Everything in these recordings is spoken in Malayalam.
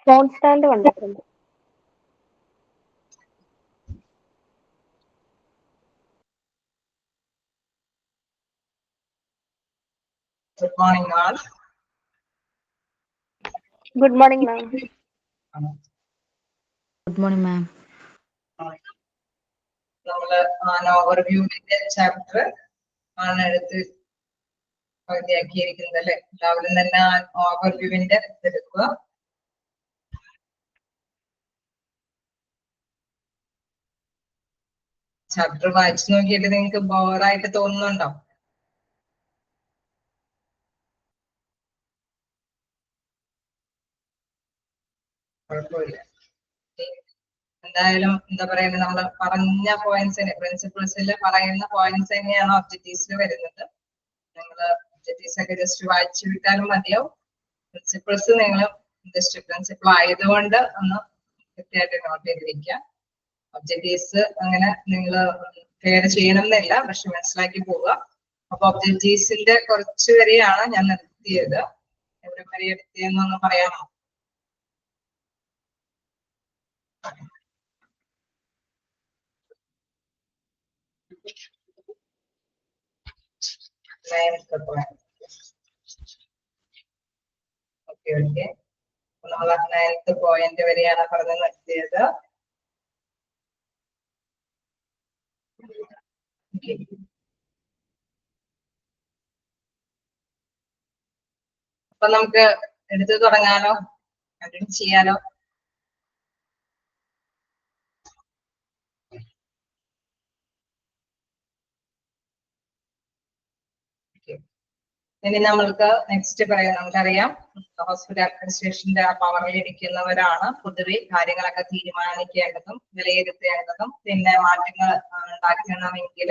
മൗണ്ട് സ്റ്റാൻഡ് കണ്ടിട്ടുണ്ട്. Good morning, all. Good morning, ma'am. Good morning, ma'am. നമ്മള് ഓവർവ്യൂവിന്റെ ചാപ്റ്റർ ആണ് എടുത്ത് പകുതിയാക്കിയിരിക്കുന്നത് അല്ലെ. എല്ലാവരും തന്നെ ഓവർവ്യൂവിന്റെ എടുക്കുക. ചാപ്റ്റർ വായിച്ചു നോക്കിയിട്ട് നിങ്ങൾക്ക് ബോറായിട്ട് തോന്നുന്നുണ്ടോ? കുഴപ്പമില്ല. എന്തായാലും എന്താ പറയുക, നമ്മൾ പറഞ്ഞ പോയിന്റ്സ് പ്രിൻസിപ്പിൾസിൽ പറയുന്ന പോയിന്റ്സ് തന്നെയാണ് ഒബ്ജക്റ്റീവ്സിൽ വരുന്നത്. നിങ്ങൾ ഒബ്ജക്റ്റീവ്സ് ഒക്കെ ജസ്റ്റ് വായിച്ചു വിട്ടാലും മതിയാവും. പ്രിൻസിപ്പിൾസ് നിങ്ങൾ ജസ്റ്റ് പ്രിൻസിപ്പിൾ ആയതുകൊണ്ട് ഒന്ന് കൃത്യമായിട്ട് നോട്ട് ചെയ്തിരിക്കുക. ഒബ്ജക്റ്റീവ്സ് അങ്ങനെ നിങ്ങൾ ക്ലിയർ ചെയ്യണമെന്നില്ല, പക്ഷെ മനസ്സിലാക്കി പോവുക. അപ്പൊ ഒബ്ജക്റ്റീവ്സിന്റെ കുറച്ച് വരെയാണ് ഞാൻ നിർത്തിയത്. എവിടെ വരെ എടുത്തിയെന്നൊന്ന് പറയാമോ? ഓക്കെ ഓക്കെ, നമ്മൾ 9th പോയിന്റ് വരെയാണ് പറഞ്ഞ് നിർത്തിയത്. അപ്പൊ നമുക്ക് എടുത്തു തുടങ്ങാലോ, കണ്ടിന്യൂ ചെയ്യാലോ. ഇനി നമ്മൾക്ക് നെക്സ്റ്റ് പറയാം. നമുക്കറിയാം ഹോസ്പിറ്റൽ അഡ്മിനിസ്ട്രേഷന്റെ ആ പവറിൽ ഇരിക്കുന്നവരാണ് പൊതുവെ കാര്യങ്ങളൊക്കെ തീരുമാനിക്കേണ്ടതും വിലയിരുത്തേണ്ടതും പിന്നെ മാറ്റങ്ങൾ ഉണ്ടാക്കണമെങ്കിൽ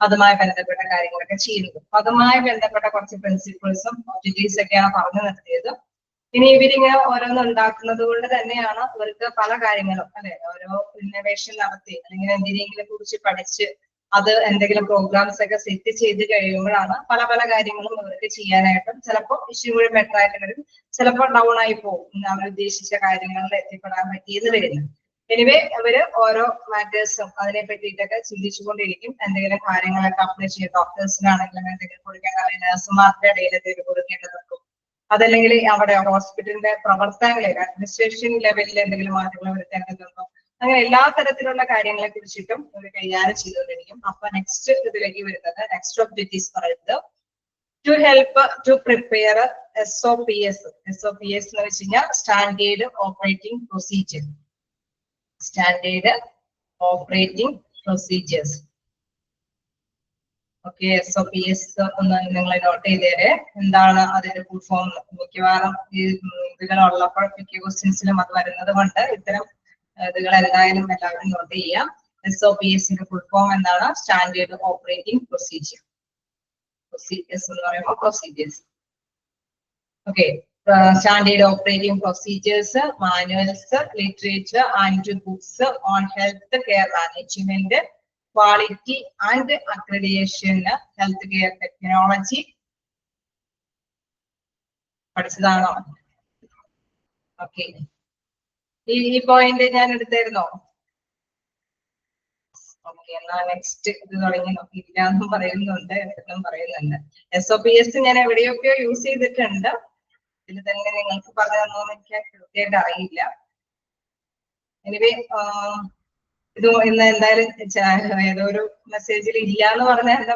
അതുമായി ബന്ധപ്പെട്ട കാര്യങ്ങളൊക്കെ ചെയ്യുന്നത്. അതുമായി ബന്ധപ്പെട്ട കുറച്ച് പ്രിൻസിപ്പിൾസും ഒബ്ജക്റ്റീവ്സ് ഒക്കെയാണ് പറഞ്ഞു നിർത്തിയത്. ഇനി ഇവരിങ്ങനെ ഓരോന്ന് ഉണ്ടാക്കുന്നത് കൊണ്ട് തന്നെയാണ് ഇവർക്ക് പല കാര്യങ്ങളും അല്ലെ, ഓരോ ഇന്നോവേഷൻ നടത്തി അല്ലെങ്കിൽ എന്തിനെങ്കിലും കുറിച്ച് പഠിച്ച് അത് എന്തെങ്കിലും പ്രോഗ്രാംസ് ഒക്കെ സെറ്റ് ചെയ്ത് കഴിയുമ്പോഴാണ് പല പല കാര്യങ്ങളും അവർക്ക് ചെയ്യാനായിട്ടും ചിലപ്പോൾ ഇഷ്യൂ കൂടി ബെറ്റർ ആയിട്ട് വരും, ചിലപ്പോൾ ഡൗൺ ആയി പോകും അവർ ഉദ്ദേശിച്ച കാര്യങ്ങളിൽ എത്തിപ്പെടാൻ പറ്റിയെന്ന് വരുന്നത്. എനിവേ അവര് ഓരോ മാറ്റേഴ്സും അതിനെ പറ്റിയിട്ടൊക്കെ ചിന്തിച്ചുകൊണ്ടിരിക്കും. എന്തെങ്കിലും കാര്യങ്ങളൊക്കെ അപ്ലൈ ചെയ്യും. ഡോക്ടേഴ്സിനാണെങ്കിലും എന്തെങ്കിലും കൊടുക്കേണ്ട, നഴ്സുമാരുടെ ഇടയിൽ എന്തെങ്കിലും കൊടുക്കേണ്ടതൊക്കെ, അതല്ലെങ്കിൽ അവിടെ ഹോസ്പിറ്റലിന്റെ പ്രവർത്തനങ്ങളിൽ അഡ്മിനിസ്ട്രേഷൻ ലെവലിൽ എന്തെങ്കിലും മാറ്റങ്ങൾ വരുത്തേണ്ടതുണ്ടോ, അങ്ങനെ എല്ലാ തരത്തിലുള്ള കാര്യങ്ങളെ കുറിച്ചിട്ടും ഒരു കൈകാര്യം ചെയ്തുകൊണ്ടിരിക്കും. അപ്പൊ നെക്സ്റ്റ് ഇതിലേക്ക് വരുന്നത് നെക്സ്റ്റ് ഒബ്ജക്റ്റീവ്സ് പറയുന്നത് to help to prepare SOPs. SOPs എന്ന് വെച്ച് കഴിഞ്ഞാൽ standard operating procedure. Standard operating procedures. Okay, SOPs ഒന്ന് നിങ്ങൾ നോട്ട് ചെയ്തേരെ. എന്താണ് അതിന്റെ ഫുൾ ഫോം? മിക്കവാറും ഈ ഇതുകളുള്ളപ്പോൾ മിക്ക ക്വസ്റ്റ്യൻസിലും അത് വരുന്നത് കൊണ്ട് ഇത്തരം ഇതുകൾ എന്തായാലും എല്ലാവരും നോട്ട് ചെയ്യാം. SOPsന്റെ ഫുൾ ഫോം എന്താണ്? Standard operating procedure. പ്രൊസീജിയേഴ്സ് എന്ന് പറയുമ്പോൾ procedures. Okay, standard operating procedures, manuals, literature and books on health care management, quality and accreditation, health care technology. പഠിച്ചതാണോ? ഓക്കെ, ഈ പോയിന്റ് ഞാൻ എടുത്തായിരുന്നോ? ഓക്കെ, എന്നാ നെക്സ്റ്റ് ഇത് തുടങ്ങി നോക്കി. ഇല്ലാന്നും പറയുന്നുണ്ട്, എന്നും പറയുന്നുണ്ട്. SOPs ഞാൻ എവിടെയൊക്കെയോ യൂസ് ചെയ്തിട്ടുണ്ട്. ഇതിൽ തന്നെ നിങ്ങൾക്ക് പറഞ്ഞു തന്നോന്ന് എനിക്ക് കൃത്യമായിട്ട് അറിയില്ല. എനിവേ ഇത് ഇന്ന് എന്തായാലും ഏതോ ഒരു മെസ്സേജിൽ ഇല്ല എന്ന് പറഞ്ഞാൽ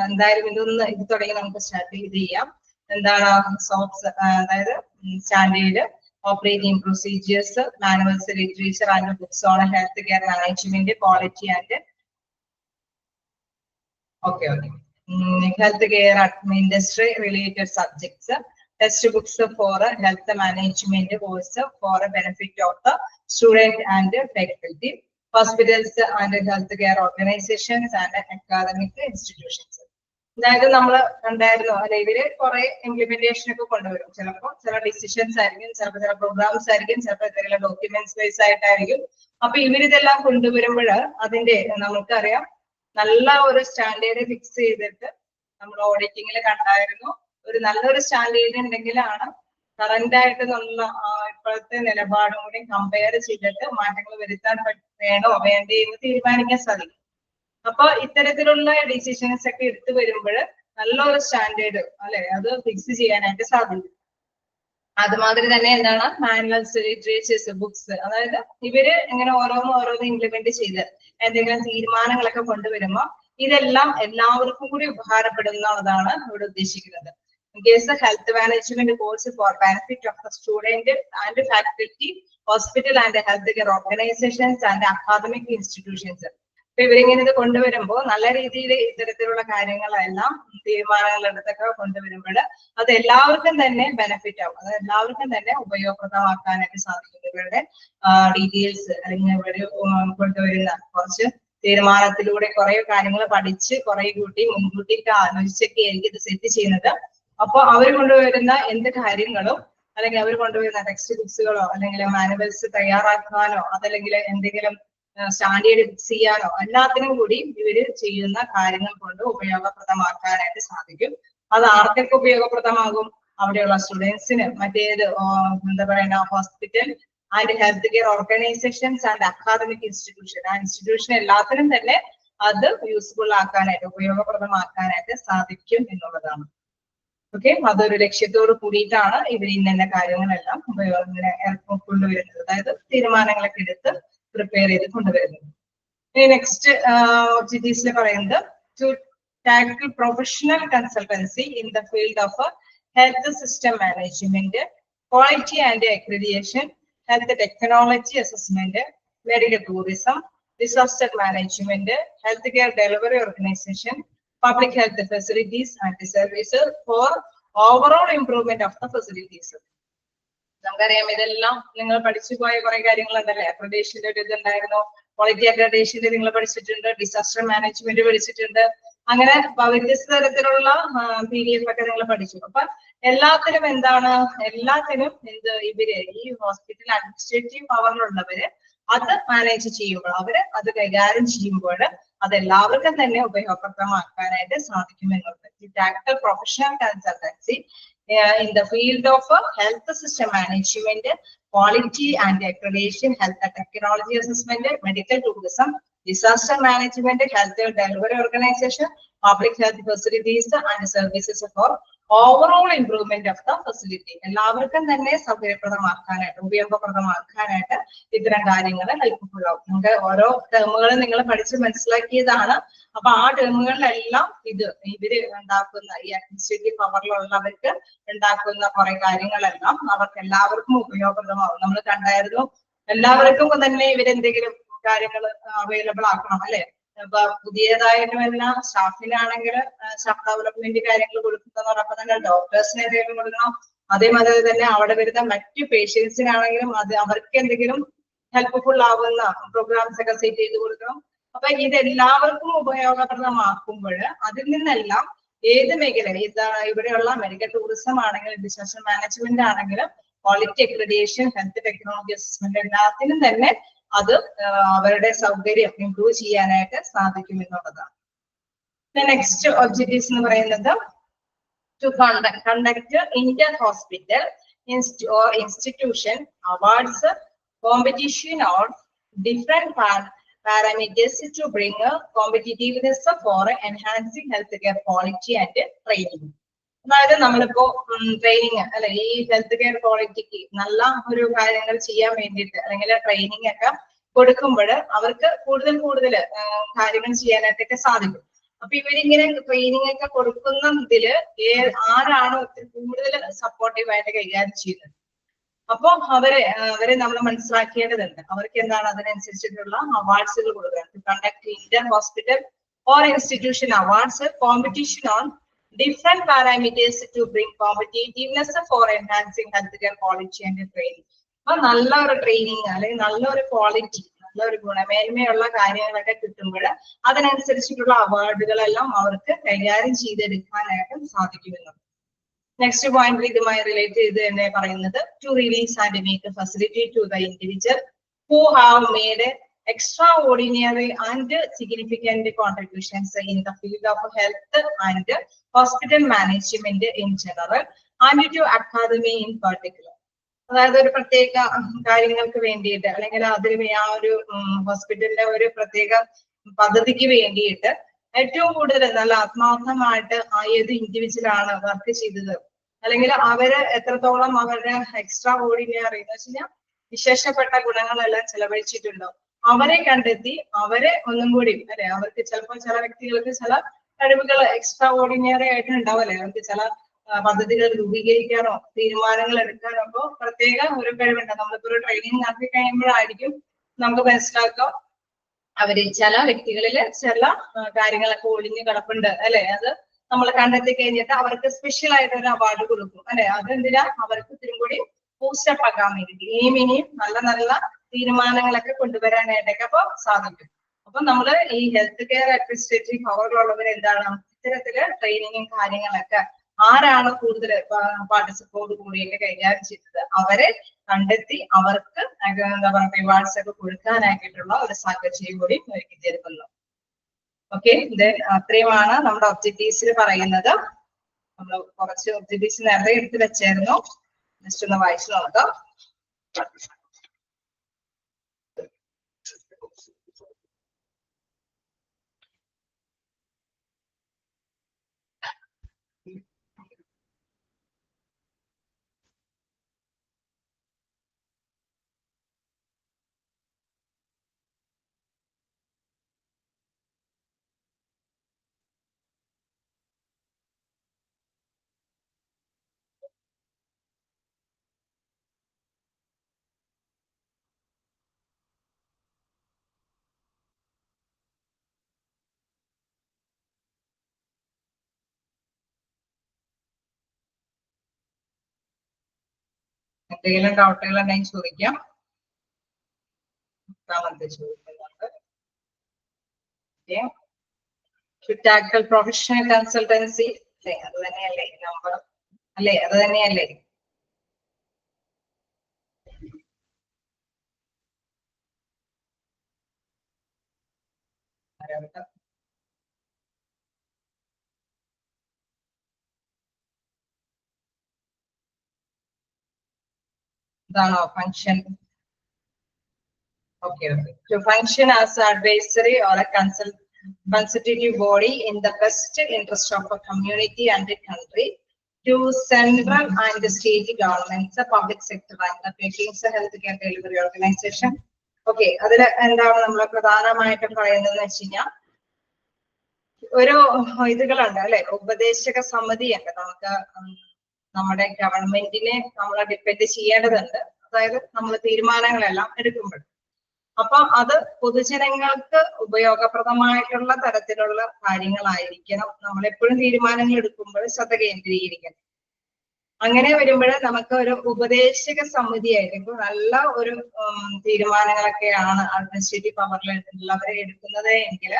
എന്തായാലും ഇത് തുടങ്ങി നമുക്ക് സ്റ്റാർട്ട് ചെയ്യാം. എന്താണ് SOPs? അതായത് standard operating procedures, manuals, literature and books on health care management, quality and health care industry related subjects, textbooks for health management course for benefit of the student and faculty, hospitals and healthcare organizations and academic institutions. അതായത് നമ്മൾ കണ്ടായിരുന്നു അല്ലെ, ഇവര് കുറെ ഇംപ്ലിമെന്റേഷൻ ഒക്കെ കൊണ്ടുവരും. ചിലപ്പോൾ ചില ഡിസിഷൻസ് ആയിരിക്കും, ചിലപ്പോൾ ചില പ്രോഗ്രാംസ് ആയിരിക്കും, ചിലപ്പോൾ എന്തെങ്കിലും ഡോക്യുമെന്റ്സ് ബേസ് ആയിട്ടായിരിക്കും. അപ്പൊ ഇവരിതെല്ലാം കൊണ്ടുവരുമ്പോൾ അതിന്റെ നമുക്കറിയാം നല്ല ഒരു സ്റ്റാൻഡേർഡ് ഫിക്സ് ചെയ്തിട്ട് നമ്മൾ ഓഡിറ്റിങ്ങിൽ കണ്ടായിരുന്നു. ഒരു നല്ലൊരു സ്റ്റാൻഡേർഡ് ഉണ്ടെങ്കിലാണ് കറന്റ് ആയിട്ട് നമ്മൾ ഇപ്പോഴത്തെ നിലപാടും കൂടി കമ്പയർ ചെയ്തിട്ട് മാറ്റങ്ങൾ വരുത്താൻ വേണോ വേണ്ടേ എന്ന് തീരുമാനിക്കാൻ സാധിക്കും. അപ്പൊ ഇത്തരത്തിലുള്ള ഡിസിഷൻസ് ഒക്കെ എടുത്തു വരുമ്പോൾ നല്ലൊരു സ്റ്റാൻഡേർഡ് അല്ലെ അത് ഫിക്സ് ചെയ്യാനായിട്ട് സാധിക്കും. അതുമാതിരി തന്നെ എന്താണ് മാനുവൽസ്, ലിറ്ററേച്ചേഴ്സ്, ബുക്സ്, അതായത് ഇവര് ഇങ്ങനെ ഓരോന്ന് ഇംപ്ലിമെന്റ് ചെയ്ത് എന്തെങ്കിലും തീരുമാനങ്ങളൊക്കെ കൊണ്ടുവരുമ്പോൾ ഇതെല്ലാം എല്ലാവർക്കും കൂടി ഉപകാരപ്പെടുന്നതാണ് ഇവിടെ ഉദ്ദേശിക്കുന്നത്. In case the health management course for benefit of the student and faculty, hospital and healthcare organizations and academic institutions. അപ്പൊ ഇവരിങ്ങനെ ഇത് കൊണ്ടുവരുമ്പോൾ നല്ല രീതിയിൽ ഇത്തരത്തിലുള്ള കാര്യങ്ങളെല്ലാം തീരുമാനങ്ങൾ എടുത്തൊക്കെ കൊണ്ടുവരുമ്പോൾ അത് എല്ലാവർക്കും തന്നെ ബെനിഫിറ്റ് ആവും, അത് എല്ലാവർക്കും തന്നെ ഉപയോഗപ്രദമാക്കാനായിട്ട് സാധിക്കും. ഇവരുടെ ഡീറ്റെയിൽസ് അല്ലെങ്കിൽ ഇവര് കൊണ്ടുവരുന്ന കുറച്ച് തീരുമാനത്തിലൂടെ കുറെ കാര്യങ്ങൾ പഠിച്ച് കുറെ കൂട്ടി മുൻകൂട്ടിയൊക്കെ ആലോചിച്ചൊക്കെ ആയിരിക്കും ഇത് സെറ്റ് ചെയ്യുന്നത്. അപ്പൊ അവർ കൊണ്ടുവരുന്ന എന്ത് കാര്യങ്ങളും അല്ലെങ്കിൽ അവർ കൊണ്ടുവരുന്ന ടെക്സ്റ്റ് ബുക്സുകളോ അല്ലെങ്കിൽ മാനുവൽസ് തയ്യാറാക്കാനോ അതല്ലെങ്കിൽ എന്തെങ്കിലും സ്റ്റാൻഡേർഡ് ഫിക്സ് ചെയ്യാനോ എല്ലാത്തിനും കൂടി ഇവര് ചെയ്യുന്ന കാര്യങ്ങൾ കൊണ്ട് ഉപയോഗപ്രദമാക്കാനായിട്ട് സാധിക്കും. അത് ആർക്കൊക്കെ ഉപയോഗപ്രദമാകും? അവിടെയുള്ള സ്റ്റുഡൻസിന്, മറ്റേത് എന്താ പറയുക hospital and health care organisations and academic institution, ആ ഇൻസ്റ്റിറ്റ്യൂഷൻ എല്ലാത്തിനും തന്നെ അത് യൂസ്ഫുൾ ആക്കാനായിട്ട് ഉപയോഗപ്രദമാക്കാനായിട്ട് സാധിക്കും എന്നുള്ളതാണ്. ഓക്കെ, അതൊരു ലക്ഷ്യത്തോട് കൂടിയിട്ടാണ് ഇവർ ഇന്ന കാര്യങ്ങളെല്ലാം ഇങ്ങനെ കൊണ്ടുവരുന്നത്, അതായത് തീരുമാനങ്ങളൊക്കെ എടുത്ത് പ്രിപ്പയർ ചെയ്ത് കൊണ്ടുവരുന്നത്. ഇനി നെക്സ്റ്റ് ഒബ്ജക്റ്റീവ്സിൽ പറയുന്നത് to tackle professional consultancy in the field of health system management, quality and accreditation, health technology assessment, medical tourism, disaster management, healthcare delivery organization, public health facilities and services for overall improvement of the facilities. നമുക്കറിയാം ഇതെല്ലാം നിങ്ങൾ പഠിച്ചു പോയ കുറെ കാര്യങ്ങളുണ്ടല്ലേ. അക്രഡിറ്റേഷന്റെ ഒരു ഇതുണ്ടായിരുന്നു, ക്വാളിറ്റി അക്രഡിറ്റേഷന്റെ നിങ്ങൾ പഠിച്ചിട്ടുണ്ട്, ഡിസാസ്റ്റർ മാനേജ്മെന്റ് പഠിച്ചിട്ടുണ്ട്, അങ്ങനെ വ്യത്യസ്ത തരത്തിലുള്ള PDF ഒക്കെ നിങ്ങൾ പഠിച്ചു. അപ്പൊ എല്ലാത്തിനും എന്താണ്, എല്ലാത്തിനും ഇവര് ഈ ഹോസ്പിറ്റൽ അഡ്മിനിസ്ട്രേറ്റീവ് പവറിലുള്ളവര് അത് മാനേജ് ചെയ്യുമ്പോൾ, അവര് അത് കൈകാര്യം ചെയ്യുമ്പോൾ അത് എല്ലാവർക്കും തന്നെ ഉപയോഗപ്രദമാക്കാനായിട്ട് സാധിക്കും എന്നുള്ളത്. Professional consultancy in the field of health system management, quality and accreditation, health technology assessment, medical tourism, disaster management, health delivery organization, public health facilities and services for overall improvement of the facility. എല്ലാവർക്കും തന്നെ സൗകര്യപ്രദമാക്കാനായിട്ട് ഉപയോഗപ്രദമാക്കാനായിട്ട് ഇത്തരം കാര്യങ്ങൾ ഹെൽപ്ഫുൾ ആവും. നമുക്ക് ഓരോ ടേമുകൾ നിങ്ങൾ പഠിച്ച് മനസ്സിലാക്കിയതാണ്. അപ്പൊ ആ ടേമുകളിലെല്ലാം ഇവര് ഉണ്ടാക്കുന്ന ഈ അഡ്മിനിസ്ട്രേറ്റീവ് പവറിലുള്ളവർക്ക് ഉണ്ടാക്കുന്ന കുറെ കാര്യങ്ങളെല്ലാം അവർക്ക് എല്ലാവർക്കും ഉപയോഗപ്രദമാവും. നമ്മൾ കണ്ടായിരുന്നു, എല്ലാവർക്കും തന്നെ ഇവരെന്തെങ്കിലും കാര്യങ്ങൾ അവൈലബിൾ ആക്കണം അല്ലെ. ഇപ്പൊ പുതിയതായിട്ട് വരുന്ന സ്റ്റാഫിനാണെങ്കിൽ സ്റ്റാഫ് ഡെവലപ്മെന്റ് കാര്യങ്ങൾ കൊടുക്കുന്നതോടൊപ്പം തന്നെ ഡോക്ടേഴ്സിന് എന്തെങ്കിലും കൊടുക്കണം. അതേമാതിരി തന്നെ അവിടെ വരുന്ന മറ്റു പേഷ്യൻസിനാണെങ്കിലും അത് അവർക്ക് എന്തെങ്കിലും ഹെൽപ്ഫുൾ ആവുന്ന പ്രോഗ്രാംസ് ഒക്കെ സെറ്റ് ചെയ്ത് കൊടുക്കണം. അപ്പൊ ഇതെല്ലാവർക്കും ഉപയോഗപ്രദമാക്കുമ്പോൾ അതിൽ നിന്നെല്ലാം ഏത് മേഖല ഇവിടെയുള്ള മെഡിക്കൽ ടൂറിസം ആണെങ്കിലും ഡിസാസ്റ്റർ മാനേജ്മെന്റ് ആണെങ്കിലും quality accreditation, health technology assessment എല്ലാത്തിനും തന്നെ അത് അവരുടെ സൗകര്യം ഇംപ്രൂവ് ചെയ്യാനായിട്ട് സാധിക്കും എന്നുള്ളതാണ്. നെക്സ്റ്റ് ഒബ്ജക്റ്റീവ്സ് എന്ന് പറയുന്നത് to conduct inter hospital institution awards competition on different parameters to bring competitiveness for enhancing healthcare quality and training. അതായത് നമ്മളിപ്പോ ട്രെയിനിങ് അല്ലെ, ഈ ഹെൽത്ത് കെയർ ക്വാളിറ്റിക്ക് നല്ല ഒരു കാര്യങ്ങൾ ചെയ്യാൻ വേണ്ടിയിട്ട് അല്ലെങ്കിൽ ട്രെയിനിങ് ഒക്കെ കൊടുക്കുമ്പോൾ അവർക്ക് കൂടുതൽ കാര്യങ്ങൾ ചെയ്യാനായിട്ടൊക്കെ സാധിക്കും. അപ്പൊ ഇവരിങ്ങനെ ട്രെയിനിങ് ഒക്കെ കൊടുക്കുന്നതില് ആരാണ് കൂടുതൽ സപ്പോർട്ടീവ് ആയിട്ട് കൈകാര്യം ചെയ്യുന്നത്? അപ്പൊ അവരെ നമ്മൾ മനസ്സിലാക്കേണ്ടതുണ്ട്. അവർക്ക് എന്താണ് അതിനനുസരിച്ചിട്ടുള്ള അവാർഡ്സുകൾ കൊടുക്കുക. Conduct inter hospital or institution awards competition on different parameters to bring competitiveness for enhancing health care quality and training. അപ്പൊ നല്ല ഒരു ട്രെയിനിങ് അല്ലെങ്കിൽ നല്ലൊരു ക്വാളിറ്റി, നല്ലൊരു ഗുണമേന്മയുള്ള കാര്യങ്ങളൊക്കെ കിട്ടുമ്പോൾ അതിനനുസരിച്ചിട്ടുള്ള അവാർഡുകളെല്ലാം അവർക്ക് കൈകാര്യം ചെയ്തെടുക്കാനായിട്ട് സാധിക്കുമെന്നുണ്ട്. നെക്സ്റ്റ് പോയിന്റ് ഇതുമായി റിലേറ്റ് ചെയ്ത് തന്നെ പറയുന്നത് to release and make facility to the individual who have made extraordinary and significant contributions in the field of health and hospital management in general and to academy in particular. അതായത് ഒരു പ്രത്യേക കാര്യങ്ങൾക്ക് വേണ്ടിയിട്ട് അല്ലെങ്കിൽ അതിന് ആ ഒരു ഹോസ്പിറ്റലിന്റെ ഒരു പ്രത്യേക പദ്ധതിക്ക് വേണ്ടിയിട്ട് ഏറ്റവും കൂടുതൽ നല്ല ആത്മാർത്ഥമായിട്ട് ആ ഏത് ഇൻഡിവിജ്വൽ ആണ് വർക്ക് ചെയ്തത്, അല്ലെങ്കിൽ അവര് എത്രത്തോളം അവരുടെ എക്സ്ട്രാ ഓർഡിനറി എന്ന് വെച്ച് കഴിഞ്ഞാൽ വിശേഷപ്പെട്ട ഗുണങ്ങളെല്ലാം ചെലവഴിച്ചിട്ടുണ്ടോ, അവരെ കണ്ടെത്തി അവരെ ഒന്നും കൂടി അല്ലെ, അവർക്ക് ചിലപ്പോൾ ചില വ്യക്തികൾക്ക് ചില കഴിവുകൾ എക്സ്ട്രാ ഓർഡിനറി ആയിട്ട് ഉണ്ടാവും അല്ലെ, അവർക്ക് ചില പദ്ധതികൾ രൂപീകരിക്കാനോ തീരുമാനങ്ങൾ എടുക്കാനോ ഒക്കെ പ്രത്യേക ഒരു കഴിവുണ്ട്. നമ്മളിപ്പോ ഒരു ട്രെയിനിങ് നടത്തി കഴിയുമ്പോഴായിരിക്കും നമുക്ക് മനസ്സിലാക്കാം അവര് ചില വ്യക്തികളില് ചില കാര്യങ്ങളൊക്കെ ഒളിഞ്ഞു കിടപ്പുണ്ട് അല്ലെ. അത് നമ്മൾ കണ്ടെത്തി കഴിഞ്ഞിട്ട് അവർക്ക് സ്പെഷ്യൽ ആയിട്ട് ഒരു അവാർഡ് കൊടുക്കും അല്ലെ. അതെന്തിനാ, അവർക്ക് ഇത്തിരി കൂടി ബൂസ്റ്റപ്പ് ആക്കാൻ വേണ്ടിയിട്ട് ഇനിയും നല്ല നല്ല തീരുമാനങ്ങളൊക്കെ കൊണ്ടുവരാനായിട്ടൊക്കെ അപ്പൊ സാധിക്കും. അപ്പൊ നമ്മള് ഈ ഹെൽത്ത് കെയർ അഡ്മിനിസ്ട്രേറ്റീവ് പവറിലുള്ളവർ എന്താണ് ഇത്തരത്തില് ട്രെയിനിങ്ങും കാര്യങ്ങളൊക്കെ ആരാണ് കൂടുതൽ പാർട്ടിസിപ്പോട് കൂടിയൊക്കെ കൈകാര്യം ചെയ്തത് അവരെ കണ്ടെത്തി അവർക്ക് എന്താ പറയുക റിവാർഡ്സ് ഒക്കെ കൊടുക്കാനായിട്ടുള്ള ഒരു സാഹചര്യം കൂടി ഒരുക്കി തീർക്കുന്നു. ഓക്കെ, ഇത് അത്രയുമാണ് നമ്മുടെ ഒബ്ജക്റ്റീവ്സിൽ പറയുന്നത്. നമ്മൾ കുറച്ച് ഒബ്ജക്റ്റീവ്സ് നേരത്തെ എടുത്ത് വെച്ചായിരുന്നു, ജസ്റ്റ് ഒന്ന് വായിച്ചു നോക്കാം. എന്തെങ്കിലും ഡൗട്ടുകൾ ഉണ്ടെങ്കിൽ ചോദിക്കാം. ടാക്ടൽ പ്രൊഫഷണൽ കൺസൾട്ടൻസി അല്ലെ, അത് തന്നെയല്ലേ നമ്പർ അല്ലെ, അത് തന്നെയല്ലേ. ഇതാണോ function? Okay. To function as an advisory or a consultative body in the best interest of a community and the country, to central and state governments, the public sector undertakings, the healthcare delivery organization. Okay, അതിൽ എന്താണ് നമ്മൾ പ്രധാനമായിട്ടും പറയുന്നത് വെച്ച് കഴിഞ്ഞാൽ ഒരു ഇതുകളുണ്ട് അല്ലെ, ഉപദേശക സമിതിയൊക്കെ നമുക്ക് നമ്മുടെ ഗവൺമെന്റിനെ നമ്മൾ ഡിപ്പെൻഡ് ചെയ്യേണ്ടതുണ്ട്. അതായത് നമ്മൾ തീരുമാനങ്ങളെല്ലാം എടുക്കുമ്പോൾ അപ്പൊ അത് പൊതുജനങ്ങൾക്ക് ഉപയോഗപ്രദമായിട്ടുള്ള തരത്തിലുള്ള കാര്യങ്ങളായിരിക്കണം നമ്മൾ എപ്പോഴും തീരുമാനങ്ങൾ എടുക്കുമ്പോൾ ശ്രദ്ധ കേന്ദ്രീകരിക്കണം. അങ്ങനെ വരുമ്പോൾ നമുക്ക് ഒരു ഉപദേശക സമിതിയായിട്ട് നല്ല ഒരു തീരുമാനങ്ങളൊക്കെയാണ് അഡ്മിനിസ്ട്രേറ്റീവ് പവറിലുള്ളവരെ എടുക്കുന്നത് എങ്കിൽ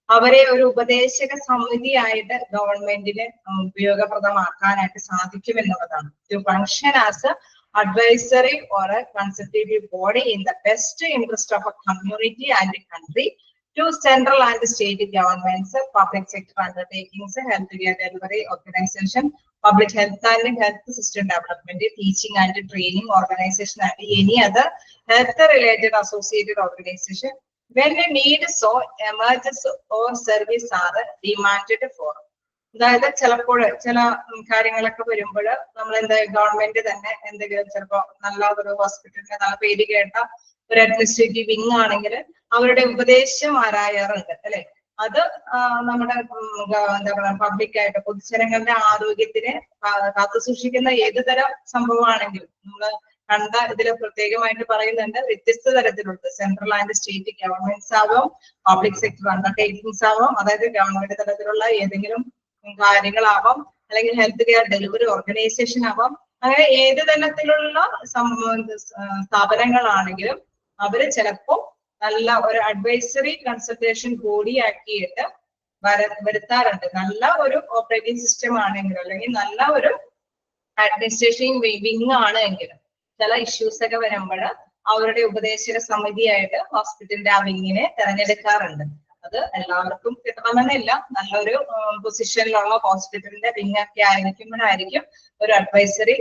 അവരെ ഒരു ഉപദേശക സമിതിയായിട്ട് ഗവൺമെന്റിന് ഉപയോഗപ്രദമാക്കാനായിട്ട് സാധിക്കും എന്നുള്ളതാണ്. To function as a advisory or a consultative body in the best interest of a community and a country, to central and state governments, public sector undertakings, healthcare delivery organization, public health and health system development, teaching and training organization, and any other health related associated organization when a need so emerges or service are demanded for. അതായത് ചിലപ്പോൾ ചില കാര്യങ്ങളൊക്കെ വരുമ്പോൾ നമ്മൾ എന്താ ഗവൺമെന്റ് തന്നെ എന്തെങ്കിലും ചിലപ്പോ നല്ല ഒരു ഹോസ്പിറ്റലിന്റെ നല്ല പേര് കേട്ട ഒരു അഡ്മിനിസ്ട്രേറ്റീവ് വിങ് ആണെങ്കിൽ അവരുടെ ഉപദേശം ആരായാറുണ്ട് അല്ലെ. അത് നമ്മുടെ എന്താ പറയുക പബ്ലിക്കായിട്ട് പൊതുജനങ്ങളുടെ ആരോഗ്യത്തിനെ കാത്തു സൂക്ഷിക്കുന്ന ഏത് തരം സംഭവമാണെങ്കിലും നമ്മൾ കണ്ട ഇതിൽ പ്രത്യേകമായിട്ട് പറയുന്നുണ്ട്. വ്യത്യസ്ത തരത്തിലുള്ള സെൻട്രൽ ആൻഡ് സ്റ്റേറ്റ് ഗവൺമെന്റ്സ് ആവാം, പബ്ലിക് സെക്ടർ അണ്ടർടേക്കിങ്സ് ആവാം, അതായത് ഗവൺമെന്റ് തലത്തിലുള്ള ഏതെങ്കിലും കാര്യങ്ങളാവാം, അല്ലെങ്കിൽ ഹെൽത്ത് കെയർ ഡെലിവറി ഓർഗനൈസേഷൻ ആവാം, അങ്ങനെ ഏത് തരത്തിലുള്ള സ്ഥാപനങ്ങളാണെങ്കിലും അവര് ചിലപ്പോ നല്ല ഒരു അഡ്വൈസറി കൺസൾട്ടേഷൻ ബോഡി ആക്കിയിട്ട് വരുത്താറുണ്ട്. നല്ല ഒരു ഓപ്പറേറ്റിംഗ് സിസ്റ്റം ആണെങ്കിലും അല്ലെങ്കിൽ നല്ല ഒരു അഡ്മിനിസ്ട്രേഷൻ വിങ് ആണെങ്കിലും ചില ഇഷ്യൂസ് ഒക്കെ വരുമ്പോൾ അവരുടെ ഉപദേശക സമിതിയായിട്ട് ഹോസ്പിറ്റലിന്റെ ആ വിങ്ങിനെ തെരഞ്ഞെടുക്കാറുണ്ട്. അത് എല്ലാവർക്കും കിട്ടണമെന്നില്ല. നല്ലൊരു പൊസിഷനിലുള്ള ഹോസ്പിറ്റലിന്റെ വിങ്ങൊക്കെ ആയിരിക്കുമ്പോഴായിരിക്കും ഒരു അഡ്വൈസറി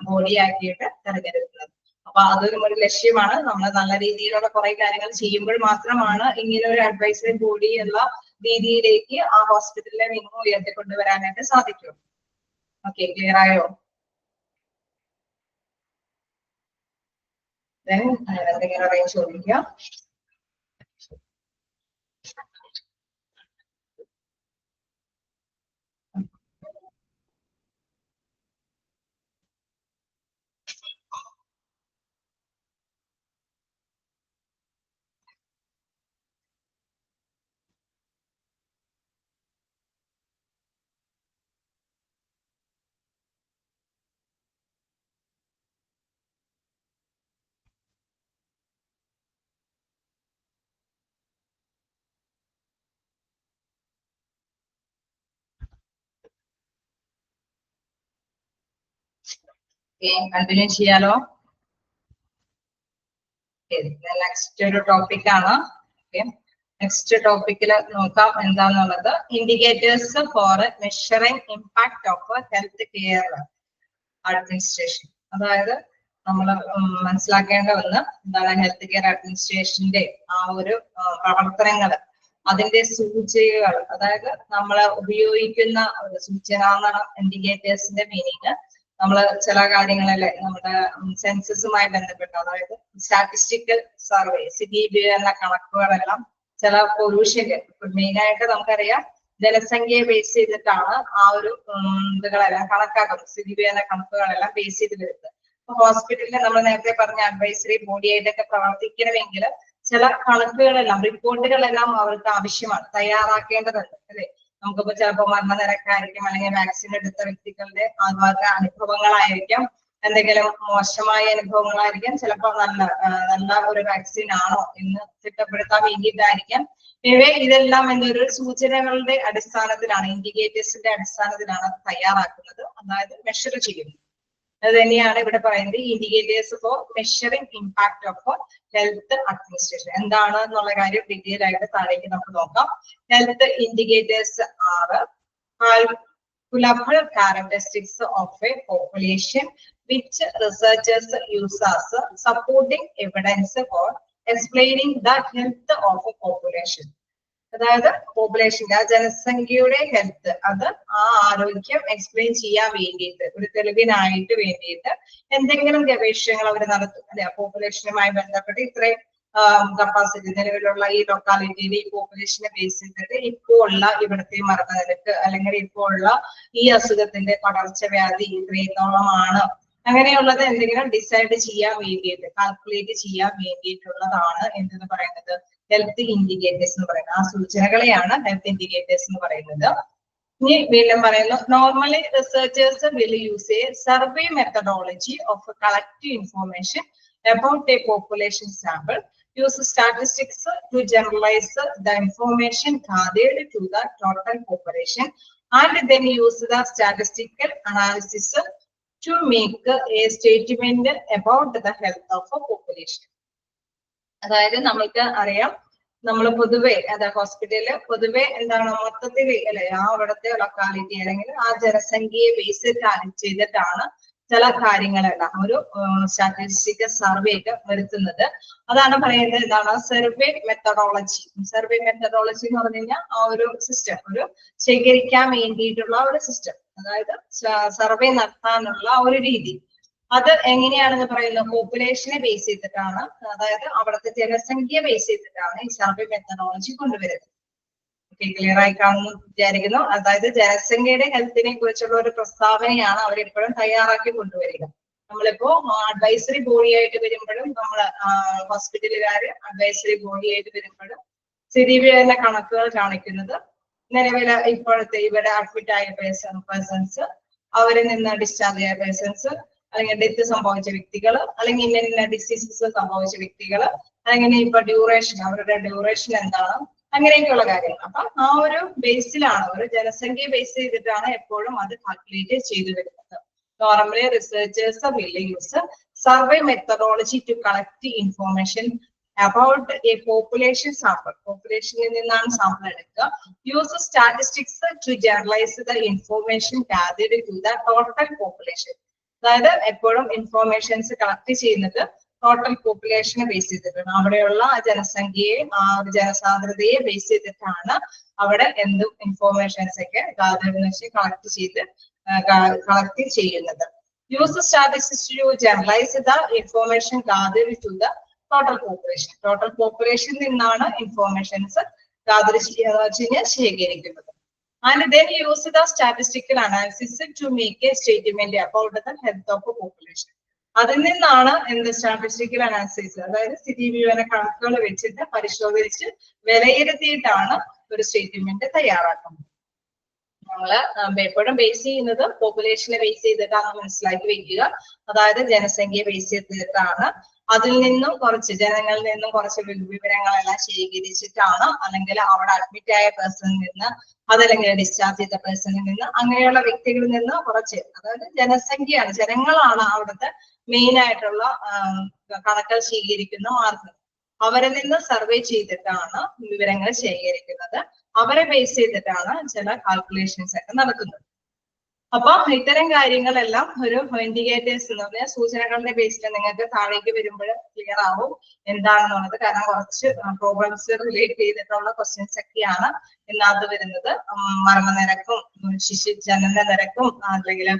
ബോഡി ആക്കിയിട്ട് തെരഞ്ഞെടുക്കുന്നത്. അപ്പൊ അതൊരു ലക്ഷ്യമാണ്. നമ്മൾ നല്ല രീതിയിലുള്ള കുറെ കാര്യങ്ങൾ ചെയ്യുമ്പോൾ മാത്രമാണ് ഇങ്ങനെ ഒരു അഡ്വൈസറി ബോഡി ഉള്ള രീതിയിലേക്ക് ആ ഹോസ്പിറ്റലിനെ വിങ് ഉയർത്തിക്കൊണ്ടുവരാനായിട്ട് സാധിക്കും. ഓക്കെ, ക്ലിയർ ആയോ? എന്തെങ്കിലും അറിയാൻ ചോദിക്കാം. കണ്ടിന്യൂ ചെയ്യാലോ? നെക്സ്റ്റ് ഒരു ടോപ്പിക് ആണ്. നെക്സ്റ്റ് ടോപ്പിക്കിൽ നോക്കാം എന്താന്നുള്ളത്. Indicators for measuring impact of health care administration. അതായത് നമ്മൾ മനസ്സിലാക്കേണ്ട ഒന്ന് എന്താണ്, ഹെൽത്ത് കെയർ അഡ്മിനിസ്ട്രേഷന്റെ ആ ഒരു പ്രവർത്തനങ്ങൾ, അതിന്റെ സൂചികകൾ, അതായത് നമ്മൾ ഉപയോഗിക്കുന്ന സൂചന എന്നാണ് ഇൻഡിക്കേറ്റേഴ്സിന്റെ മീനിങ്. നമ്മൾ ചില കാര്യങ്ങളല്ലേ നമ്മുടെ സെൻസസുമായി ബന്ധപ്പെട്ട്, അതായത് സ്റ്റാറ്റിസ്റ്റിക്കൽ സർവേ, CBB എന്ന കണക്കുകളെല്ലാം ചില പൊല്യൂഷന് മെയിനായിട്ട് നമുക്കറിയാം ജനസംഖ്യയെ ബേസ് ചെയ്തിട്ടാണ് ആ ഒരു ഇതുകളെല്ലാം കണക്കാക്കുന്നത്. CBB എന്ന കണക്കുകളെല്ലാം ബേസ് ചെയ്ത് വരുന്നത്. അപ്പൊ ഹോസ്പിറ്റലിൽ നമ്മൾ നേരത്തെ പറഞ്ഞ അഡ്വൈസറി ബോഡി ആയിട്ടൊക്കെ പ്രവർത്തിക്കണമെങ്കിൽ ചില കണക്കുകളെല്ലാം റിപ്പോർട്ടുകളെല്ലാം അവർക്ക് ആവശ്യമാണ്, തയ്യാറാക്കേണ്ടതുണ്ട് അല്ലെ. നമുക്കിപ്പോ ചിലപ്പോൾ മരണനിരക്കായിരിക്കും, അല്ലെങ്കിൽ വാക്സിൻ എടുത്ത വ്യക്തികളുടെ ആത്മാർത്ഥ അനുഭവങ്ങളായിരിക്കാം, എന്തെങ്കിലും മോശമായ അനുഭവങ്ങളായിരിക്കാം, ചിലപ്പോൾ നല്ല ഒരു വാക്സിൻ ആണോ എന്ന് തിട്ടപ്പെടുത്താൻ വേണ്ടിയിട്ടായിരിക്കാം. ഇതെല്ലാം എന്നൊരു സൂചനകളുടെ അടിസ്ഥാനത്തിലാണ്, ഇൻഡിക്കേറ്റേഴ്സിന്റെ അടിസ്ഥാനത്തിലാണ് തയ്യാറാക്കുന്നത്, അതായത് മെഷർ ചെയ്യുന്നത്. അത് തന്നെയാണ് ഇവിടെ പറയുന്നത്, indicators for measuring impact of health administration. എന്താണ് എന്നുള്ള കാര്യം ഡീറ്റെയിൽ ആയിട്ട് താഴേക്ക് നമുക്ക് നോക്കാം. Health indicators R calculable characteristics of a population which researchers use as supporting evidence for explaining the health of a population. അതായത് പോപ്പുലേഷന്റെ ആ ജനസംഖ്യയുടെ ഹെൽത്ത്, അത് ആ ആരോഗ്യം എക്സ്പ്ലെയിൻ ചെയ്യാൻ വേണ്ടിയിട്ട്, ഒരു തെളിവിനായിട്ട് വേണ്ടിയിട്ട് എന്തെങ്കിലും ഗവേഷണങ്ങൾ അവർ നടത്തും അല്ലെ. പോപ്പുലേഷനുമായി ബന്ധപ്പെട്ട് ഇത്രയും കപ്പാസിറ്റി നിലവിലുള്ള ഈ ലൊക്കാലിറ്റിയിൽ ഈ പോപ്പുലേഷനെ ബേസ് ചെയ്തിട്ട് ഇപ്പോൾ ഉള്ള ഇവിടുത്തെ മരണനിരക്ക്, അല്ലെങ്കിൽ ഇപ്പോൾ ഉള്ള ഈ അസുഖത്തിന്റെ പകർച്ചവ്യാധി ഇത്രത്തോളമാണ്, അങ്ങനെയുള്ളത് എന്തെങ്കിലും ഡിസൈഡ് ചെയ്യാൻ വേണ്ടിയിട്ട്, കാൽക്കുലേറ്റ് ചെയ്യാൻ വേണ്ടിയിട്ടുള്ളതാണ് എന്തെന്ന് പറയുന്നത്, ഹെൽത്ത് ഇൻഡിക്കേറ്റേഴ്സ് എന്ന് പറയുന്നത്. ആ സൂചനകളെയാണ് ഹെൽത്ത് ഇൻഡിക്കേറ്റേഴ്സ് എന്ന് പറയുന്നത്. ഇനി വീണ്ടും പറയുന്നു, normally researchers will use A survey methodology of collective information about a population sample, use statistics to generalize the information gathered to the total population, and then use the statistical analysis to make a statement about the health of a population. അതായത് നമ്മൾക്ക് അറിയാം, നമ്മൾ പൊതുവെ അതായത് ഹോസ്പിറ്റലില് പൊതുവെ എന്താണ് മൊത്തത്തിൽ അല്ലെ ആ അവിടുത്തെ ലൊക്കാലിറ്റി അല്ലെങ്കിൽ ആ ജനസംഖ്യയെ ബേസ് ചെയ്തിട്ടാണ് ചില കാര്യങ്ങളെല്ലാം ഒരു സ്റ്റാറ്റിസ്റ്റിക്കൽ സർവേ ഒക്കെ വരുത്തുന്നത്. അതാണ് പറയുന്നത് എന്താണ് സർവേ മെത്തഡോളജി. സർവേ മെത്തഡോളജി എന്ന് പറഞ്ഞു കഴിഞ്ഞാൽ ആ ഒരു സിസ്റ്റം, ഒരു ശേഖരിക്കാൻ വേണ്ടിയിട്ടുള്ള ഒരു സിസ്റ്റം, അതായത് സർവേ നടത്താനുള്ള ഒരു രീതി. അത് എങ്ങനെയാണെന്ന് പറയുന്നത് പോപ്പുലേഷനെ ബേസ് ചെയ്തിട്ടാണ്, അതായത് അവിടുത്തെ ജനസംഖ്യ ബേസ് ചെയ്തിട്ടാണ് ഈ സർവേ മെത്തഡോളജി കൊണ്ടുവരുന്നത്. ക്ലിയർ ആയി കാണുന്നു വിചാരിക്കുന്നു. അതായത് ജനസംഖ്യയുടെ ഹെൽത്തിനെ കുറിച്ചുള്ള ഒരു പ്രസ്താവനയാണ് അവരെപ്പോഴും തയ്യാറാക്കി കൊണ്ടുവരിക. നമ്മളിപ്പോ അഡ്വൈസറി ബോഡി ആയിട്ട് വരുമ്പോഴും, നമ്മള് ഹോസ്പിറ്റലുകാര് അഡ്വൈസറി ബോഡി ആയിട്ട് വരുമ്പോഴും CBB തന്നെ കണക്കുകൾ കാണിക്കുന്നത് നിലവിലെ ഇപ്പോഴത്തെ ഇവിടെ അഡ്മിറ്റ് ആയ പേഴ്സൺസ്, അവരിൽ നിന്ന് ഡിസ്ചാർജ് ആയ പേഴ്സൺസ്, അല്ലെങ്കിൽ ഡെത്ത് സംഭവിച്ച വ്യക്തികൾ, അല്ലെങ്കിൽ ഇന്ന ഡിസീസസ് സംഭവിച്ച വ്യക്തികൾ, അല്ലെങ്കിൽ ഇപ്പൊ ഡ്യൂറേഷൻ, അവരുടെ ഡ്യൂറേഷൻ എന്താണ്, അങ്ങനെയൊക്കെയുള്ള കാര്യങ്ങൾ. അപ്പൊ ആ ഒരു ബേസിലാണ്, ഒരു ജനസംഖ്യ ബേസ് ചെയ്തിട്ടാണ് എപ്പോഴും അത് കാൽക്കുലേറ്റ് ചെയ്തു വരുന്നത്. Normally researchers will use survey methodology to collect information about a population sample. Population in the sample use statistics to generalize the information gathered to the total population. അതായത് എപ്പോഴും ഇൻഫോർമേഷൻസ് കളക്ട് ചെയ്യുന്നത് ടോട്ടൽ പോപ്പുലേഷനെ ബേസ് ചെയ്തിട്ടാണ്. അവിടെയുള്ള ജനസംഖ്യയെ ജനസാന്ദ്രതയെ ബേസ് ചെയ്തിട്ടാണ് അവിടെ എന്തും ഇൻഫോർമേഷൻസ് ഒക്കെ കളക്ട് ചെയ്യുന്നത്. Use statistics to generalize the information gathered to the total population. Total population നിന്നാണ് ഇൻഫോർമേഷൻസ് ശേഖരിക്കുന്നത്. And then use the statistical analysis to make a statement about the health of a population. അതിൽ നിന്നാണ് എന്ത് സ്റ്റാറ്റിസ്റ്റിക്കൽ അനാലിസിസ്, അതായത് സ്ഥിതിവിവര കണക്കുകൾ വെച്ചിട്ട് പരിശോധിച്ച് വിലയിരുത്തിയിട്ടാണ് ഒരു സ്റ്റേറ്റ്മെന്റ് തയ്യാറാക്കുന്നത്. നമ്മള് എപ്പോഴും ബേസ് ചെയ്യുന്നത് പോപ്പുലേഷനെ ബേസ് ചെയ്തിട്ടാണ് മനസ്സിലാക്കി വെക്കുക. അതായത് ജനസംഖ്യയെ ബേസ് ചെയ്തിട്ടാണ്, അതിൽ നിന്നും കുറച്ച് ജനങ്ങളിൽ നിന്നും കുറച്ച് വിവരങ്ങളെല്ലാം ശേഖരിച്ചിട്ടാണ്, അല്ലെങ്കിൽ അവിടെ അഡ്മിറ്റ് ആയ പേഴ്സണിൽ നിന്ന്, അതല്ലെങ്കിൽ ഡിസ്ചാർജ് ചെയ്ത പേഴ്സണിൽ നിന്ന്, അങ്ങനെയുള്ള വ്യക്തികളിൽ നിന്ന് കുറച്ച്, അതായത് ജനസംഖ്യയാണ്, ജനങ്ങളാണ് അവിടുത്തെ മെയിൻ ആയിട്ടുള്ള കണക്കുകൾ ശേഖരിക്കുന്ന മാർഗം. അവരിൽ നിന്ന് സർവേ ചെയ്തിട്ടാണ് വിവരങ്ങൾ ശേഖരിക്കുന്നത്. അവരെ ബേസ് ചെയ്തിട്ടാണ് ചില കാൽക്കുലേഷൻസ് ഒക്കെ നടക്കുന്നത്. അപ്പൊ ഇത്തരം കാര്യങ്ങളെല്ലാം ഒരു ഇൻഡിക്കേറ്റേഴ്സ് എന്ന് പറഞ്ഞാൽ സൂചനകളുടെ ബേസിൽ നിങ്ങൾക്ക് താഴേക്ക് വരുമ്പോൾ ക്ലിയർ ആവും എന്താണെന്നുള്ളത്. കാരണം കുറച്ച് പ്രോബ്ലംസ് റിലേറ്റ് ചെയ്തിട്ടുള്ള ക്വസ്റ്റ്യൻസ് ഒക്കെയാണ് ഇതിനകത്ത് വരുന്നത്. മരണനിരക്കും ജനന നിരക്കും അല്ലെങ്കിൽ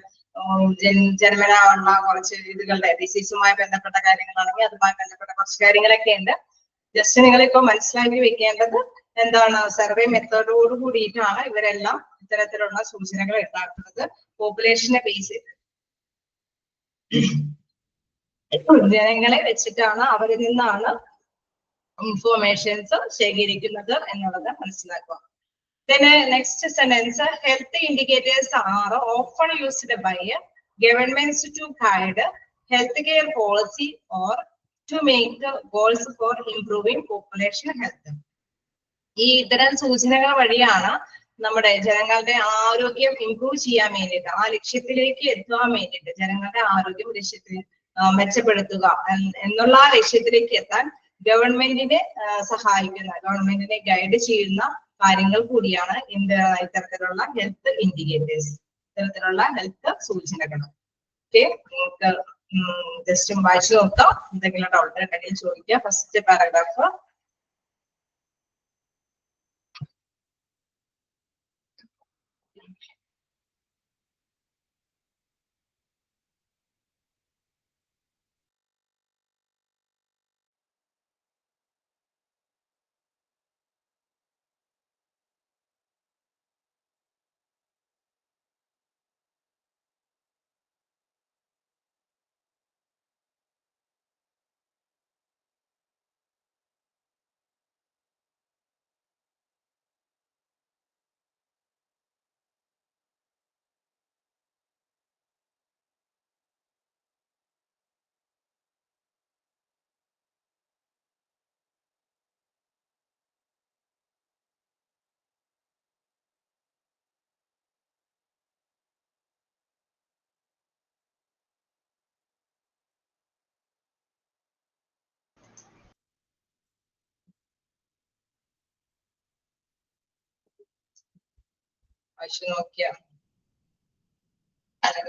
ജന്മന ഉള്ള കുറച്ച് ഇതുകളുടെ ഡിസീസുമായി ബന്ധപ്പെട്ട കാര്യങ്ങളാണെങ്കിൽ അതുമായി ബന്ധപ്പെട്ട കുറച്ച് കാര്യങ്ങളൊക്കെ ഉണ്ട്. ജസ്റ്റ് നിങ്ങളിപ്പോ മനസ്സിലാക്കി വെക്കേണ്ടത് എന്താണ്, സർവേ മെത്തേഡോട് കൂടിയിട്ടാണ് ഇവരെല്ലാം ഇത്തരത്തിലുള്ള സൂചനകൾ ഉണ്ടാക്കുന്നത്. പോപ്പുലേഷനെ ബേസ് ചെയ്ത് ജനങ്ങളെ വെച്ചിട്ടാണ്, അവരിൽ നിന്നാണ് ഇൻഫോർമേഷൻസ് ശേഖരിക്കുന്നത് എന്നുള്ളത് മനസ്സിലാക്കുക. Then next sentence, health indicators are often used by governments to guide healthcare policy or to make goals for improving population health. ഈ ഇത്തരം സൂചനകൾ വഴിയാണ് നമ്മുടെ ജനങ്ങളുടെ ആരോഗ്യം ഇംപ്രൂവ് ചെയ്യാൻ വേണ്ടിയിട്ട്, ആ ലക്ഷ്യത്തിലേക്ക് എത്താൻ വേണ്ടിയിട്ട്, ജനങ്ങളുടെ ആരോഗ്യം മെച്ചപ്പെടുത്തുക എന്നുള്ള ആ ലക്ഷ്യത്തിലേക്ക് എത്താൻ ഗവൺമെന്റിനെ സഹായിക്കുന്ന, ഗവൺമെന്റിനെ ഗൈഡ് ചെയ്യുന്ന കാര്യങ്ങൾ കൂടിയാണ് ഇത്തരത്തിലുള്ള ഹെൽത്ത് ഇൻഡിക്കേറ്റേഴ്സ്, ഇത്തരത്തിലുള്ള ഹെൽത്ത് സൂചനകൾ. ഓക്കെ, നിങ്ങൾക്ക് ജസ്റ്റ് വായിച്ചു നോക്കാം. എന്തെങ്കിലും ഡൗട്ട് ഉണ്ടെങ്കിൽ ചോദിക്കുക. First paragraph. വായിച്ചു നോക്കിയ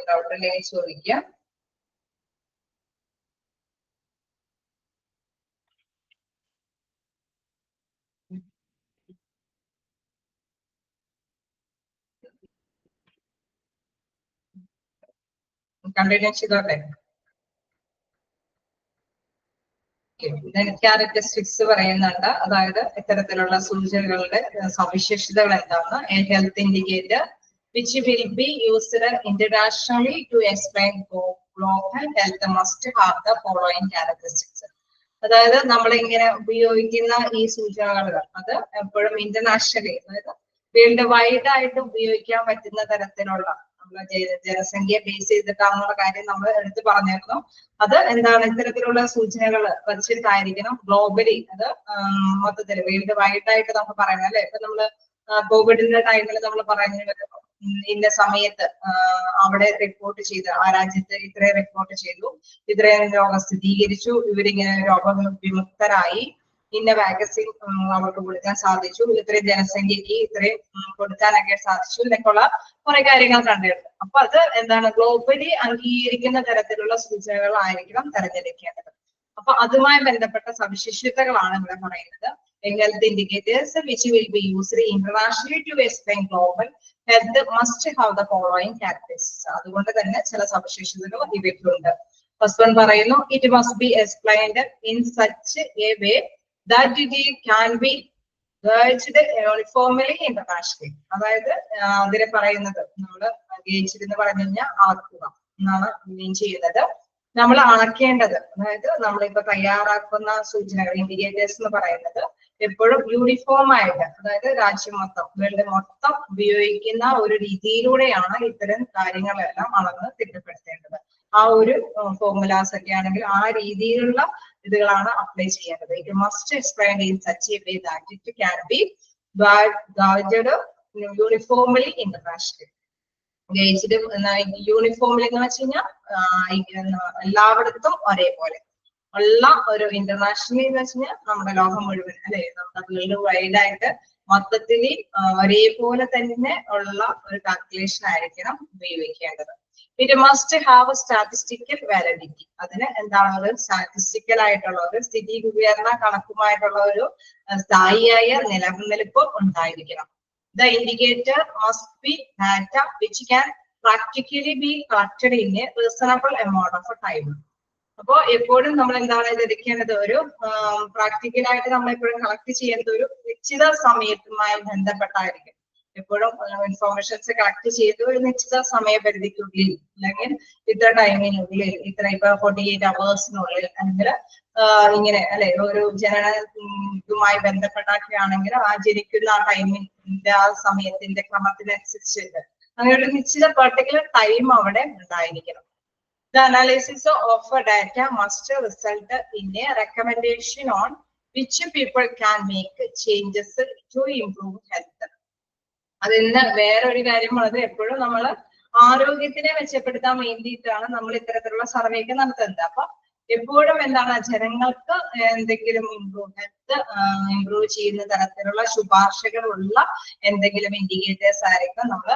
ഡൗട്ട് ഉണ്ടെങ്കിൽ ചോദിക്കുക. കണ്ടിന്യൂ ചെയ്തോട്ടെ. ക്യാരക്ടറിസ്റ്റിക്സ് പറയുന്നുണ്ട്, അതായത് ഇത്തരത്തിലുള്ള സൂചനകളുടെ സവിശേഷതകൾ എന്താണ്. Health indicator which will be used internationally to explain local health must have the following characteristics. അതായത് നമ്മൾ ഇങ്ങനെ ഉപയോഗിക്കുന്ന ഈ സൂചനകൾ അത് എപ്പോഴും ഇന്റർനാഷണലി, അതായത് വേൾഡ് വൈഡ് ആയിട്ട് ഉപയോഗിക്കാൻ പറ്റുന്ന തരത്തിലുള്ള, നമ്മളെ ജനസംഖ്യ ബേസ് ചെയ്തിട്ടാണെന്നുള്ള കാര്യം നമ്മൾ എടുത്ത് പറഞ്ഞിരുന്നു. അത് എന്താണ്, ഇത്തരത്തിലുള്ള സൂചനകൾ വച്ചിട്ടായിരിക്കണം ഗ്ലോബലി, അത് മൊത്തത്തിൽ വേൾഡ് വൈഡ് ആയിട്ട് നമുക്ക് പറയാം അല്ലെ. ഇപ്പൊ നമ്മള് കോവിഡിന്റെ ടൈമിൽ നമ്മൾ പറഞ്ഞു ഇന്ന സമയത്ത് അവിടെ റിപ്പോർട്ട് ചെയ്ത് ആ രാജ്യത്ത് ഇത്രയും റിപ്പോർട്ട് ചെയ്തു, ഇത്രയും രോഗം സ്ഥിരീകരിച്ചു, ഇവരിങ്ങനെ രോഗവിമുക്തരായി, ഇന്ന വാക്സിൻ അവർക്ക് കൊടുക്കാൻ സാധിച്ചു, ഇത്രയും ജനസംഖ്യക്ക് ഇത്രയും കൊടുക്കാനൊക്കെ സാധിച്ചു എന്നൊക്കെയുള്ള കുറെ കാര്യങ്ങൾ കണ്ടിട്ടുണ്ട്. അപ്പൊ അത് എന്താണ് ഗ്ലോബലി അംഗീകരിക്കുന്ന തരത്തിലുള്ള സൂചനകളായിരിക്കണം തെരഞ്ഞെടുക്കേണ്ടത്. അപ്പൊ അതുമായി ബന്ധപ്പെട്ട സവിശേഷതകളാണ് ഇവിടെ പറയുന്നത്. Health indicators which will be used internationally to explain global health must have the following characteristics. അതുകൊണ്ട് തന്നെ ചില സവിശേഷതകൾ ഇവയ്ക്കുണ്ട്. ഫസ്റ്റ് വൺ പറയുന്നു, it must be explained in such a way that it can be gauged uniformly internationally. അതായത് അതിനെ പറയുന്നത് നമ്മൾ ഗേജ് എന്ന് പറഞ്ഞു കഴിഞ്ഞാൽ അളക്കുക എന്നാണ് മീൻ ചെയ്യുന്നത്. നമ്മൾ അളക്കേണ്ടത്, അതായത് നമ്മളിപ്പോ തയ്യാറാക്കുന്ന സൂചനകൾ ഇൻഡിക്കേറ്റേഴ്സ് എന്ന് പറയുന്നത് എപ്പോഴും യൂണിഫോം ആയിട്ട്, അതായത് രാജ്യം മൊത്തം വേൾഡ് മൊത്തം ഉപയോഗിക്കുന്ന ഒരു രീതിയിലൂടെയാണ് ഇത്തരം കാര്യങ്ങളെല്ലാം അളന്ന് തിട്ടപ്പെടുത്തേണ്ടത്. ആ ഒരു ഫോർമുലാസ് ഒക്കെ ആണെങ്കിൽ ആ രീതിയിലുള്ള ഇതുകളാണ് അപ്ലൈ ചെയ്യേണ്ടത്. It must explain in such a way that it can be guarded uniformly internationally. Gauged യൂണിഫോമിൽ എന്ന് വെച്ച് കഴിഞ്ഞാൽ എല്ലായിടത്തും ഒരേപോലെ ഉള്ള ഒരു ഇന്റർനാഷണലി എന്ന് വെച്ച് കഴിഞ്ഞാൽ നമ്മുടെ ലോകം മുഴുവൻ അല്ലെ, നമ്മുടെ വേൾഡ് വൈഡ് ആയിട്ട് മൊത്തത്തിൽ ഒരേപോലെ തന്നെ ഉള്ള ഒരു കാൽക്കുലേഷൻ ആയിരിക്കണം ഉപയോഗിക്കേണ്ടത്. It must have statistical validity. അതിന് എന്താണ് ഒരു സ്റ്റാറ്റിസ്റ്റിക്കൽ ആയിട്ടുള്ള ഒരു സ്ഥിരീകരണ കണക്കുമായിട്ടുള്ള ഒരു സ്ഥായിയായ നിലനിൽപ്പ് ഉണ്ടായിരിക്കണം. The indicator must be data which can practically be collected in a reasonable amount of time. അപ്പോ എപ്പോഴും നമ്മൾ എന്താണ് ഇത് എടുക്കേണ്ടത്, ഒരു പ്രാക്ടിക്കലായിട്ട് നമ്മൾ എപ്പോഴും കളക്ട് ചെയ്യേണ്ടത് ഒരു നിശ്ചിത സമയത്തുമായി ബന്ധപ്പെട്ടായിരിക്കും. എപ്പോഴും ഇൻഫോർമേഷൻസ് കളക്ട് ചെയ്ത് ഒരു നിശ്ചിത സമയപരിധിക്കുള്ളിൽ അല്ലെങ്കിൽ ഇത്ര ടൈമിനുള്ളിൽ ഇത്ര ഇപ്പൊ 48 hours അല്ലെങ്കിൽ ഇങ്ങനെ അല്ലെ ഒരു ജനന ഇതുമായി ബന്ധപ്പെട്ടാണെങ്കിൽ ആ ജനിക്കുന്ന ആ ടൈമിന്റെ ആ സമയത്തിന്റെ ക്രമത്തിനനുസരിച്ച് അങ്ങനെ ഒരു നിശ്ചിത പെർട്ടിക്കുലർ ടൈം അവിടെ ഉണ്ടായിരിക്കണം. The analysis of data must result in a recommendation on which people can make changes to improve health. അതിന് വേറൊരു കാര്യമുള്ളത്, എപ്പോഴും നമ്മൾ ആരോഗ്യത്തിനെ മെച്ചപ്പെടുത്താൻ വേണ്ടിയിട്ടാണ് നമ്മൾ ഇത്തരത്തിലുള്ള സർവേ ഒക്കെ നടത്തുന്നത്. അപ്പൊ എപ്പോഴും എന്താണ് ജനങ്ങൾക്ക് എന്തെങ്കിലും ഇംപ്രൂവ് ചെയ്യുന്ന തരത്തിലുള്ള ശുപാർശകളുള്ള എന്തെങ്കിലും ഇൻഡിക്കേറ്റേഴ്സ് ആയിരിക്കും നമ്മൾ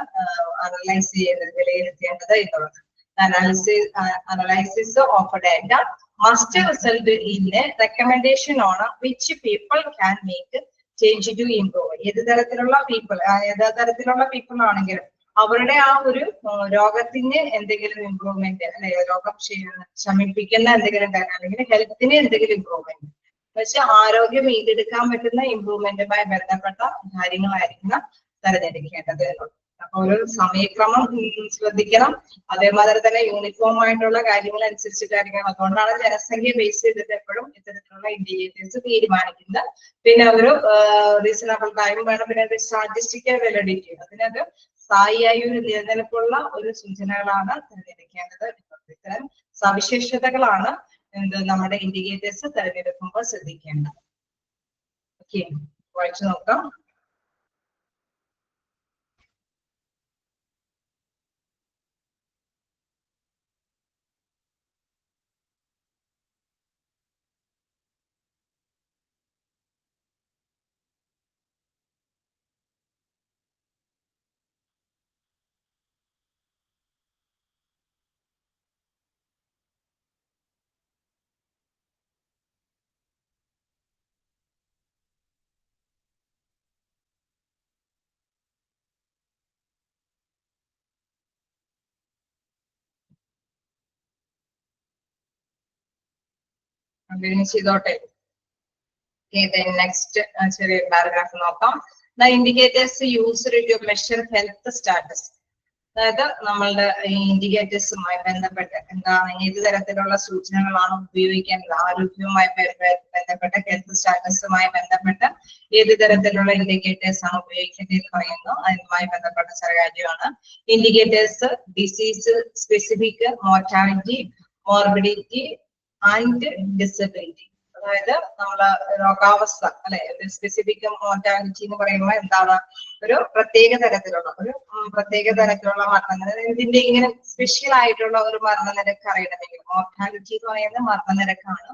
അനലൈസ് ചെയ്യേണ്ടത്, വിലയിരുത്തേണ്ടത് എന്നുള്ളത്. Analysis of data must result in a recommendation on which people can make change to improve. ഏത് തരത്തിലുള്ള പീപ്പിൾ ആണെങ്കിലും അവരുടെ ആ ഒരു രോഗത്തിന് എന്തെങ്കിലും ഇംപ്രൂവ്മെന്റ് അല്ലെ, രോഗം ശമിപ്പിക്കുന്ന എന്തെങ്കിലും അല്ലെങ്കിൽ ഹെൽത്തിന് എന്തെങ്കിലും ഇംപ്രൂവ്മെന്റ് പക്ഷെ ആരോഗ്യം വീണ്ടെടുക്കാൻ പറ്റുന്ന ഇംപ്രൂവ്മെന്റുമായി ബന്ധപ്പെട്ട കാര്യങ്ങളായിരിക്കണം തെരഞ്ഞെടുക്കേണ്ടത് എന്നുള്ളത്. അപ്പൊ ഒരു സമയക്രമം ശ്രദ്ധിക്കണം. അതേമാതിരി തന്നെ യൂണിഫോം ആയിട്ടുള്ള കാര്യങ്ങൾ അനുസരിച്ചിട്ടായിരിക്കണം. അതുകൊണ്ടാണ് ജനസംഖ്യ ബേസ് ചെയ്തിട്ട് എപ്പോഴും ഇത്തരത്തിലുള്ള ഇൻഡിക്കേറ്റേഴ്സ് തീരുമാനിക്കുന്നത്. പിന്നെ ഒരു റീസണബിൾ ടൈം വേണം. പിന്നെ ഒരു സ്റ്റാറ്റിസ്റ്റിക്കൽ വാലിഡിറ്റി, അതിനത് സ്ഥായിയായി ഒരു നിലനിൽപ്പുള്ള ഒരു സൂചനകളാണ് തിരഞ്ഞെടുക്കേണ്ടത്. ഇത്തരം സവിശേഷതകളാണ് നമ്മുടെ ഇൻഡിക്കേറ്റേഴ്സ് തിരഞ്ഞെടുക്കുമ്പോൾ ശ്രദ്ധിക്കേണ്ടത്. ഓക്കെ, വായിച്ചു നോക്കാം. ചെയ്തോട്ടെ. നെക്സ്റ്റ് ചെറിയ പാരഗ്രാഫ് നോക്കാം. The indicators used to measure health status. അതായത് നമ്മളുടെ ഇൻഡിക്കേറ്റേഴ്സുമായി ബന്ധപ്പെട്ട് എന്താണ്, ഏത് തരത്തിലുള്ള സൂചനകളാണ് ഉപയോഗിക്കേണ്ടത്, ആരോഗ്യവുമായി ബന്ധപ്പെട്ട ഹെൽത്ത് സ്റ്റാറ്റസുമായി ബന്ധപ്പെട്ട് ഏത് തരത്തിലുള്ള ഇൻഡിക്കേറ്റേഴ്സ് ആണ് ഉപയോഗിക്കേണ്ടതെന്ന് പറയുന്നു. അതുമായി ബന്ധപ്പെട്ട ചില കാര്യമാണ്. Indicators disease specific, mortality, morbidity and disability. അതായത് നമ്മള് രോഗാവസ്ഥ അല്ലെ, സ്പെസിഫിക് മോർട്ടാലിറ്റി എന്ന് പറയുമ്പോൾ എന്താണ്, ഒരു പ്രത്യേക തരത്തിലുള്ള മരണനിര, ഇതിന്റെ ഇങ്ങനെ സ്പെഷ്യൽ ആയിട്ടുള്ള ഒരു മരണനിരക്ക് അറിയണമെങ്കിൽ മോർട്ടാലിറ്റി എന്ന് പറയുന്ന മരണനിരക്കാണ്.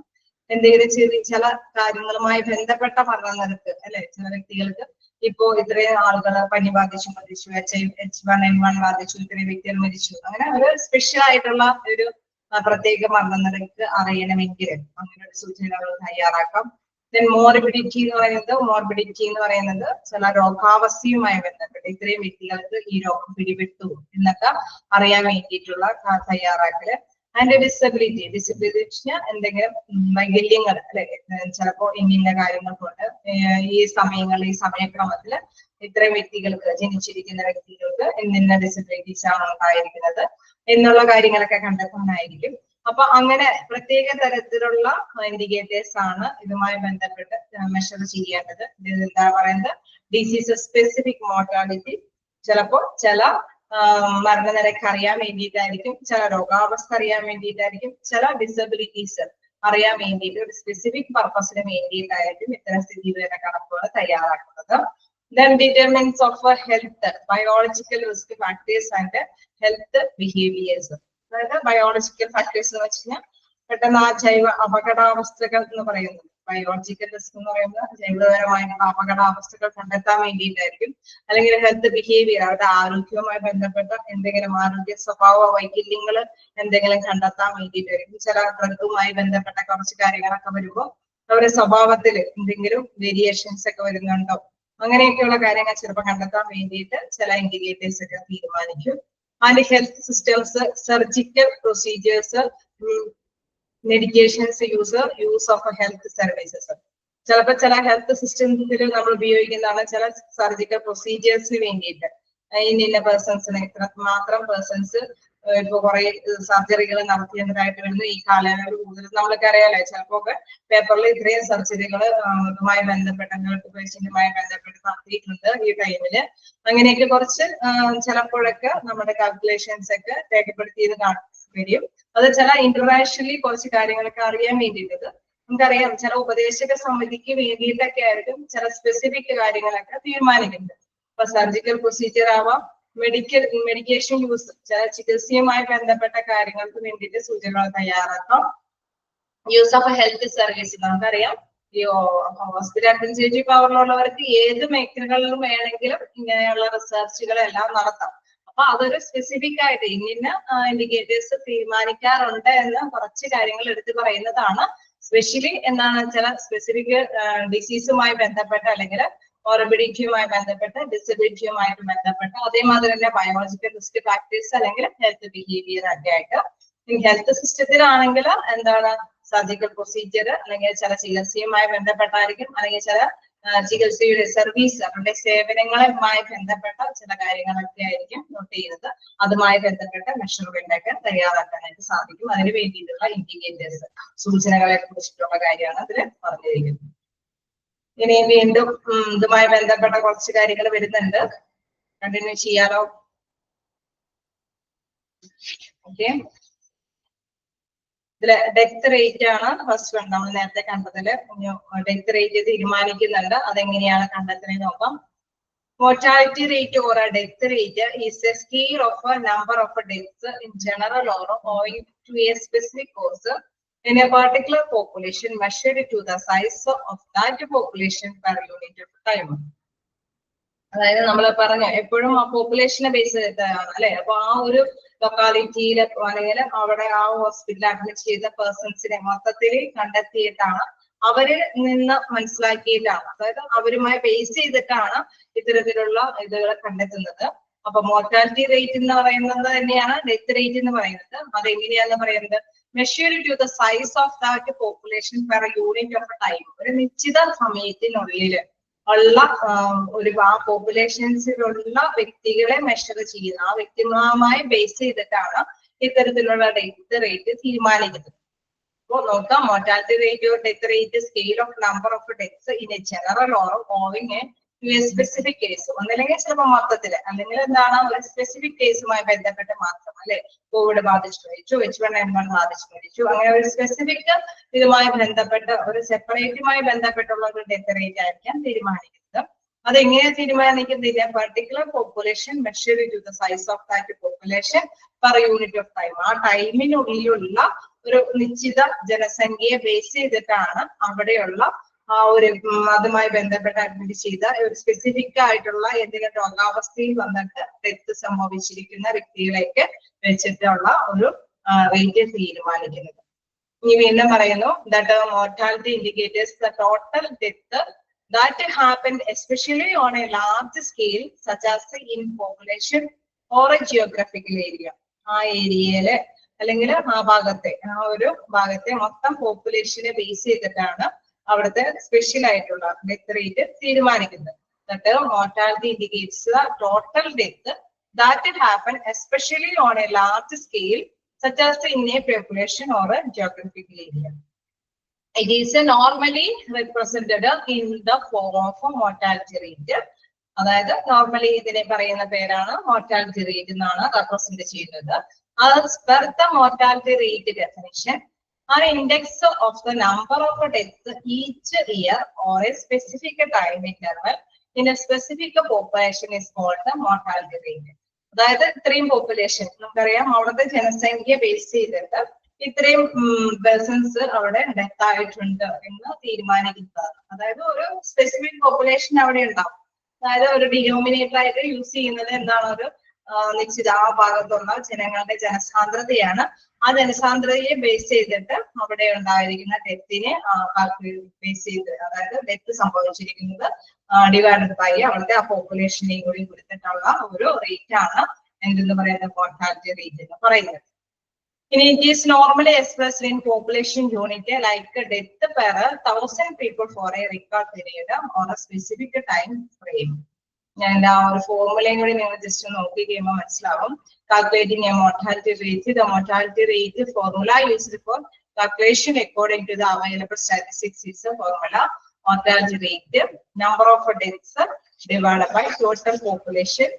എന്തെങ്കിലും ചില കാര്യങ്ങളുമായി ബന്ധപ്പെട്ട മരണനിരക്ക് അല്ലെ, ചില വ്യക്തികൾക്ക് ഇപ്പോ ഇത്രയും ആളുകൾ പനി ബാധിച്ചു മരിച്ചു, H1N1 ബാധിച്ചു, ഇത്രയും വ്യക്തികൾ മരിച്ചു, അങ്ങനെ ഒരു സ്പെഷ്യൽ ആയിട്ടുള്ള ഒരു പ്രത്യേക മരണനിരക്ക് അറിയണമെങ്കിൽ അങ്ങനെ ഒരു സൂചനകൾ തയ്യാറാക്കാം. ദെൻ മോർബിഡിറ്റി എന്ന് പറയുന്നത് ചില രോഗാവസ്ഥയുമായി ബന്ധപ്പെട്ട് ഇത്രയും വ്യക്തികൾക്ക് ഈ രോഗം പിടിപെട്ടു എന്നൊക്കെ അറിയാൻ വേണ്ടിയിട്ടുള്ള തയ്യാറാക്കല്. ആൻഡ് ഡിസബിലിറ്റി എന്തെങ്കിലും വൈകല്യങ്ങൾ അല്ലെ, ചിലപ്പോ ഇന്ന കാര്യങ്ങൾ കൊണ്ട് ഈ സമയക്രമത്തിൽ ഇത്രയും വ്യക്തികൾക്ക്, ജനിച്ചിരിക്കുന്ന വ്യക്തികൾക്ക് ഇന്ന ഡിസബിലിറ്റീസ് ആണ് ഉണ്ടായിരിക്കുന്നത് എന്നുള്ള കാര്യങ്ങളൊക്കെ കണ്ടെത്താനായിരിക്കും. അപ്പൊ അങ്ങനെ പ്രത്യേക തരത്തിലുള്ള ഇൻഡിക്കേറ്റേഴ്സ് ആണ് ഇതുമായി ബന്ധപ്പെട്ട് മെഷർ ചെയ്യേണ്ടത്. എന്താ പറയുന്നത്, ഡിസീസ് സ്പെസിഫിക് മോർട്ടാലിറ്റി, ചിലപ്പോ ചില മരണനിരക്ക് അറിയാൻ വേണ്ടിയിട്ടായിരിക്കും, ചില രോഗാവസ്ഥ അറിയാൻ വേണ്ടിയിട്ടായിരിക്കും, ചില ഡിസബിലിറ്റീസ് അറിയാൻ വേണ്ടിയിട്ട് ഒരു സ്പെസിഫിക് പർപ്പസിന് വേണ്ടിയിട്ടായിരിക്കും ഇത്തരം സ്ഥിതിവിവര കണക്കുകൾ തയ്യാറാക്കുന്നത്. Then determinants of health, biological risk factors and health behaviors. അതായത് ബയോളജിക്കൽ ഫാക്ടേഴ്സ് എന്ന് വെച്ച് കഴിഞ്ഞാൽ പെട്ടെന്ന് ആ ജൈവ അപകടാവസ്ഥകൾ എന്ന് പറയുന്നത്, ബയോളജിക്കൽ റിസ്ക് എന്ന് പറയുന്നത് ജൈവപരമായിട്ടുള്ള അപകടാവസ്ഥകൾ കണ്ടെത്താൻ വേണ്ടിയിട്ടായിരിക്കും. അല്ലെങ്കിൽ ഹെൽത്ത് ബിഹേവിയർ, അവരുടെ ആരോഗ്യവുമായി ബന്ധപ്പെട്ട എന്തെങ്കിലും ആരോഗ്യ സ്വഭാവ വൈകല്യങ്ങൾ എന്തെങ്കിലും കണ്ടെത്താൻ വേണ്ടിയിട്ടായിരിക്കും. ചില ഡ്രഗുമായി ബന്ധപ്പെട്ട കുറച്ച് കാര്യങ്ങളൊക്കെ വരുമ്പോൾ അവരുടെ സ്വഭാവത്തിൽ എന്തെങ്കിലും വേരിയേഷൻസ് ഒക്കെ വരുന്നുണ്ടോ, അങ്ങനെയൊക്കെയുള്ള കാര്യങ്ങൾ ചിലപ്പോൾ കണ്ടെത്താൻ വേണ്ടിയിട്ട് ചില ഇൻഡിക്കേറ്റേഴ്സ് ഒക്കെ തീരുമാനിക്കും. And health systems, surgical procedures, medications, use of health services. ചിലപ്പോൾ ചില ഹെൽത്ത് സിസ്റ്റത്തിൽ നമ്മൾ ഉപയോഗിക്കുന്നതാണ് ചില സർജിക്കൽ പ്രൊസീജിയേഴ്സിന് വേണ്ടിയിട്ട്. ഇന്ന പേഴ്സൺസിന് ഇത്ര മാത്രം പേഴ്സൺസ് ഇപ്പൊ കുറെ സർജറികൾ നടത്തേണ്ടതായിട്ട് വരുന്നു ഈ കാലയളവിൽ കൂടുതൽ. നമ്മളൊക്കെ അറിയാലോ, ചിലപ്പോ ഒക്കെ പേപ്പറിൽ ഇത്രയും സർജറികൾ ഇതുമായി ബന്ധപ്പെട്ട പേഷ്യന്റുമായി ബന്ധപ്പെട്ട് നടത്തിയിട്ടുണ്ട് ഈ ടൈമില്. അങ്ങനെയൊക്കെ കുറച്ച് ചിലപ്പോഴൊക്കെ നമ്മുടെ കാൽക്കുലേഷൻസ് ഒക്കെ രേഖപ്പെടുത്തിയത് വരും. അത് ചില ഇന്റർനാഷണലി കുറച്ച് കാര്യങ്ങളൊക്കെ അറിയാൻ വേണ്ടിയിട്ടത് നമുക്കറിയാം. ചില ഉപദേശക സമിതിക്ക് വേണ്ടിയിട്ടൊക്കെ ആയിരിക്കും ചില സ്പെസിഫിക് കാര്യങ്ങളൊക്കെ തീരുമാനിക്കുന്നത്. ഇപ്പൊ സർജിക്കൽ പ്രൊസീജിയർ ആവാം, മെഡിക്കേഷൻ യൂസ്, ചില ചികിത്സയുമായി ബന്ധപ്പെട്ട കാര്യങ്ങൾക്ക് വേണ്ടിയിട്ട് സൂചനകൾ തയ്യാറാക്കാം. യൂസ് ഓഫ് ഹെൽത്ത് സർവീസ്, നമുക്കറിയാം ഈ ഹോസ്പിറ്റൽ അഡ്മിനിസ്ട്രേറ്റീവ് പവറിലുള്ളവർക്ക് ഏത് മേഖലകളിലും വേണമെങ്കിലും ഇങ്ങനെയുള്ള റിസർച്ചുകളെല്ലാം നടത്താം. അപ്പൊ അതൊരു സ്പെസിഫിക് ആയിട്ട് ഇന്ന ഇൻഡിക്കേറ്റേഴ്സ് തീരുമാനിക്കാറുണ്ട് എന്ന് കുറച്ച് കാര്യങ്ങൾ എടുത്തു പറയുന്നതാണ്. സ്പെഷ്യലി എന്താണ്, ചില സ്പെസിഫിക് ഡിസീസുമായി ബന്ധപ്പെട്ട അല്ലെങ്കിൽ മോർബിഡിറ്റിയുമായി ബന്ധപ്പെട്ട്, ഡിസബിലിറ്റിയുമായിട്ട് ബന്ധപ്പെട്ട്, അതേമാതിരി തന്നെ ബയോളജിക്കൽ റിസ്ക് ഫാക്ടേഴ്സ് അല്ലെങ്കിൽ ഹെൽത്ത് ബിഹേവിയർ ഒക്കെ ആയിട്ട്. ഹെൽത്ത് സിസ്റ്റത്തിലാണെങ്കിൽ എന്താണ് സർജിക്കൽ പ്രൊസീജിയർ അല്ലെങ്കിൽ ചില ചികിത്സയുമായി ബന്ധപ്പെട്ടായിരിക്കും, അല്ലെങ്കിൽ ചില ചികിത്സയുടെ സർവീസ്, അവരുടെ സേവനങ്ങളുമായി ബന്ധപ്പെട്ട ചില കാര്യങ്ങളൊക്കെ ആയിരിക്കും നോട്ട് ചെയ്യുന്നത്. അതുമായി ബന്ധപ്പെട്ട മെഷർമെന്റ് ഒക്കെ തയ്യാറാക്കാനായിട്ട് സാധിക്കും. അതിന് വേണ്ടിയിട്ടുള്ള ഇൻഡിക്കേറ്റേഴ്സ്, സൂചനകളെ കുറിച്ചിട്ടുള്ള കാര്യമാണ് അതിൽ പറഞ്ഞിരിക്കുന്നത്. ഇനി വീണ്ടും ഇതുമായി ബന്ധപ്പെട്ട കുറച്ച് കാര്യങ്ങൾ വരുന്നുണ്ട്, കണ്ടിന്യൂ ചെയ്യാലോ. ഓക്കെ, ഇതില് ഡെത്ത് റേറ്റ് ആണ് ഫസ്റ്റ് വൺ. നമ്മൾ നേരത്തെ കണ്ടതില് ഡെത്ത് റേറ്റ് തീരുമാനിക്കുന്നുണ്ട്. അതെങ്ങനെയാണ് കണ്ടെത്തുന്നത് നോക്കാം. Mortality rate or a death rate is a scale of a number of deaths in general or owing to a specific cause in a particular population measured to the size of that population per unit of time. അതായത് നമ്മൾ പറഞ്ഞു എപ്പോഴും ആ പോപ്പുലേഷനെ ബേസ് ചെയ്താണ് അല്ലെ. അപ്പൊ ആ ഒരു ലൊക്കാലിറ്റിയിൽ അല്ലെങ്കിൽ അവിടെ ആ ഹോസ്പിറ്റലിൽ അഡ്മിറ്റ് ചെയ്ത പേഴ്സൺസിനെ മൊത്തത്തിൽ കണ്ടെത്തിയിട്ടാണ്, അവരിൽ നിന്ന് മനസ്സിലാക്കിയിട്ടാണ്, അതായത് അവരുമായി ബേസ് ചെയ്തിട്ടാണ് ഇത്തരത്തിലുള്ള ഇതുകൾ കണ്ടെത്തുന്നത്. അപ്പൊ മോർട്ടാലിറ്റി റേറ്റ് എന്ന് പറയുന്നത് തന്നെയാണ് ഡെത്ത് റേറ്റ് എന്ന് പറയുന്നത്. അതെങ്ങനെയാന്ന് പറയുന്നത്, measured to the size of that population per unit of time. ഒരു നിശ്ചിത സമയത്തിനുള്ളിൽ ഉള്ള ഒരു ആ പോപ്പുലേഷൻസിലുള്ള വ്യക്തികളെ മെഷർ ചെയ്യുന്ന ആ വ്യക്തികളുമായി ബേസ് ചെയ്തിട്ടാണ് ഇത്തരത്തിലുള്ള ഡെത്ത് റേറ്റ് തീരുമാനിക്കുന്നത്. അപ്പോൾ നോക്കാം, mortality rate or death rate scale of number of deaths in a general or owing to a specific case. ഒന്നല്ലെങ്കിൽ ചിലപ്പോൾ മൊത്തത്തില്, അല്ലെങ്കിൽ എന്താണ് ഒരു സ്പെസിഫിക് കേസുമായി ബന്ധപ്പെട്ട് മാത്രം അല്ലെ. കോവിഡ് ബാധിച്ചു മരിച്ചു, H1N1 ബാധിച്ചു മരിച്ചു, അങ്ങനെ ഒരു സ്പെസിഫിക് ഇതുമായി ബന്ധപ്പെട്ട് ഒരു സെപ്പറേറ്റുമായി ബന്ധപ്പെട്ടുള്ള ഒരു ഡെത്ത് റേറ്റ് ആയിരിക്കാം തീരുമാനിക്കുന്നത്. അതെങ്ങനെ തീരുമാനിക്കുന്നില്ല? Particular population measure to the size of that population per unit of time. ആ ടൈമിനുള്ളിലുള്ള ഒരു നിശ്ചിത ജനസംഖ്യയെ ബേസ് ചെയ്തിട്ടാണ് അവിടെയുള്ള ആ ഒരു അതുമായി ബന്ധപ്പെട്ട് അഡ്മിറ്റ് ചെയ്ത ഒരു സ്പെസിഫിക് ആയിട്ടുള്ള എന്തെങ്കിലും രോഗാവസ്ഥയിൽ വന്നിട്ട് ഡെത്ത് സംഭവിച്ചിരിക്കുന്ന വ്യക്തികളേക്ക് വെച്ചിട്ടുള്ള ഒരു റേറ്റ് തീരുമാനിക്കുന്നത്. ഇനി വീണ്ടും പറയുന്നു, that mortality indicators the total death that happened especially on a large scale such as in population or a geographical area. ആ ഏരിയയിലെ അല്ലെങ്കിൽ ആ ഭാഗത്തെ ഒരു ഭാഗത്തെ മൊത്തം പോപ്പുലേഷനെ ബേസ് ചെയ്തിട്ടാണ് അവിടുത്തെ സ്പെഷ്യൽ ആയിട്ടുള്ള ഡെത്ത് റേറ്റ് തീരുമാനിക്കുന്നത്. that mortality indicates the total death that happened especially on a large scale such as in a population or a geographical area. It is normally represented in the form of a mortality rate. അതായത് നോർമലി ഇതിനെ പറയുന്ന പേരാണ് മോർട്ടാലിറ്റി റേറ്റ് എന്നാണ് റെപ്രസെന്റ് ചെയ്യുന്നത്. As per the mortality rate definition, an index of the number of deaths each year or a specific time interval in a specific population is called the mortality rate. അതായത് ഇത്രയും പോപ്പുലേഷൻ നമുക്കറിയാം, അവിടുത്തെ ജനസംഖ്യ ബേസ് ചെയ്തിട്ട് ഇത്രയും പേഴ്സൺസ് അവിടെ ഡെത്ത് ആയിട്ടുണ്ട് എന്ന് തീരുമാനിക്കുന്നതാണ്. അതായത് ഒരു സ്പെസിഫിക് പോപ്പുലേഷൻ അവിടെ ഉണ്ടാവും. അതായത് ഒരു ഡിനോമിനേറ്റർ ആയിട്ട് യൂസ് ചെയ്യുന്നത് എന്താണ്? ഒരു നിശ്ചിത ആ ഭാഗത്തുള്ള ജനങ്ങളുടെ ജനസാന്ദ്രതയാണ്. ആ ജനസാന്ദ്രതയെ ബേസ് ചെയ്തിട്ട് അവിടെ ഉണ്ടായിരിക്കുന്ന ഡെത്തിനെ ബേസ് ചെയ്ത്, അതായത് ഡെത്ത് സംഭവിച്ചിരിക്കുന്നത് ഡിവൈഡഡ് ബൈ അവിടുത്തെ ആ പോപ്പുലേഷനെയും കൂടി കൊടുത്തിട്ടുള്ള ഒരു റേറ്റ് ആണ് എന്തെന്ന് പറയുന്നത് മോർട്ടാലിറ്റി റേറ്റ് എന്ന് പറയുന്നത്. It is normally expressed in population unit like death per 1,000 people for a record period or a specific time frame. ഞാൻ ആ ഒരു ഫോർമുലയും കൂടി നിങ്ങൾ ജസ്റ്റ് നോക്കി കഴിയുമ്പോൾ മനസ്സിലാവും. Calculating A mortality rate, the mortality rate formula used for calculation according to the available statistics is a formula. Mortality rate, number of deaths divided by total population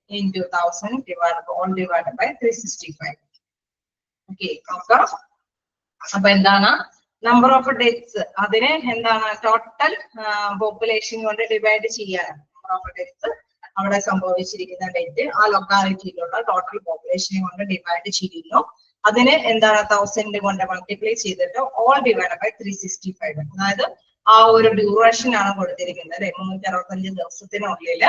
into 1,000 divided by 365. Okay, അപ്പൊ എന്താണ് നമ്പർ ഓഫ് ഡെത്ത്സ്? അതിനെ എന്താണ് ടോട്ടൽ പോപ്പുലേഷൻ കൊണ്ട് ഡിവൈഡ് ചെയ്യാനാണ്. നമ്പർ ഓഫ് ഡെത്ത്സ് അവിടെ സംഭവിച്ചിരിക്കുന്ന ഡെത്ത് ആ ലൊക്കാലിറ്റിയിലുള്ള ടോട്ടൽ പോപ്പുലേഷനെ കൊണ്ട് ഡിവൈഡ് ചെയ്യുന്നു. അതിന് എന്താണ് 1000 കൊണ്ട് മൾട്ടിപ്ലൈ ചെയ്തിട്ട് ഓൾ ഡിവൈഡ് ബൈ 365. അതായത് ആ ഒരു ഡ്യൂറേഷൻ ആണ് കൊടുത്തിരിക്കുന്നത്. 365 ദിവസത്തിനുള്ളിൽ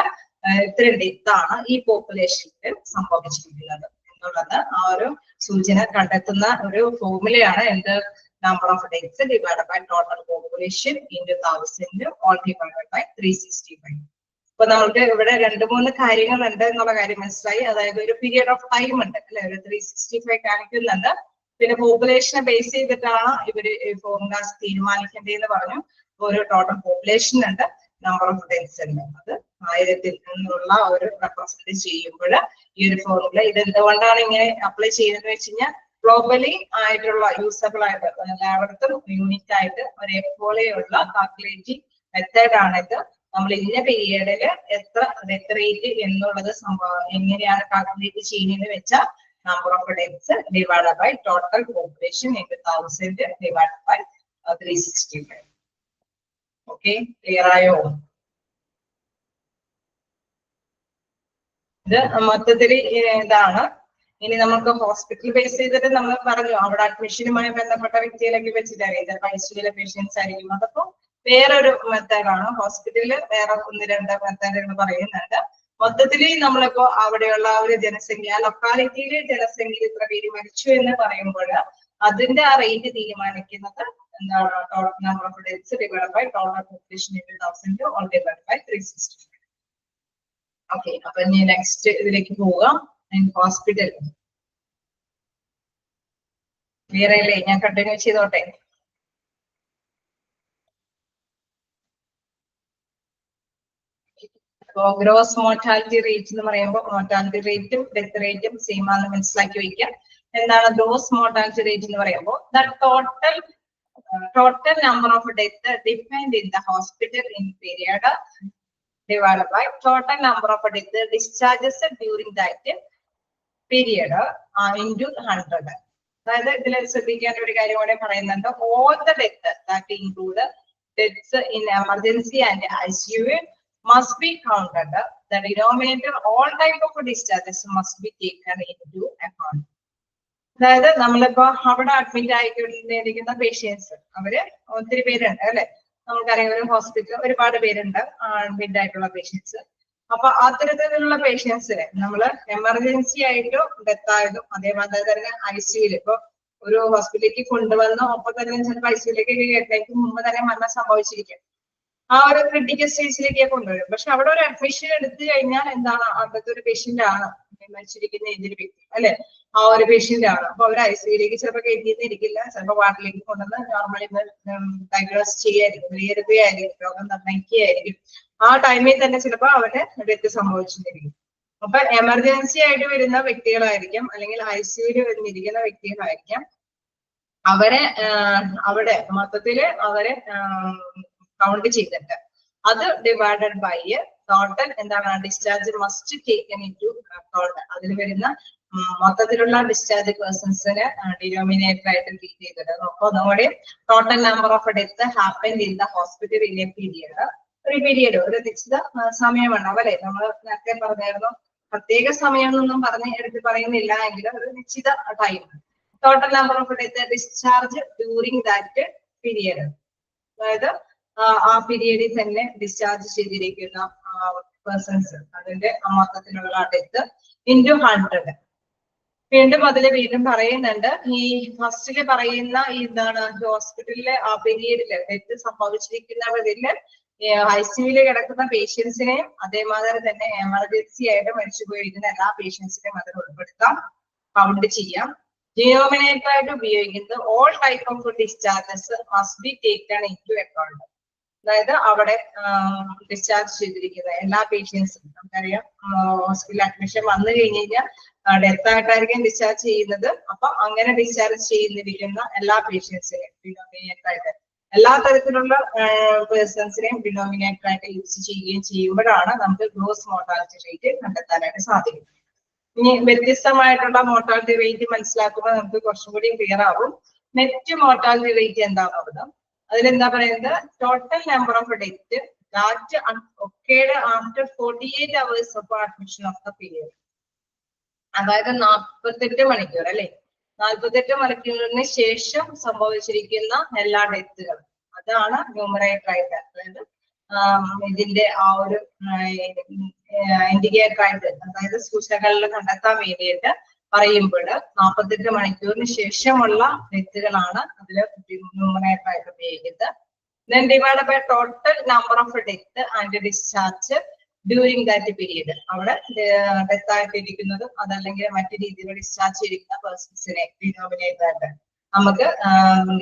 ഇത്രയും ഡെത്ത് ആണ് ഈ പോപ്പുലേഷനിൽ സംഭവിച്ചിരിക്കുന്നത് എന്നുള്ളത് ആ ഒരു സൂചന കണ്ടെത്തുന്ന ഒരു ഫോർമുലയാണ് എന്ത്? Number of deaths divide by total population into 1000 whole divide by 365. അപ്പൊ നമുക്ക് ഇവിടെ 2-3 കാര്യങ്ങൾ ഉണ്ട് എന്നുള്ള കാര്യം മനസ്സിലായി. അതായത് ഒരു പീരിയഡ് ഓഫ് ടൈം ഉണ്ട് അല്ലെ, ഒരു 365 കാണിക്കുന്നുണ്ട്. പിന്നെ പോപ്പുലേഷനെ ബേസ് ചെയ്തിട്ടാണ് ഇവര് ഫോർമുലാസ് തീരുമാനിക്കേണ്ടതെന്ന് പറഞ്ഞു. ഒരു ടോട്ടൽ പോപ്പുലേഷൻ ഉണ്ട്, നമ്പർ ഓഫ് ഡെത്ത്സ് ഉണ്ട്. അത് 1000 എന്നുള്ള ഒരു റെപ്രസെന്റ് ചെയ്യുമ്പോൾ ഈ ഒരു ഫോർമുല ഇത് എന്തുകൊണ്ടാണ് ഇങ്ങനെ അപ്ലൈ ചെയ്യുന്നത് വെച്ച് കഴിഞ്ഞാൽ ഗ്ലോബലി ആയിട്ടുള്ള യൂസബിൾ ആയിട്ട് എല്ലായിടത്തും യൂണിറ്റ് ആയിട്ട് ഒരേപോലെയുള്ള കാൽക്കുലേറ്റിംഗ് മെത്തേഡ് ആണിത്. നമ്മൾ ഇന്ന പീരിയഡില് എത്ര ഡെത്ത് റേറ്റ് എന്നുള്ളത് എങ്ങനെയാണ് കാൽക്കുലേറ്റ് ചെയ്യുന്നതെന്ന് വെച്ചാൽ number of deaths divide by total population into 1000 divide by 365. Okay, clear ആയോ? ഇത് മൊത്തത്തിൽ ഇതാണ്. ഇനി നമുക്ക് ഹോസ്പിറ്റൽ ബേസ് ചെയ്തിട്ട് നമ്മൾ പറഞ്ഞു അവിടെ അഡ്മിഷനുമായി ബന്ധപ്പെട്ട വ്യക്തികളൊക്കെ വെച്ചിട്ടായിരിക്കും, ചിലപ്പോൾ ഐസിയുലെ പേഷ്യൻസ് ആയിരിക്കും. അതപ്പോ വേറൊരു മെത്തേഡാണ്. ഹോസ്പിറ്റലിൽ വേറെ 1-2 മെത്തേഡുകൾ പറയുന്നുണ്ട്. മൊത്തത്തിൽ നമ്മളിപ്പോ അവിടെയുള്ള ഒരു ജനസംഖ്യ ലൊക്കാലിറ്റിയിലെ ജനസംഖ്യ ഇത്ര പേര് മരിച്ചു എന്ന് പറയുമ്പോൾ അതിന്റെ ആ റേറ്റ് തീരുമാനിക്കുന്നത് എന്താണ്? Total number of deaths divide by total population into 1000 whole divide by 365. Okay, അപ്പൊ ഇനി നെക്സ്റ്റ് ഇതിലേക്ക് പോകാം. ഹോസ്പിറ്റൽ ക്ലിയർ അല്ലേ? ഞാൻ കണ്ടിന്യൂ ചെയ്തോട്ടെ. ഗ്രോസ് മോർട്ടാലിറ്റി റേറ്റ് എന്ന് പറയുമ്പോൾ മോർട്ടാലിറ്റി റേറ്റും ഡെത്ത് റേറ്റും സെയിം ആണെന്ന് മനസ്സിലാക്കി വയ്ക്കുക. എന്താണ് ഗ്രോസ് മോർട്ടാലിറ്റി റേറ്റ് എന്ന് പറയുമ്പോൾ the total number of death defined in the hospital in period divided by total number of death discharges during that period into 100. അതായത് ഇതിൽ ശ്രദ്ധിക്കേണ്ട ഒരു കാര്യം കൂടെ പറയുന്നുണ്ട്. all the death that include deaths in emergency and ICU must be counted. The denominator, all type of discharges must be taken into account. അതായത് നമ്മളിപ്പോ അവിടെ അഡ്മിറ്റ് ആയിക്കൊണ്ടിരിക്കുന്ന പേഷ്യൻസ് അവര് ഒത്തിരി പേരുണ്ട് അല്ലെ, നമുക്കറിയാം ഒരു ഹോസ്പിറ്റൽ ഒരുപാട് പേരുണ്ട് അഡ്മിറ്റ് ആയിട്ടുള്ള പേഷ്യൻസ്. അപ്പൊ അത്തരത്തിലുള്ള പേഷ്യൻസിനെ നമ്മള് എമർജൻസി ആയിട്ടും ഡെത്ത് ആയതും അതേപോലെ തന്നെ ICUയിൽ ഇപ്പൊ ഒരു ഹോസ്പിറ്റലിലേക്ക് കൊണ്ടുവന്ന് ഒപ്പം തന്നെ ചിലപ്പോൾ ICUയിലേക്ക് കേട്ടേക്ക് മുമ്പ് തന്നെ മരണം സംഭവിച്ചിരിക്കും. ആ ഒരു ക്രിട്ടിക്കൽ സ്റ്റേജിലേക്ക് കൊണ്ടുവരും. പക്ഷെ അവിടെ ഒരു അഡ്മിഷൻ എടുത്തു കഴിഞ്ഞാൽ എന്താണ്, അവിടുത്തെ ഒരു പേഷ്യന്റ് ആണ് മരിച്ചിരിക്കുന്ന ഏതൊരു വ്യക്തി അല്ലെ, ആ ഒരു പേഷ്യന്റ് ആണ്. അപ്പൊ അവർ ICUയിലേക്ക് ചിലപ്പോൾ കയറ്റിയിരിക്കില്ല, ചിലപ്പോൾ വാർഡിലേക്ക് കൊണ്ടുവന്ന് നോർമലി ഡയഗ്നോസ് ചെയ്യായിരിക്കും, വിലയിരുത്തുകയായിരിക്കും, രോഗം നിർണ്ണയിക്കുകയായിരിക്കും. ആ ടൈമിൽ തന്നെ ചിലപ്പോൾ അവരുടെ ഡെത്ത് സംഭവിച്ചിരിക്കും. അപ്പൊ എമർജൻസി ആയിട്ട് വരുന്ന വ്യക്തികളായിരിക്കും അല്ലെങ്കിൽ ICUയിൽ വന്നിരിക്കുന്ന വ്യക്തികളായിരിക്കാം. അവരെ അവിടെ മൊത്തത്തില് അവരെ കൗണ്ട് ചെയ്തിട്ട് അത് ഡിവൈഡഡ് ബൈ ടോട്ടൽ എന്താണ് discharge must taken into account. അതിൽ വരുന്ന മൊത്തത്തിലുള്ള ഡിസ്ചാർജ് പേഴ്സൺസിന് ഡിനോമിനേറ്റർ ആയിട്ട് ട്രീറ്റ് ചെയ്തിട്ട് അപ്പൊ നമ്മുടെ total number of death happen in the hospital in a period. ഒരു പീരിയഡ് ഒരു നിശ്ചിത സമയമുണ്ടാവും അല്ലെ, നമ്മൾ നേരത്തെ പറഞ്ഞായിരുന്നു പ്രത്യേക സമയം എന്നൊന്നും എടുത്ത് പറയുന്നില്ല എങ്കിലും ഒരു നിശ്ചിത time. Total number of death discharge during that period, അതായത് ആ പീരിയഡിൽ തന്നെ ഡിസ്ചാർജ് ചെയ്തിരിക്കുന്ന പേഴ്സൺസ് അതിന്റെ മൊത്തത്തിലുള്ള ഡെത്ത് ഇൻറ്റു 100. വീണ്ടും വീണ്ടും പറയുന്നുണ്ട്, ഈ ഫസ്റ്റില് പറയുന്ന എന്താണ് ഹോസ്പിറ്റലിലെ ആ പീരിയഡില് ഡെത്ത് സംഭവിച്ചിരിക്കുന്നവരില് ICUയിൽ കിടക്കുന്ന പേഷ്യൻസിനെയും അതേമാതിരി തന്നെ എമർജൻസി ആയിട്ട് മരിച്ചു പോയിരിക്കുന്ന എല്ലാ പേഷ്യൻസിനെയും അതിൽ ഉൾപ്പെടുത്താം, കൗണ്ട് ചെയ്യാം. ഡിനോമിനേറ്റർ ആയിട്ട് ഉപയോഗിക്കുന്നത് all type of discharges must be taken into account. അതായത് അവിടെ ഡിസ്ചാർജ് ചെയ്തിരിക്കുന്ന എല്ലാ പേഷ്യൻസും നമുക്കറിയാം ഹോസ്പിറ്റൽ അഡ്മിഷൻ വന്നു കഴിഞ്ഞ് കഴിഞ്ഞാൽ ഡെത്ത് ആയിട്ടായിരിക്കും ഡിസ്ചാർജ് ചെയ്യുന്നത്. അപ്പൊ അങ്ങനെ ഡിസ്ചാർജ് ചെയ്തിരിക്കുന്ന എല്ലാ പേഷ്യൻസിനെയും ഡിനോമിനേറ്റർ ആയിട്ട് എല്ലാ തരത്തിലുള്ള പേഴ്സൺസിനെയും ഡിനോമിനേറ്റർ ആയിട്ട് യൂസ് ചെയ്യുകയും ചെയ്യുമ്പോഴാണ് നമുക്ക് ഗ്രോസ് മോർട്ടാലിറ്റി റേറ്റ് കണ്ടെത്താനായിട്ട് സാധിക്കും. ഇനി വ്യത്യസ്തമായിട്ടുള്ള മോർട്ടാലിറ്റി റേറ്റ് മനസ്സിലാക്കുമ്പോൾ നമുക്ക് കുറച്ചും കൂടി ക്ലിയർ ആവും. നെറ്റ് മോർട്ടാലിറ്റി റേറ്റ് എന്താണെന്നുള്ളത് അതിലെന്താ പറയുന്നത്, total number of death that occurred after 48 hours of admission of the period. അതായത് 48 മണിക്കൂർ അല്ലെ, 48 മണിക്കൂറിന് ശേഷം സംഭവിച്ചിരിക്കുന്ന എല്ലാ ഡെത്തുകളും അതാണ് ന്യൂമറേറ്റർ ആയിട്ട്, അതായത് ഇതിന്റെ ആ ഒരു ഇൻഡിക്കേറ്റർ ആയിട്ട് അതായത് സൂചനകളിൽ കണ്ടെത്താൻ വേണ്ടിയിട്ട് പറയുമ്പോൾ 48 മണിക്കൂറിന് ശേഷമുള്ള ഡെത്തുകളാണ് അതിൽ ന്യൂമറേറ്റർ ആയിട്ട് ഉപയോഗിക്കുന്നത്. Then divided by total number of death and discharge during that period. അവിടെ ഡെത്ത് ആയിട്ടിരിക്കുന്നതും അതല്ലെങ്കിൽ മറ്റു രീതിയിൽ ഡിസ്ചാർജ് ചെയ്തിരിക്കുന്ന പേഴ്സൺസിനെ ഡിനോമിനേറ്റർ ആയിട്ട് നമുക്ക്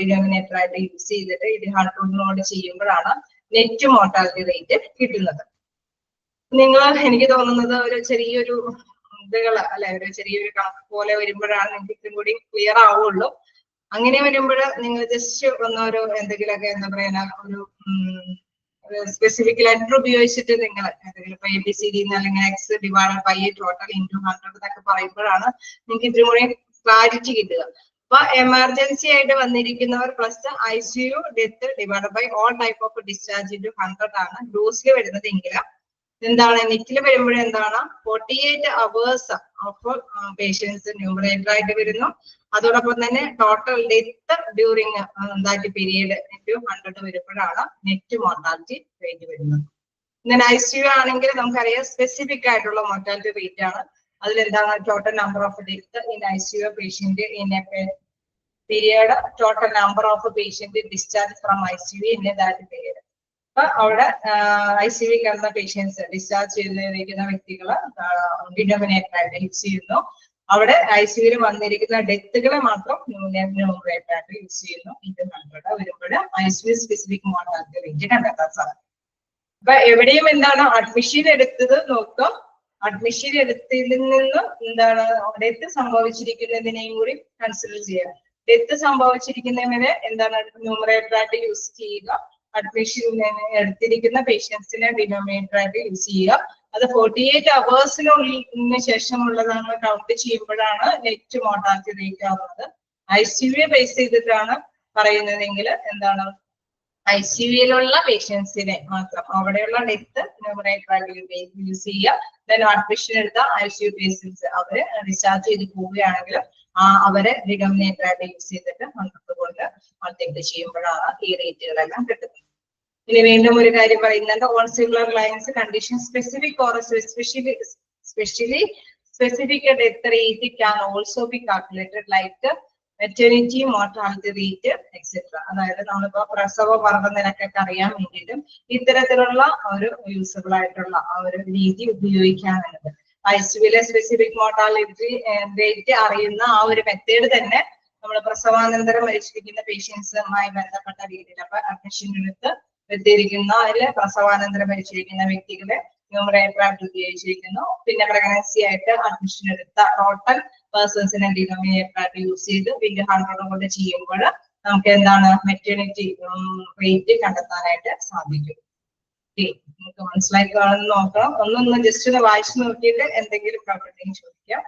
ഡിനോമിനേറ്റർ ആയിട്ട് യൂസ് ചെയ്തിട്ട് ഇത് 100 ചെയ്യുമ്പോഴാണ് നെറ്റ് മോർട്ടാലിറ്റി റേറ്റ് കിട്ടുന്നത്. എനിക്ക് തോന്നുന്നത് ഒരു ചെറിയൊരു അല്ലെ, ഒരു ചെറിയൊരു കണക്ക് പോലെ വരുമ്പോഴാണ് നിങ്ങൾക്ക് ഇത്രയും കൂടി ക്ലിയർ ആവുള്ളൂ. അങ്ങനെ വരുമ്പോൾ നിങ്ങൾ ജസ്റ്റ് ഒന്നൊരു എന്തെങ്കിലുമൊക്കെ എന്താ പറയുക ഒരു സ്പെസിഫിക് ലെറ്റർ ഉപയോഗിച്ചിട്ട് നിങ്ങൾ എന്തെങ്കിലും ഇപ്പൊ ABCD അല്ലെങ്കിൽ X divided by total into 100 എന്നൊക്കെ പറയുമ്പോഴാണ് നിങ്ങൾക്ക് ഇത്രയും കൂടി ക്ലാരിറ്റി കിട്ടുക. അപ്പൊ എമർജൻസി ആയിട്ട് വന്നിരിക്കുന്നവർ plus ICU death divided by all type of discharge into 100 ആണ് ഡോസിൽ വരുന്നത് എങ്കിൽ എന്താണ് നെറ്റിൽ വരുമ്പോഴും എന്താണ് 48 hours ഓഫ് പേഷ്യൻസ് ന്യൂമറേറ്റർ ആയിട്ട് വരുന്നു. അതോടൊപ്പം തന്നെ total death during that period into 100 വരുമ്പോഴാണ് നെറ്റ് മോർട്ടാലിറ്റി റേറ്റ് വരുന്നത്. ഇങ്ങനെ ICU ആണെങ്കിൽ നമുക്കറിയാം സ്പെസിഫിക് ആയിട്ടുള്ള മോർട്ടാലിറ്റി റേറ്റ് ആണ്. അതിലെന്താണ് total number of death in ICU patient in a period, total number of patient discharge from ICU in that period. അപ്പൊ അവിടെ ICU കിടന്ന പേഷ്യൻസ് ഡിസ്ചാർജ് ചെയ്തിരിക്കുന്ന വ്യക്തികള് ഡിനോമിനേറ്റർ ആയിട്ട് യൂസ് ചെയ്യുന്നു. അവിടെ ICUയിൽ വന്നിരിക്കുന്ന ഡെത്തുകളെ മാത്രം ന്യൂമറേറ്റർ ആയിട്ട് യൂസ് ചെയ്യുന്നു. ഇത് 100 വരുമ്പോൾ ICU സ്പെസിഫിക് മോർട്ടാലിറ്റി റേറ്റ് കണ്ടെത്താൻ സാധിക്കും. അപ്പൊ എവിടെയും എന്താണ് അഡ്മിഷൻ എടുത്തത് നോക്കുക, അഡ്മിഷൻ എടുത്തതിൽ നിന്ന് എന്താണ് ഡെത്ത് സംഭവിച്ചിരിക്കുന്നതിനെയും കൂടി കൺസിഡർ ചെയ്യുക. ഡെത്ത് സംഭവിച്ചിരിക്കുന്നതിനെ എന്താണ് ന്യൂമറേറ്റർ ആയിട്ട് യൂസ് ചെയ്യുക, അഡ്മിഷൻ എടുത്തിരിക്കുന്ന പേഷ്യൻസിനെ ഡിനോമിനേറ്റർ ആയിട്ട് യൂസ് ചെയ്യുക. അത് 48 hours ശേഷമുള്ളതാണ് കൗണ്ട് ചെയ്യുമ്പോഴാണ് നെറ്റ് മോർട്ടാലിറ്റി റേറ്റ് ആവുന്നത്. ICU ബേസ് ചെയ്തിട്ടാണ് പറയുന്നതെങ്കിൽ എന്താണ് ICUയിലുള്ള പേഷ്യൻസിനെ മാത്രം അവിടെയുള്ള ഡെത്ത് ന്യൂമറേറ്റർ യൂസ് ചെയ്യുക. ദെൻ അഡ്മിഷൻ എടുത്ത ICU പേഷ്യൻസ് അവര് ഡിസ്ചാർജ് ചെയ്ത് പോവുകയാണെങ്കിൽ അവരെ ഡിനോമിനേറ്റർ ആയിട്ട് യൂസ് ചെയ്തിട്ട് 100 കൊണ്ട് മൾട്ടിപ്ലൈ ചെയ്യുമ്പോഴാണ് ഈ റേറ്റുകളെല്ലാം കിട്ടുന്നത്. ഇനി വീണ്ടും ഒരു കാര്യം പറയുന്നത് all similar lines condition specific or specially specific death rate can also be calculated like maternity mortality rate etcetera. അതായത് നമ്മളിപ്പോ പ്രസവ മരണ നിരക്കൊക്കെ അറിയാൻ വേണ്ടിയിട്ടും ഇത്തരത്തിലുള്ള ഒരു യൂസബിൾ ആയിട്ടുള്ള ആ ഒരു രീതി ഉപയോഗിക്കാനുള്ളത്. ICUയിലെ സ്പെസിഫിക് മോർട്ടാലിറ്റി റേറ്റ് അറിയുന്ന ആ ഒരു മെത്തേഡ് തന്നെ നമ്മൾ പ്രസവാനന്തരം മരിച്ചിരിക്കുന്ന പേഷ്യൻസുമായി ബന്ധപ്പെട്ട രീതിയിൽ അപ്പൊ അഡ്മിഷൻ എടുത്ത് എത്തിയിരിക്കുന്ന അതിൽ പ്രസവാനന്തരം മരിച്ചിരിക്കുന്ന വ്യക്തികളെ ന്യൂമറേറ്റർ ആയിട്ട് ഉപയോഗിച്ചിരിക്കുന്നു. പിന്നെ പ്രഗ്നൻസി ആയിട്ട് അഡ്മിഷൻ എടുത്ത ടോട്ടൽ പേഴ്സൺസിനെ ഡിനോമിനേറ്റർ ആയിട്ട് യൂസ് ചെയ്ത് പിന്നെ 100 കൊണ്ട് ചെയ്യുമ്പോൾ നമുക്ക് എന്താണ് മെറ്റേണിറ്റി റേറ്റ് കണ്ടെത്താനായിട്ട് സാധിക്കും. നമുക്ക് മനസ്സിലാക്കി കാണുന്ന നോക്കണം. ഒന്നൊന്ന് ജസ്റ്റ് ഒന്ന് വായിച്ചു നോക്കിയിട്ട് എന്തെങ്കിലും ഡൗട്ട് ചോദിക്കാം.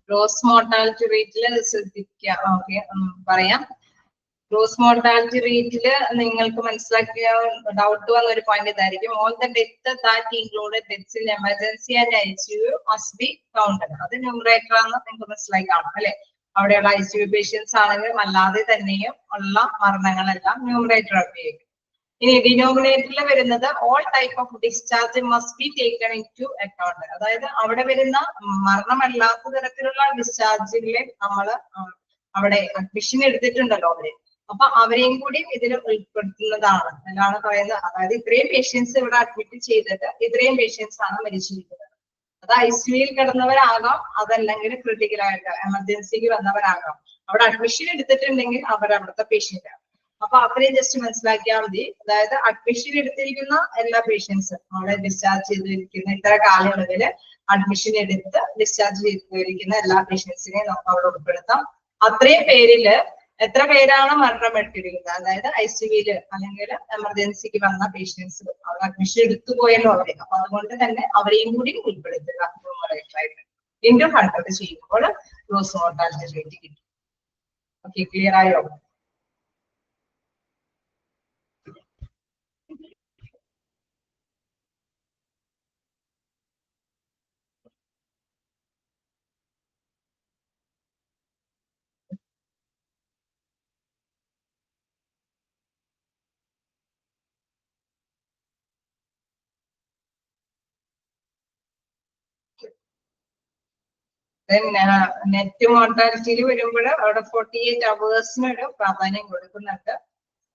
ഗ്രോസ് മോർട്ടാലിറ്റി റേറ്റിൽ ശ്രദ്ധിക്കുക. ഓക്കെ, പറയാം. ഗ്രോസ് മോർട്ടാലിറ്റി റേറ്റില് നിങ്ങൾക്ക് മനസ്സിലാക്കിയ ഡൗട്ട് വന്ന ഒരു പോയിന്റ് ഇതായിരിക്കും. All the death that included deaths in emergency and ICU must be counted. അത് ന്യൂമറേറ്റർ ആണെന്ന് നിങ്ങൾക്ക് മനസ്സിലാക്കി കാണും അല്ലെ. അവിടെയുള്ള ICU പേഷ്യൻസ് ആണെങ്കിലും അല്ലാതെ തന്നെയും ഉള്ള മരണങ്ങളെല്ലാം ന്യൂമറേറ്റർ ഉപയോഗിക്കും. ഇനി ഡിനോമിനേറ്ററിൽ വരുന്നത് all type of discharge must be taken into account. അതായത് അവിടെ വരുന്ന മരണമല്ലാത്ത തരത്തിലുള്ള ഡിസ്ചാർജിലെ നമ്മള് അവിടെ അഡ്മിഷൻ എടുത്തിട്ടുണ്ടല്ലോ അവര്, അപ്പൊ അവരെയും കൂടി ഇതിൽ ഉൾപ്പെടുത്തുന്നതാണ് എന്നാണ് പറയുന്നത്. അതായത് ഇത്രയും പേഷ്യൻസ് ഇവിടെ അഡ്മിറ്റ് ചെയ്തിട്ട് ഇത്രയും പേഷ്യൻസ് ആണ് മരിച്ചിരിക്കുന്നത്. അത് ICUയിൽ കിടന്നവരാകാം, അതല്ലെങ്കിൽ ക്രിട്ടിക്കൽ ആയിട്ട് എമർജൻസിക്ക് വന്നവരാകാം. അവിടെ അഡ്മിഷൻ എടുത്തിട്ടുണ്ടെങ്കിൽ അവരവിടുത്തെ പേഷ്യന്റ് ആണ്. അപ്പൊ അവരെയും ജസ്റ്റ് മനസ്സിലാക്കിയാൽ മതി. അതായത് അഡ്മിഷൻ എടുത്തിരിക്കുന്ന എല്ലാ പേഷ്യൻസും അവിടെ ഡിസ്ചാർജ് ചെയ്തിരിക്കുന്ന ഇത്ര കാലയളവിൽ അഡ്മിഷൻ എടുത്ത് ഡിസ്ചാർജ് ചെയ്തിരിക്കുന്ന എല്ലാ പേഷ്യൻസിനെയും നമുക്ക് അവിടെ ഉൾപ്പെടുത്താം. അത്രയും പേരില് എത്ര പേരാണ് മരണപ്പെട്ടിരിക്കുന്നത്, അതായത് ICUയില് അല്ലെങ്കിൽ എമർജൻസിക്ക് വന്ന പേഷ്യൻസ് അവർ അഡ്മിഷൻ എടുത്തു പോയല്ലോ അവരെ, അപ്പൊ അതുകൊണ്ട് തന്നെ അവരെയും കൂടി ഉൾപ്പെടുത്തുക ന്യൂമറേറ്ററായിട്ട്. ഇൻറ്റു 100 ചെയ്യുമ്പോൾ ഗ്രോസ് മോർട്ടാലിറ്റി റേറ്റ് കിട്ടും. ഓക്കെ, ക്ലിയർ ആയോ? നെറ്റ് മോർട്ടാലിറ്റിയിൽ വരുമ്പോൾ അവിടെ 48 അവേഴ്സിന് ഒരു പ്രാധാന്യം കൊടുക്കുന്നുണ്ട്.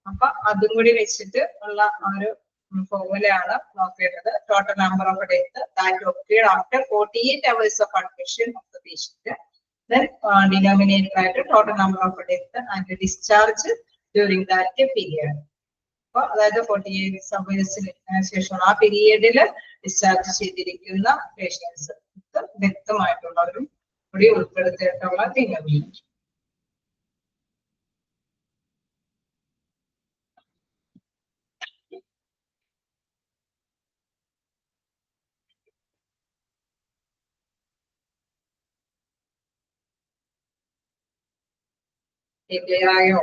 അപ്പൊ അതും കൂടി വെച്ചിട്ട് ഉള്ള ഒരു ഫോർമുലയാണ് നോക്കേണ്ടത്. Total number of death that occurred after 48 hours of admission of the patient. Then denominator ആയിട്ട് total number of death and discharge during that period. അപ്പൊ അതായത് 48 അവേഴ്സിന് ശേഷം ആ പീരിയഡിൽ ഡിസ്ചാർജ് ചെയ്തിരിക്കുന്ന പേഷ്യൻസ് ഡെത്തുമായിട്ടുള്ളവരും കൂടി ഉൾപ്പെടുത്തിയിട്ടുള്ള ഡിനോമിനേറ്റർ. ക്ലിയർ ആയോ?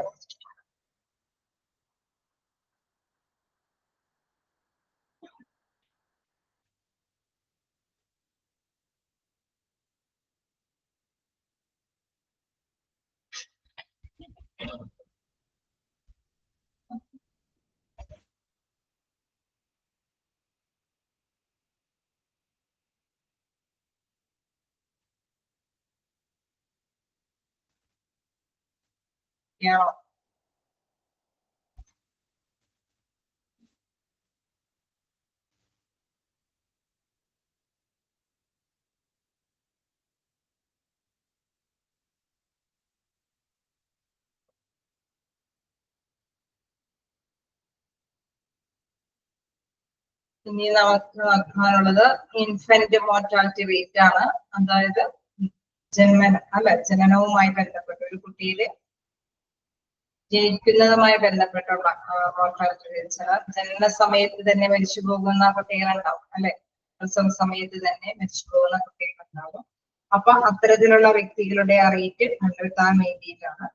ഓക്കെയാണോ? ഇനി നമുക്ക് നോക്കാനുള്ളത് ഇൻഫന്റ് മോർട്ടാലിറ്റി റേറ്റ് ആണ്. അതായത് ജനനവുമായി ബന്ധപ്പെട്ട ഒരു കുട്ടിയില് ജനിക്കുന്നതുമായി ബന്ധപ്പെട്ടുള്ള മോർട്ടാലിറ്റി റേറ്റ്സ്. ജനന സമയത്ത് തന്നെ മരിച്ചു പോകുന്ന കുട്ടികളുണ്ടാവും അല്ലെ, പ്രസവ സമയത്ത് തന്നെ മരിച്ചു പോകുന്ന കുട്ടികളുണ്ടാവും. അപ്പൊ അത്തരത്തിലുള്ള വ്യക്തികളുടെ ആ റേറ്റ് കണ്ടെത്താൻ വേണ്ടിയിട്ടാണ്.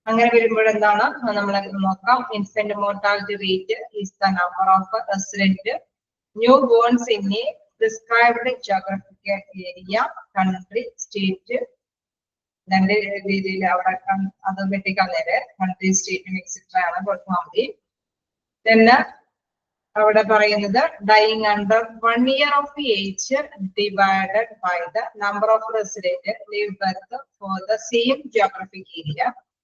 അങ്ങനെ വരുമ്പോൾ എന്താണ് നമ്മൾ നോക്കാം. Infant mortality rate is the number of resident newborns in a prescribed geographical area, country, state. രണ്ട് രീതിയിൽ അവിടെ അത് വെട്ടിക്കളഞ്ഞത് കൺട്രി, സ്റ്റേറ്റും എക്സെട്ര ആണ് കൊടുത്താൽ മതി. പിന്നെ അവിടെ പറയുന്നത് dying under 1 year of age divided by the number of resident live birth for the same geographic area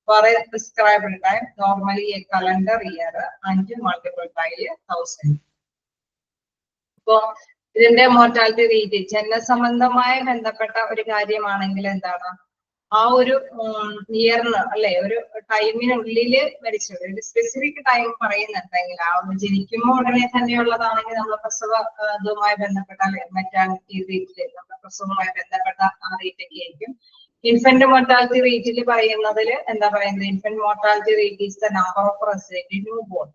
for a prescribed time, normally a calendar year, 5 multiplied by 1000. ഇപ്പോ ഇതിന്റെ മോർട്ടാലിറ്റി റേറ്റ് ജനസംബന്ധമായി ബന്ധപ്പെട്ട ഒരു കാര്യമാണെങ്കിൽ എന്താണ്, ആ ഒരു ഇയറിന് അല്ലെ ഒരു ടൈമിനുള്ളില് മരിച്ചത്, ഒരു സ്പെസിഫിക് ടൈം പറയുന്നുണ്ടെങ്കിൽ ആ ഒരു ജനിക്കുമ്പോൾ ഉടനെ തന്നെയുള്ളതാണെങ്കിൽ നമ്മൾ പ്രസവ ഇതുമായി ബന്ധപ്പെട്ട മെറ്റാനിറ്റി റേറ്റില് നമ്മുടെ പ്രസവവുമായി ബന്ധപ്പെട്ട ആ റേറ്റ് ഒക്കെ ആയിരിക്കും. ഇൻഫന്റ് മോർട്ടാലിറ്റി റേറ്റിൽ പറയുന്നതിൽ എന്താ പറയുന്നത്, infant mortality rate is the number of resident new born,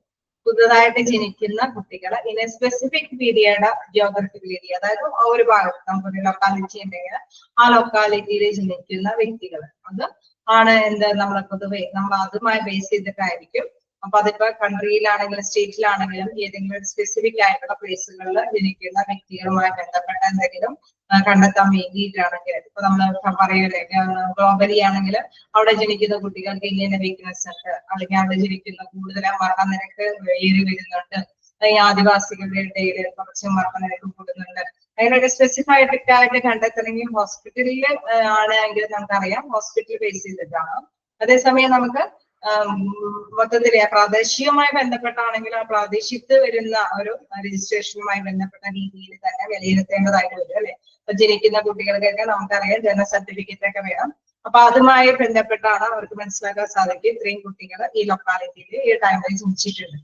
പുതുതായിട്ട് ജനിക്കുന്ന കുട്ടികൾ in A specific period geographical area, അതായത് ആ ഒരു ഭാഗത്ത് നമുക്കൊരു ലൊക്കാലിറ്റി ഉണ്ടെങ്കിൽ ആ ലൊക്കാലിറ്റിയിൽ ജനിക്കുന്ന വ്യക്തികൾ, അത് ആണ് എന്ത് നമ്മൾ പൊതുവെ നമ്മൾ അതുമായി ബേസ് ചെയ്തിട്ടായിരിക്കും. അപ്പൊ അതിപ്പോ കൺട്രിയിലാണെങ്കിലും സ്റ്റേറ്റിലാണെങ്കിലും ഏതെങ്കിലും ഒരു സ്പെസിഫിക് ആയിട്ടുള്ള പ്ലേസുകളിൽ ജനിക്കുന്ന വ്യക്തികളുമായി ബന്ധപ്പെട്ട എന്തെങ്കിലും കണ്ടെത്താൻ വേണ്ടിയിട്ടാണെങ്കിൽ, ഇപ്പൊ നമ്മൾ പറയൂലേ ഗ്ലോബലി ആണെങ്കിൽ അവിടെ ജനിക്കുന്ന കുട്ടികൾക്ക് ഇങ്ങനെ വീക്ക്നെസ് ഉണ്ട്, അല്ലെങ്കിൽ അവിടെ ജനിക്കുന്ന കൂടുതൽ മരണനിരക്ക് ഏറി വരുന്നുണ്ട്, അല്ലെങ്കിൽ ആദിവാസികളുടെ ഇടയിൽ കുറച്ച് മരണനിരക്ക് കൂടുന്നുണ്ട്, അതിനൊരു സ്പെസിഫൈഡ് ആയിട്ട് കണ്ടെത്തണമെങ്കിൽ ഹോസ്പിറ്റലിൽ ആണെങ്കിൽ നമുക്കറിയാം ഹോസ്പിറ്റൽ ബേസ് ചെയ്തിട്ടാണ്. അതേസമയം നമുക്ക് മൊത്തത്തിൽ പ്രാദേശികമായി ബന്ധപ്പെട്ടാണെങ്കിൽ ആ പ്രാദേശികത്ത് വരുന്ന ഒരു രജിസ്ട്രേഷനുമായി ബന്ധപ്പെട്ട രീതിയിൽ തന്നെ വിലയിരുത്തേണ്ടതായിട്ട് വരും അല്ലെ. അപ്പൊ ജനിക്കുന്ന കുട്ടികൾക്കൊക്കെ നമുക്കറിയാം ജനന സർട്ടിഫിക്കറ്റ് ഒക്കെ വേണം. അപ്പൊ അതുമായി ബന്ധപ്പെട്ടാണ് അവർക്ക് മനസ്സിലാക്കാൻ സാധിക്കും ഇത്രയും കുട്ടികൾ ഈ ലൊക്കാലിറ്റിയിൽ ഈ ടൈമിൽ ജനിച്ചിട്ടുണ്ട്.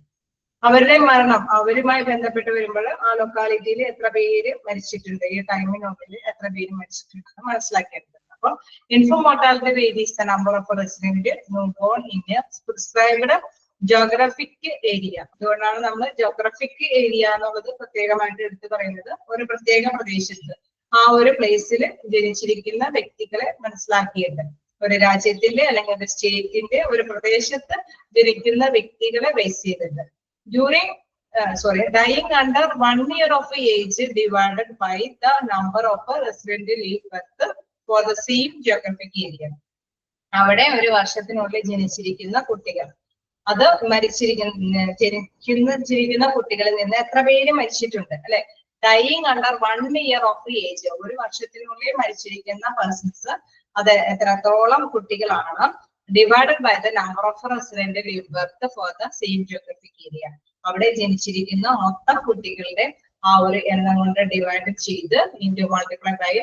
അവരുടെ മരണം അവരുമായി ബന്ധപ്പെട്ട് വരുമ്പോൾ ആ ലൊക്കാലിറ്റിയിൽ എത്ര പേര് മരിച്ചിട്ടുണ്ട്, ഈ ടൈമിനുള്ളിൽ എത്ര പേര് മരിച്ചിട്ടുണ്ടെന്ന് മനസ്സിലാക്കിയിട്ടുണ്ട്. അപ്പൊ infant mortality rate is the number of resident new born in a prescribed geographic area. അതുകൊണ്ടാണ് നമ്മൾ ജോഗ്രഫിക് ഏരിയ എന്നുള്ളത് പ്രത്യേകമായിട്ട് എടുത്തു പറയുന്നത്. ഒരു പ്രത്യേക പ്രദേശത്ത് ആ ഒരു പ്ലേസിൽ ജനിച്ചിരിക്കുന്ന വ്യക്തികളെ മനസ്സിലാക്കിയിട്ട്, ഒരു രാജ്യത്തിന്റെ അല്ലെങ്കിൽ ഒരു സ്റ്റേറ്റിന്റെ ഒരു പ്രദേശത്ത് ജനിക്കുന്ന വ്യക്തികളെ ബേസ് ചെയ്തിട്ട് during dying under 1 year of age divided by the number of resident leave birth for the same geographic area. അവിടെ ഒരു വർഷത്തിനുള്ളിൽ ജനിച്ചിരിക്കുന്ന കുട്ടികൾ, അത് ജനിച്ചിരിക്കുന്ന കുട്ടികളിൽ നിന്ന് എത്ര പേര് മരിച്ചിട്ടുണ്ട് അല്ലെ. Dying under 1 year of age, ഒരു വർഷത്തിനുള്ളിൽ മരിച്ചിരിക്കുന്ന പേഴ്സൺസ് അത് എത്രത്തോളം കുട്ടികളാണ്, divided by the number of resident live birth for the same geographic area. അവിടെ ജനിച്ചിരിക്കുന്ന മൊത്തം കുട്ടികളുടെ ആ ഒരു എണ്ണം കൊണ്ട് ഡിവൈഡ് ചെയ്ത് ഇൻറ്റു മൾട്ടിപ്ലൈ ബൈ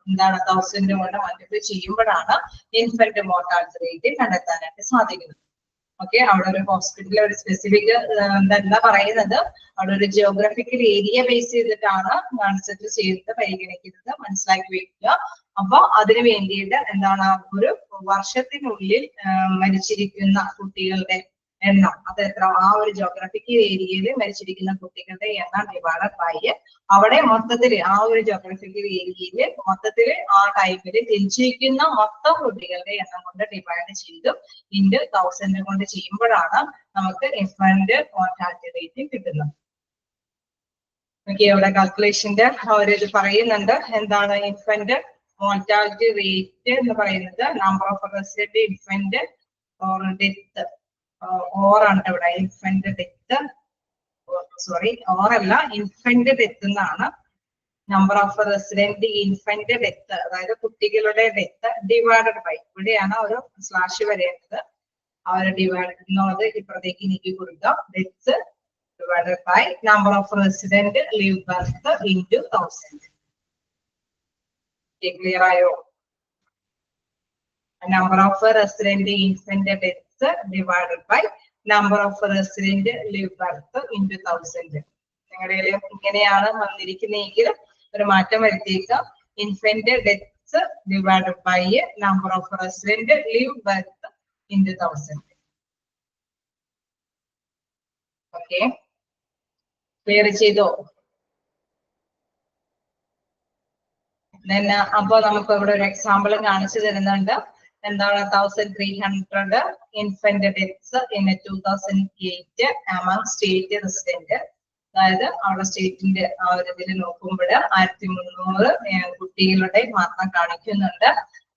എന്താണ് 1000 കൊണ്ട് മൾട്ടിപ്ലൈ ചെയ്യുമ്പോഴാണ് ഇൻഫന്റ് മോർട്ടാലിറ്റി റേറ്റ് കണ്ടെത്താനായിട്ട് സാധിക്കുന്നത്. ഓക്കെ, അവിടെ ഒരു ഹോസ്പിറ്റലിൽ ഒരു സ്പെസിഫിക് എന്താ പറയുന്നത്, അവിടെ ഒരു ജിയോഗ്രഫിക്കൽ ഏരിയ ബേസ് ചെയ്തിട്ടാണ് കൺസിഡർ ചെയ്ത് പരിഗണിക്കുന്നത്, മനസ്സിലാക്കി വെക്കുക. അപ്പൊ അതിനു വേണ്ടിയിട്ട് എന്താണ് ഒരു വർഷത്തിനുള്ളിൽ മരിച്ചിരിക്കുന്ന കുട്ടികളുടെ എണ്ണം അത് എത്ര, ആ ഒരു ജോഗ്രഫിക്കൽ ഏരിയയിൽ മരിച്ചിരിക്കുന്ന കുട്ടികളുടെ എണ്ണം ഡിവൈഡഡ് ബൈ അവിടെ മൊത്തത്തിൽ ആ ഒരു ജോഗ്രഫിക്കൽ ഏരിയയിൽ മൊത്തത്തിൽ ആ ടൈമിൽ ജനിച്ചിരിക്കുന്ന മൊത്തം കുട്ടികളുടെ എണ്ണം കൊണ്ട് ഡിവൈഡ് ചെയ്തു ഇൻറ്റു 1000 കൊണ്ട് ചെയ്യുമ്പോഴാണ് നമുക്ക് ഇൻഫന്റ് മോർട്ടാലിറ്റി റേറ്റ് കിട്ടുന്നത്. ഓക്കെ, ഇവിടെ കാൽക്കുലേഷന്റെ ഒരു ഇത് പറയുന്നുണ്ട്. എന്താണ് ഇൻഫന്റ് മോർട്ടാലിറ്റി റേറ്റ് എന്ന് പറയുന്നത് number of resident infant or death ഓറാണ് ഇവിടെ. ഇൻഫന്റ് ഡെത്ത് ഓറല്ല, ഇൻഫന്റ് ഡെത്ത് എന്നാണ്. Number of resident infant death, അതായത് കുട്ടികളുടെ ഡെത്ത് ഡിവൈഡഡ് ബൈ, ഇവിടെയാണ് ഒരു സ്ലാഷ് വരേണ്ടത്. ആ ഒരു ഡിവൈഡ് എന്നുള്ളത് ഇപ്പുറത്തേക്ക് നീക്കി കൊടുക്കാം. Deaths divided by number of resident live birth into 1000. Clear ആയോ? Number of resident infant deaths divided by number of resident live birth into 1000. നിങ്ങളുടെ ഇങ്ങനെയാണ് വന്നിരിക്കുന്നതെങ്കിൽ ഒരു മാറ്റം വരുത്തിയേക്കാം. Infant deaths divided by number of resident live birth into 1000. Okay, clear ചെയ്തോ? അപ്പൊ നമുക്ക് ഇവിടെ ഒരു എക്സാമ്പിൾ കാണിച്ചു തരുന്നുണ്ട്. എന്താണ് 1300 infant deaths in 2008 among state resident. അതായത് അവിടെ സ്റ്റേറ്റിന്റെ ആ ഒരു ഇതിൽ നോക്കുമ്പോൾ 1300 കുട്ടികളുടെ മാത്രം കാണിക്കുന്നുണ്ട്.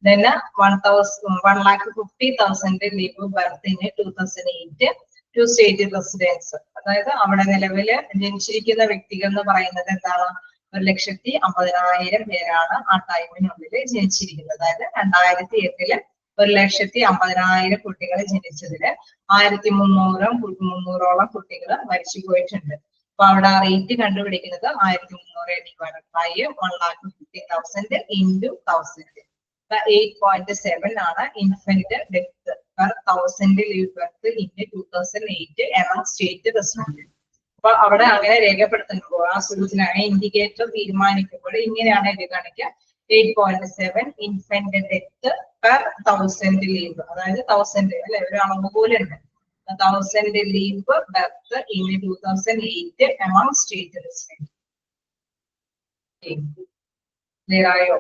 then 1,50,000 live birth in 2008 to state residence. അതായത് അവിടെ നിലവില് ജനിച്ചിരിക്കുന്ന വ്യക്തികൾ എന്ന് പറയുന്നത് എന്താണ്? 1,50,000 പേരാണ് ആ ടൈമിനുള്ളിൽ ജനിച്ചിരിക്കുന്നത്. അതായത് 2008 1,50,000 കുട്ടികൾ ജനിച്ചതില് 1,300 കുട്ടികൾ മരിച്ചു പോയിട്ടുണ്ട്. അപ്പൊ അവിടെ ആ റേറ്റ് കണ്ടുപിടിക്കുന്നത് 1,300 ഡിവൈഡഡ് ബൈ 1,50,000 into 1000. 8.7 ആണ് infant death per 1000 leave birth in 2008 among state resident. അപ്പൊ അവിടെ അങ്ങനെ രേഖപ്പെടുത്തുമ്പോൾ ആ സൂചന ഇൻഡിക്കേറ്റർ തീരുമാനിക്കുമ്പോൾ ഇങ്ങനെയാണ് ഇത് കാണിക്കുക. 8.7 ഇൻഫന്റ് ഡെത്ത് പെർ 1000 ലീവ്. അതായത് 1000 അല്ലെ, ഒരു അളവ് പോലെ ഉണ്ട്. 1000 leave birth in 2008 among state resident. Clear ആയോ?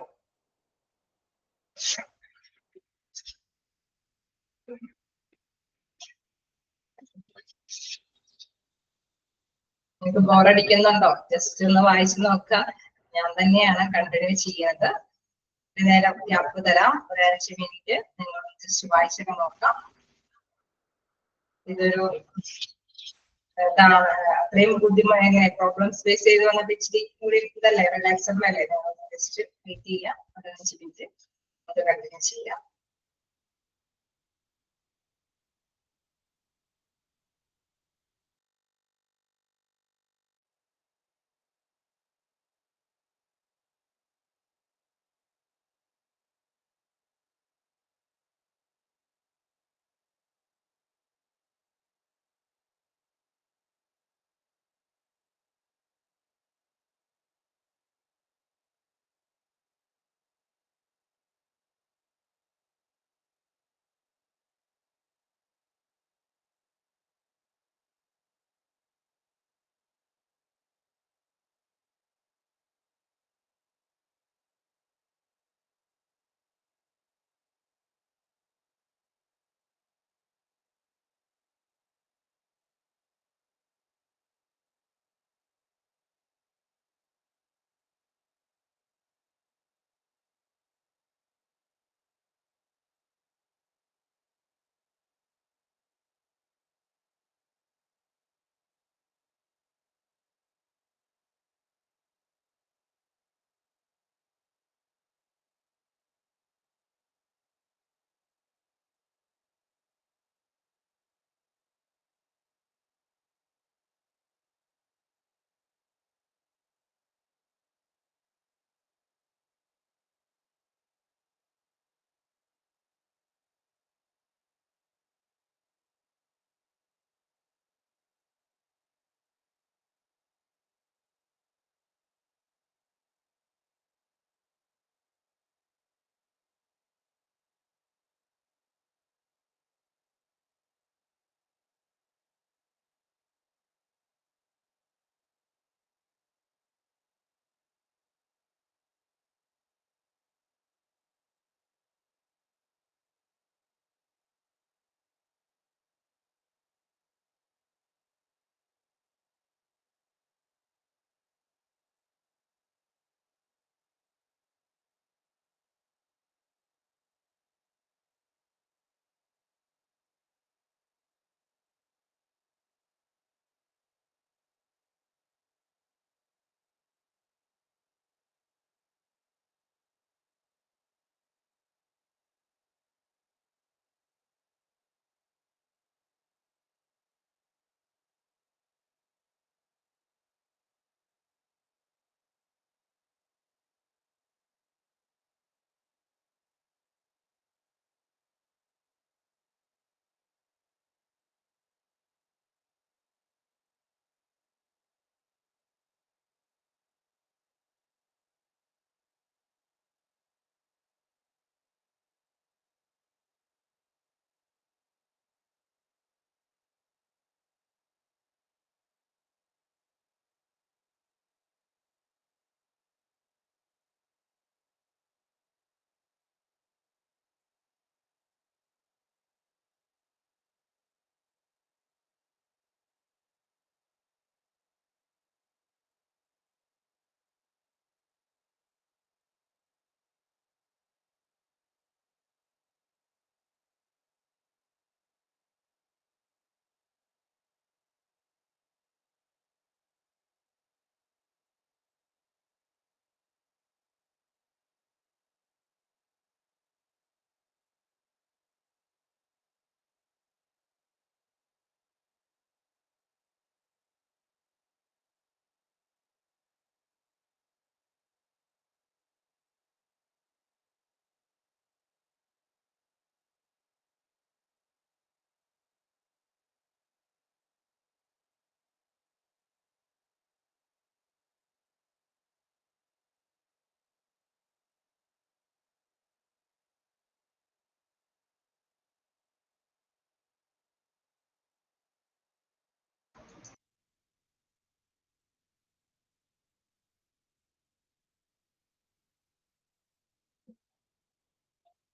നിങ്ങൾക്ക് ബോറടിക്കുന്നുണ്ടോ? ജസ്റ്റ് ഒന്ന് വായിച്ചു നോക്കുക. ഞാൻ തന്നെയാണ് കണ്ടിന്യൂ ചെയ്യുന്നത്. നേരം ഗ്യാപ്പ് തരാം, ഒരു 5 മിനിറ്റ് നിങ്ങൾ ജസ്റ്റ് വായിച്ചൊക്കെ നോക്കാം. ഇതൊരു അത്രയും ബുദ്ധിമുട്ട് എങ്ങനെ പ്രോബ്ലംസ് ഫേസ് ചെയ്ത് വന്നിട്ട് ഇച്ചിരി കൂടി ഇതല്ലേ, റിലാക്സബിൾ അല്ലേ? ജസ്റ്റ് വെയിറ്റ് ചെയ്യാം, ഒരു 5 മിനിറ്റ് അത് കണ്ടിന്യൂ ചെയ്യാം.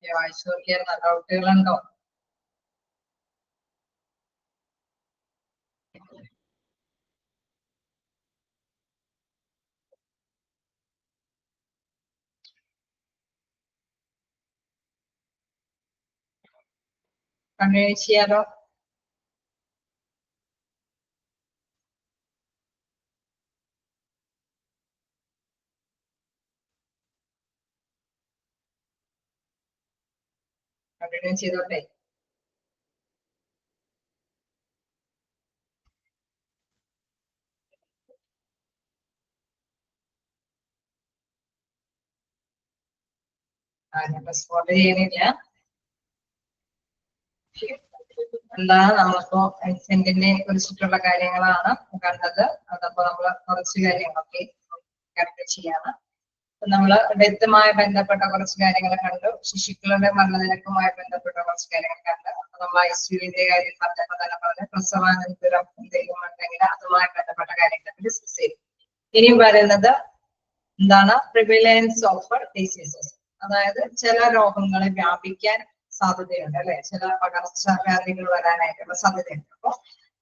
വായിച്ചു നോക്കിയാൽ ഡൗട്ടുകളുണ്ടോ? കണ്ടിന്യൂ ചെയ്യാലോ? കണ്ടിന്യൂ ചെയ്തോട്ടെ? ഞാൻ റെസ്പോണ്ട് ചെയ്യുന്നില്ല. എന്താണ് നമ്മളിപ്പോ എക്സെന്റിനെ കുറിച്ചിട്ടുള്ള കാര്യങ്ങളാണ് കണ്ടത്. അതപ്പോ നമ്മള് കുറച്ച് കാര്യങ്ങളൊക്കെ കറക്റ്റ് ചെയ്യാണ്. നമ്മള് ഡെത്തുമായി ബന്ധപ്പെട്ട കുറച്ച് കാര്യങ്ങൾ കണ്ടു, ശിശുക്കളുടെ മരണനിരക്കുമായി ബന്ധപ്പെട്ട കുറച്ച് കാര്യങ്ങൾ കണ്ടു. അപ്പൊ നമ്മൾ ഐസിയുവിന്റെ കാര്യം പറഞ്ഞപ്പോ തന്നെ പറഞ്ഞ പ്രസവാനന്തരം എന്തെങ്കിലും ഉണ്ടെങ്കിൽ അതുമായി ബന്ധപ്പെട്ട കാര്യങ്ങൾ ഡിസ്കസ് ചെയ്തു. ഇനി വരുന്നത് എന്താണ്? പ്രിവിലൻസ് ഓഫ് ഡിസീസസ്, അതായത് ചില രോഗങ്ങളെ വ്യാപിക്കാൻ സാധ്യതയുണ്ട് അല്ലെ, ചില പകർച്ചവ്യാധികൾ വരാനായിട്ടുള്ള സാധ്യതയുണ്ട്. അപ്പൊ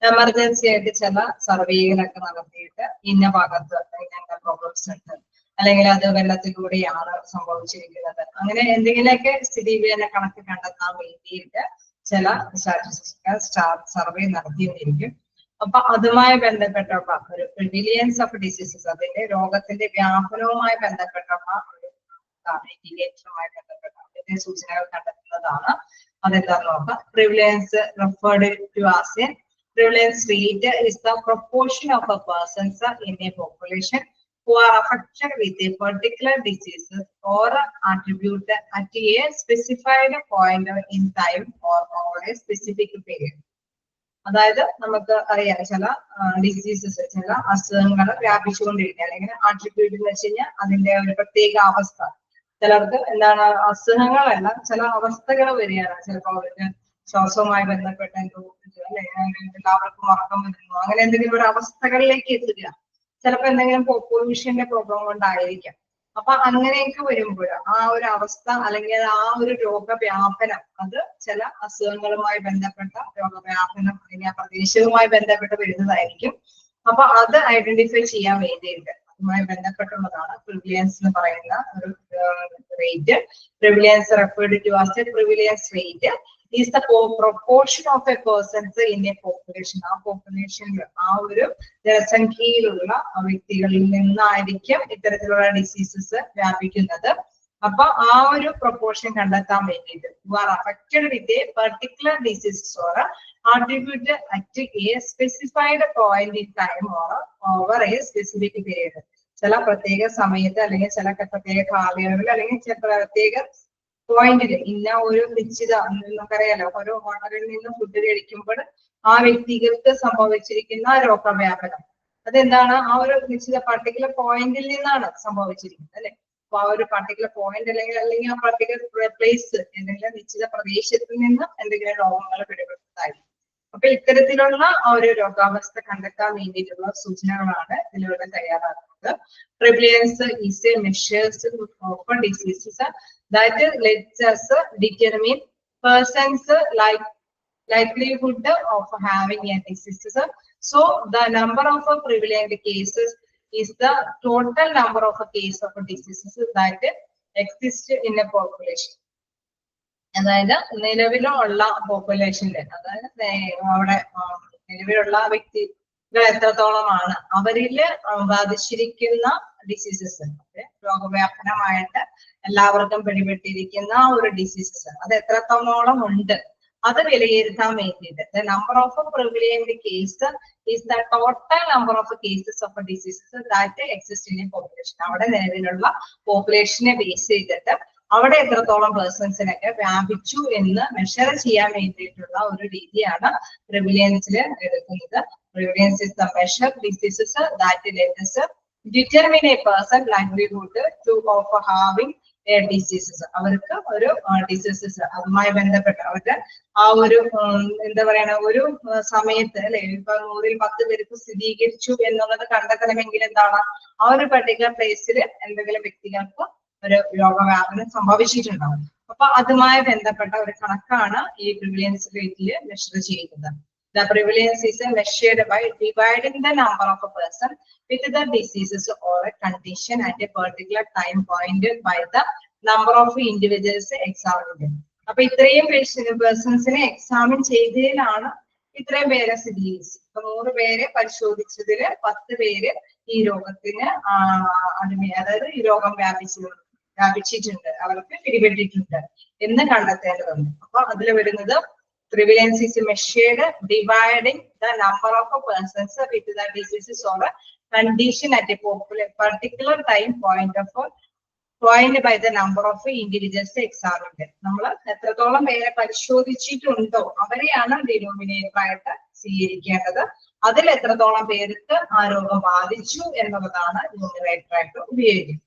എമർജൻസി ആയിട്ട് ചില സർവേകളൊക്കെ നടത്തിയിട്ട് ഇന്ന ഭാഗത്ത് ഇന്ന പ്രോബ്ലംസ് ഉണ്ട്, അല്ലെങ്കിൽ അത് വെള്ളത്തിലൂടെയാണ് സംഭവിച്ചിരിക്കുന്നത്, അങ്ങനെ എന്തെങ്കിലുമൊക്കെ സ്ഥിതിവിവര കണക്ക് കണ്ടെത്താൻ വേണ്ടിയിട്ട് ചില സ്റ്റാറ്റിസ്റ്റിക്കൽ സർവേ നടത്തിയിരിക്കും. അപ്പൊ അതുമായി ബന്ധപ്പെട്ടുള്ള ഒരു പ്രിവിലിയൻസ് ഓഫ് ഡിസീസസ്, അതിന്റെ രോഗത്തിന്റെ വ്യാപനവുമായി ബന്ധപ്പെട്ടുള്ള ഒരു ഇൻഡിക്കേറ്ററുമായി ബന്ധപ്പെട്ട അതിന്റെ സൂചനകൾ കണ്ടെത്തുന്നതാണ്. അതെന്താന്ന് നോക്കാം. പ്രിവിലിയൻസ് referred to as a prevalence rate is the proportion of a persons in a population who are affected with a particular disease or attribute at a specified point in time or over a specific period. അതായത് നമുക്ക് അറിയാം ചില ഡിസീസസ്, ചില അസുഖങ്ങൾ വ്യാപിച്ചുകൊണ്ടിരിക്കുക, അല്ലെങ്കിൽ ആട്രിബ്യൂട്ട് എന്ന് വെച്ച് കഴിഞ്ഞാൽ അതിന്റെ ഒരു പ്രത്യേക അവസ്ഥ. ചിലർക്ക് എന്താണ് അസുഖങ്ങളല്ല, ചില അവസ്ഥകൾ വരികയാണ്. ചിലപ്പോൾ അവർക്ക് ശ്വാസവുമായി ബന്ധപ്പെട്ട എന്തോ എല്ലാവർക്കും ഉറക്കം വരുന്നു, അങ്ങനെ എന്തെങ്കിലും ഒരു അവസ്ഥകളിലേക്ക് എത്തുക. ചിലപ്പോൾ എന്തെങ്കിലും പൊല്യൂഷന്റെ പ്രോബ്ലം കൊണ്ടായിരിക്കാം. അപ്പൊ അങ്ങനെയൊക്കെ വരുമ്പോൾ ആ ഒരു അവസ്ഥ അല്ലെങ്കിൽ ആ ഒരു രോഗവ്യാപനം അത് ചില അസുഖങ്ങളുമായി ബന്ധപ്പെട്ട രോഗവ്യാപനം അല്ലെങ്കിൽ ആ പ്രദേശവുമായി ബന്ധപ്പെട്ട് വരുന്നതായിരിക്കും. അപ്പൊ അത് ഐഡന്റിഫൈ ചെയ്യാൻ വേണ്ടിയിട്ട് അതുമായി ബന്ധപ്പെട്ടുള്ളതാണ് പ്രിവിലിയൻസ് എന്ന് പറയുന്ന ഒരു rate. പ്രിവിലിയൻസ് referred to as a prevalence rate is the proportion of a persons in a population. ആ പോപ്പുലേഷനിൽ ആ ഒരു ജനസംഖ്യയിലുള്ള വ്യക്തികളിൽ നിന്നായിരിക്കും ഇത്തരത്തിലുള്ള ഡിസീസസ് വ്യാപിക്കുന്നത്. അപ്പൊ ആ ഒരു പ്രൊപ്പോർഷൻ കണ്ടെത്താൻ വേണ്ടിയിട്ട് who are affected with a particular disease or attribute at a specified point in time or over a specific period. ചില പ്രത്യേക സമയത്ത് അല്ലെങ്കിൽ ചില പ്രത്യേക കാലയളവിൽ അല്ലെങ്കിൽ ചില പ്രത്യേക പോയിന്റിൽ ഇന്ന ഒരു നിശ്ചിത, നമുക്കറിയാലോ ഓരോ ഹോട്ടലിൽ നിന്ന് ഫുഡ് കഴിക്കുമ്പോൾ ആ വ്യക്തികൾക്ക് സംഭവിച്ചിരിക്കുന്ന രോഗവ്യാപനം അതെന്താണ്, ആ ഒരു നിശ്ചിത പർട്ടിക്കുലർ പോയിന്റിൽ നിന്നാണ് സംഭവിച്ചിരിക്കുന്നത് അല്ലെ. അപ്പൊ ആ ഒരു പർട്ടിക്കുലർ പോയിന്റ് അല്ലെങ്കിൽ ആ പർട്ടിക്കുലർ പ്ലേസ് എന്തെങ്കിലും നിശ്ചിത പ്രദേശത്തിൽ നിന്ന് എന്തെങ്കിലും രോഗങ്ങൾ പിടിപെട്ടതായിരിക്കും. അപ്പൊ ഇത്തരത്തിലുള്ള ആ ഒരു രോഗാവസ്ഥ കണ്ടെത്താൻ വേണ്ടിയിട്ടുള്ള സൂചനകളാണ് ഇതിലൂടെ തയ്യാറാക്കുന്നത്. Prevalence is a measures of diseases that lets us determine persons likelihood of having a disease. So the number of prevalent cases is the total number of cases of diseases that exist in a population. അതായത് നിലവിലുള്ള പോപ്പുലേഷനിൽ, അതായത് അവിടെ നിലവിലുള്ള വ്യക്തികൾ എത്രത്തോളമാണ് അവരില് ബാധിച്ചിരിക്കുന്ന ഡിസീസസ്, രോഗവ്യാപനമായിട്ട് എല്ലാവർക്കും പിടിപെട്ടിരിക്കുന്ന ഒരു ഡിസീസസ് അത് എത്രത്തോളം ഉണ്ട് അത് വിലയിരുത്താൻ വേണ്ടിയിട്ട് the number of prevalent cases is the total number of cases of diseases that exist in a population. അവിടെ നിലവിലുള്ള പോപ്പുലേഷനെ ബേസ് ചെയ്തിട്ട് അവിടെ എത്രത്തോളം പേഴ്സൺസിനൊക്കെ വ്യാപിച്ചു എന്ന് മെഷർ ചെയ്യാൻ വേണ്ടിയിട്ടുള്ള ഒരു രീതിയാണ് പ്രിവിലിയൻസിൽ എടുക്കുന്നത്. Prevalence is the measure diseases that let us determine a person likelihood to of having a diseases. അവർക്ക് ഒരു ഡിസീസസ് അതുമായി ബന്ധപ്പെട്ട് അവരുടെ ആ ഒരു എന്താ പറയണ ഒരു സമയത്ത് അല്ലെ, ഇപ്പൊ 100ൽ 10 പേർക്ക് സ്ഥിരീകരിച്ചു എന്നുള്ളത് കണ്ടെത്തണമെങ്കിൽ എന്താണ്, ആ ഒരു പർട്ടിക്കുലർ പ്ലേസിൽ എന്തെങ്കിലും വ്യക്തികൾക്ക് ഒരു രോഗവ്യാപനം സംഭവിച്ചിട്ടുണ്ടാവും. അപ്പൊ അതുമായി ബന്ധപ്പെട്ട ഒരു കണക്കാണ് ഈ പ്രിവിലിയൻസ് റേറ്റിൽ മെഷർ ചെയ്യുന്നത്. The prevalence is measured by dividing the number of a person with the diseases or a condition at a particular time point by the number of individuals examined. അപ്പൊ ഇത്രയും പേഴ്സൺസിനെ എക്സാമിൻ ചെയ്തതിലാണ് ഇത്രയും പേരെ സ്ഥിരീകരിച്ചു. ഇപ്പൊ 100 പേരെ പരിശോധിച്ചതില് 10 പേര് ഈ രോഗത്തിന് അതായത് ഈ രോഗം വ്യാപിച്ചിട്ടുണ്ട്, അവർക്ക് പിടിപെട്ടിട്ടുണ്ട് എന്ന് കണ്ടെത്തേണ്ടതുണ്ട്. അപ്പൊ അതിൽ വരുന്നത് prevalence is measured dividing the number of persons with the diseases or condition at a particular time point by the number of individuals examined. നമ്മൾ എത്രത്തോളം പേരെ പരിശോധിച്ചിട്ടുണ്ടോ അവരെയാണ് ഡിനോമിനേറ്റർ ആയിട്ട് സ്വീകരിക്കേണ്ടത്. അതിൽ എത്രത്തോളം പേർക്ക് ആ രോഗം ബാധിച്ചു എന്നുള്ളതാണ് ന്യൂമറേറ്റർ ആയിട്ട് ഉപയോഗിക്കുന്നത്.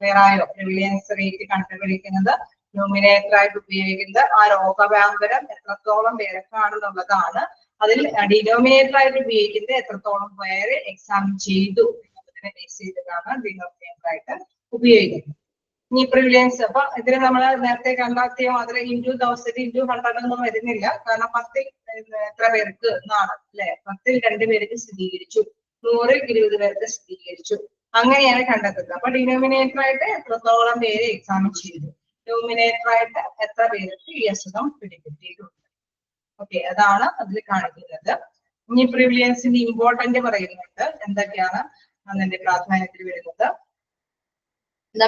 വേറായോ പ്രിവിലിയൻസ് റേറ്റ് കണ്ടുപിടിക്കുന്നത് ന്യൂമിനേറ്റർ ആയിട്ട് ഉപയോഗിക്കുന്നത് ആ രോഗവ്യാപനം എത്രത്തോളം പേർക്കാണെന്നുള്ളതാണ്. അതിൽ ഡിനോമിനേറ്റർ ആയിട്ട് ഉപയോഗിക്കുന്നത് എത്രത്തോളം പേര് എക്സാമിൻ ചെയ്തു എന്നതിനെ ബേസ് ചെയ്തിട്ടാണ് ഡിനോമിനേറ്റർ ആയിട്ട് ഉപയോഗിക്കുന്നത്. ഇനി പ്രിവിലിയൻസ് അപ്പൊ ഇതിന് നമ്മൾ നേരത്തെ കണ്ടെത്തിയ അതിൽ ഇൻറ്റു 1000 ഇൻറ്റു 100 ഒന്നും വരുന്നില്ല. കാരണം 10 എത്ര പേർക്ക് എന്നാണ് അല്ലെ, 10ൽ 2 പേർക്ക് സ്ഥിരീകരിച്ചു, 100ൽ 20 പേർക്ക് സ്ഥിരീകരിച്ചു, അങ്ങനെയാണ് കണ്ടെത്തുന്നത്. അപ്പൊ ഡിനോമിനേറ്റർ ആയിട്ട് എത്രത്തോളം പേര് എക്സാമിൻ ചെയ്തു, ന്യൂമിനേറ്റർ ആയിട്ട് എത്ര പേർക്ക് ഈ അസുഖം പിടിപെട്ടിട്ടുണ്ട്. ഓക്കെ, അതാണ് അതിൽ കാണിക്കുന്നത്. ഇനി പ്രിവിലിയൻസിന്റെ ഇമ്പോർട്ടന്റ് പറയുന്നുണ്ട്, എന്തൊക്കെയാണ് അതിന്റെ പ്രാധാന്യത്തിൽ വരുന്നത്.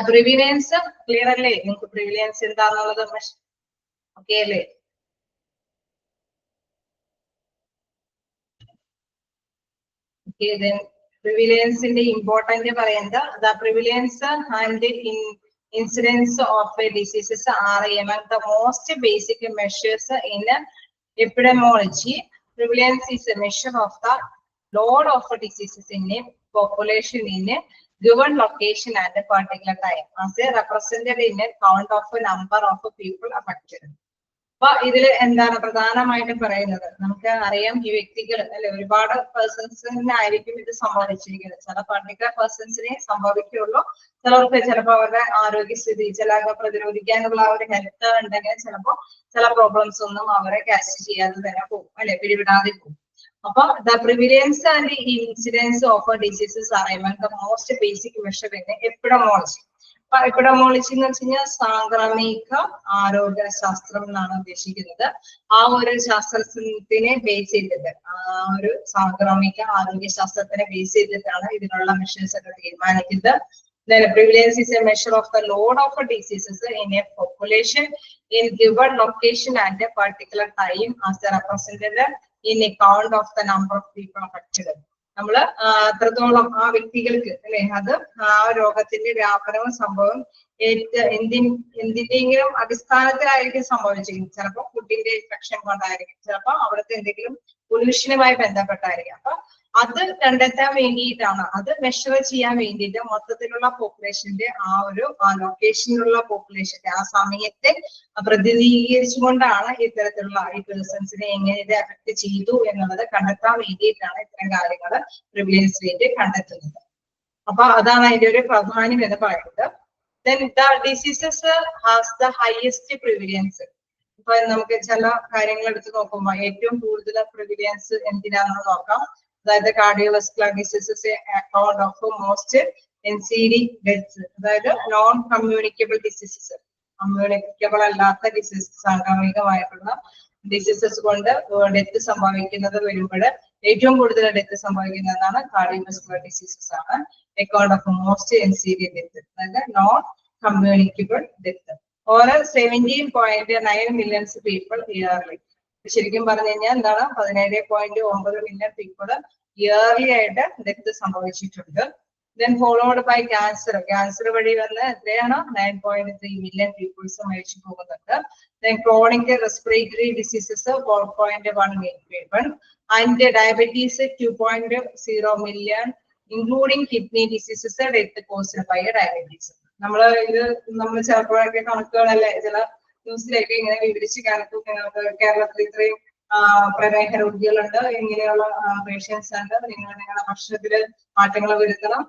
പ്രിവിലിയൻസ് ക്ലിയർ അല്ലേ നിങ്ങൾക്ക്? പ്രിവിലിയൻസ് എന്താണെന്നുള്ളത് ഓക്കെ അല്ലേ? ഓക്കെ, പ്രിവിലിയൻസിന്റെ ഇമ്പോർട്ടന്റ് പറയുന്നത് the prevalence and incidence of diseases are among the most basic measures in epidemiology. Prevalence is a measure of the load of diseases in a population in a given location at a particular time as represented in a count of a number of people affected. അപ്പൊ ഇതിൽ എന്താണ് പ്രധാനമായിട്ടും പറയുന്നത്, നമുക്ക് അറിയാം ഈ വ്യക്തികൾ അല്ലെ ഒരുപാട് പേഴ്സൺസിനായിരിക്കും ഇത് സംഭവിച്ചിരിക്കുന്നത്. ചില പർട്ടിക്കുലർ പേഴ്സൺസിനെ സംഭവിക്കുള്ളൂ, ചിലർക്ക് ചിലപ്പോൾ അവരുടെ ആരോഗ്യസ്ഥിതി ചില പ്രതിരോധിക്കാനുള്ള ഒരു ഹെൽത്ത് ഉണ്ടെങ്കിൽ ചിലപ്പോൾ ചില പ്രോബ്ലംസ് ഒന്നും അവരെ ക്യാച്ച് ചെയ്യാതെ തന്നെ പോകും അല്ലെ, പിടിവിടാതെ പോകും. അപ്പൊ the prevalence and incidence of diseases are among the most basic measure in epidemiology. Epidemiology എന്ന് വെച്ച് കഴിഞ്ഞാൽ സാംക്രമിക ആരോഗ്യ ശാസ്ത്രം എന്നാണ് ഉദ്ദേശിക്കുന്നത്. ആ ഒരു ശാസ്ത്രത്തിനെ ബേസ് ചെയ്തിട്ട്, ആ ഒരു സാംക്രമിക ആരോഗ്യ ശാസ്ത്രത്തിനെ ബേസ് ചെയ്തിട്ടാണ് ഇതിനുള്ള മെഷേഴ്സ് ഒക്കെ തീരുമാനിക്കുന്നത്. Then prevalence is a measure of the load of diseases in a population in given location at a particular time as represented in a count of the number of people affected. നമ്മള് അത്രത്തോളം ആ വ്യക്തികൾക്ക് അല്ലെ, അത് ആ രോഗത്തിന്റെ വ്യാപനവും സംഭവം എന്തിന്റെങ്കിലും അടിസ്ഥാനത്തിലായിരിക്കും സംഭവിച്ചിരിക്കുന്നത്. ചിലപ്പോൾ ഫുഡിന്റെ ഇൻഫെക്ഷൻ കൊണ്ടായിരിക്കും, ചിലപ്പോൾ അവിടുത്തെ എന്തെങ്കിലും പൊല്യൂഷനുമായി ബന്ധപ്പെട്ടായിരിക്കും. അപ്പൊ അത് കണ്ടെത്താൻ വേണ്ടിയിട്ടാണ്, അത് മെഷർ ചെയ്യാൻ വേണ്ടിയിട്ട് മൊത്തത്തിലുള്ള പോപ്പുലേഷന്റെ ആ ഒരു ലൊക്കേഷനിലുള്ള പോപ്പുലേഷന്റെ ആ സമയത്തെ പ്രതിനിധീകരിച്ചുകൊണ്ടാണ് ഇത്തരത്തിലുള്ള ഈ പേഴ്സൺസിനെ എങ്ങനെ ഇത് എഫക്ട് ചെയ്തു എന്നുള്ളത് കണ്ടെത്താൻ വേണ്ടിയിട്ടാണ് ഇത്തരം കാര്യങ്ങൾ പ്രിവിലിയൻസ് റേറ്റ് കണ്ടെത്തുന്നത്. അപ്പൊ അതാണ് അതിന്റെ ഒരു പ്രാധാന്യം എന്ന് പറയുന്നത്. Then the diseases has the highest prevalence. ഇപ്പൊ നമുക്ക് ചില കാര്യങ്ങൾ എടുത്ത് നോക്കുമ്പോൾ ഏറ്റവും കൂടുതൽ പ്രിവിലിയൻസ് എന്തിനാണെന്ന് നോക്കാം. അതായത് cardiovascular diseases account of most NCD deaths, അതായത് നോൺ കമ്മ്യൂണിക്കബിൾ ഡിസീസസ്, കമ്മ്യൂണിക്കബിൾ അല്ലാത്ത ഡിസീസ്, സാംക്രമികമായിട്ടുള്ള ഡിസീസസ് കൊണ്ട് ഡെത്ത് സംഭവിക്കുന്നത് വരുമ്പോൾ ഏറ്റവും കൂടുതൽ ഡെത്ത് സംഭവിക്കുന്നതാണ് കാർഡിയോവസ്കുലർ ഡിസീസസ് ആണ്. Account of most NCD death, അതായത് non communicable death or 17.9 million people yearly. ശരിക്കും പറഞ്ഞു കഴിഞ്ഞാൽ എന്താണ്, 17.9 million പീപ്പിൾ ഇയർലി ആയിട്ട് ഡെത്ത് സംഭവിച്ചിട്ടുണ്ട്. Then followed by cancer, cancer വഴി വന്ന് എത്രയാണ് 9.3 million പീപ്പിൾസ് മരിച്ചു പോകുന്നുണ്ട്. Then chronic respiratory diseases 4.1 million and diabetes 2.0 million including kidney diseases death caused by diabetes. നമ്മൾ ചിലപ്പോഴൊക്കെ കണക്കുകളല്ലേ ചില ന്യൂസിലേക്ക് ഇങ്ങനെ വിവരിച്ച് കാണിക്കും, കേരളത്തിൽ ഇത്രയും പ്രമേഹ രോഗികളുണ്ട്, ഇങ്ങനെയുള്ള പേഷ്യൻസ് ഉണ്ട്, നിങ്ങൾ നിങ്ങളുടെ ഭക്ഷണത്തില് മാറ്റങ്ങൾ വരുത്തണം,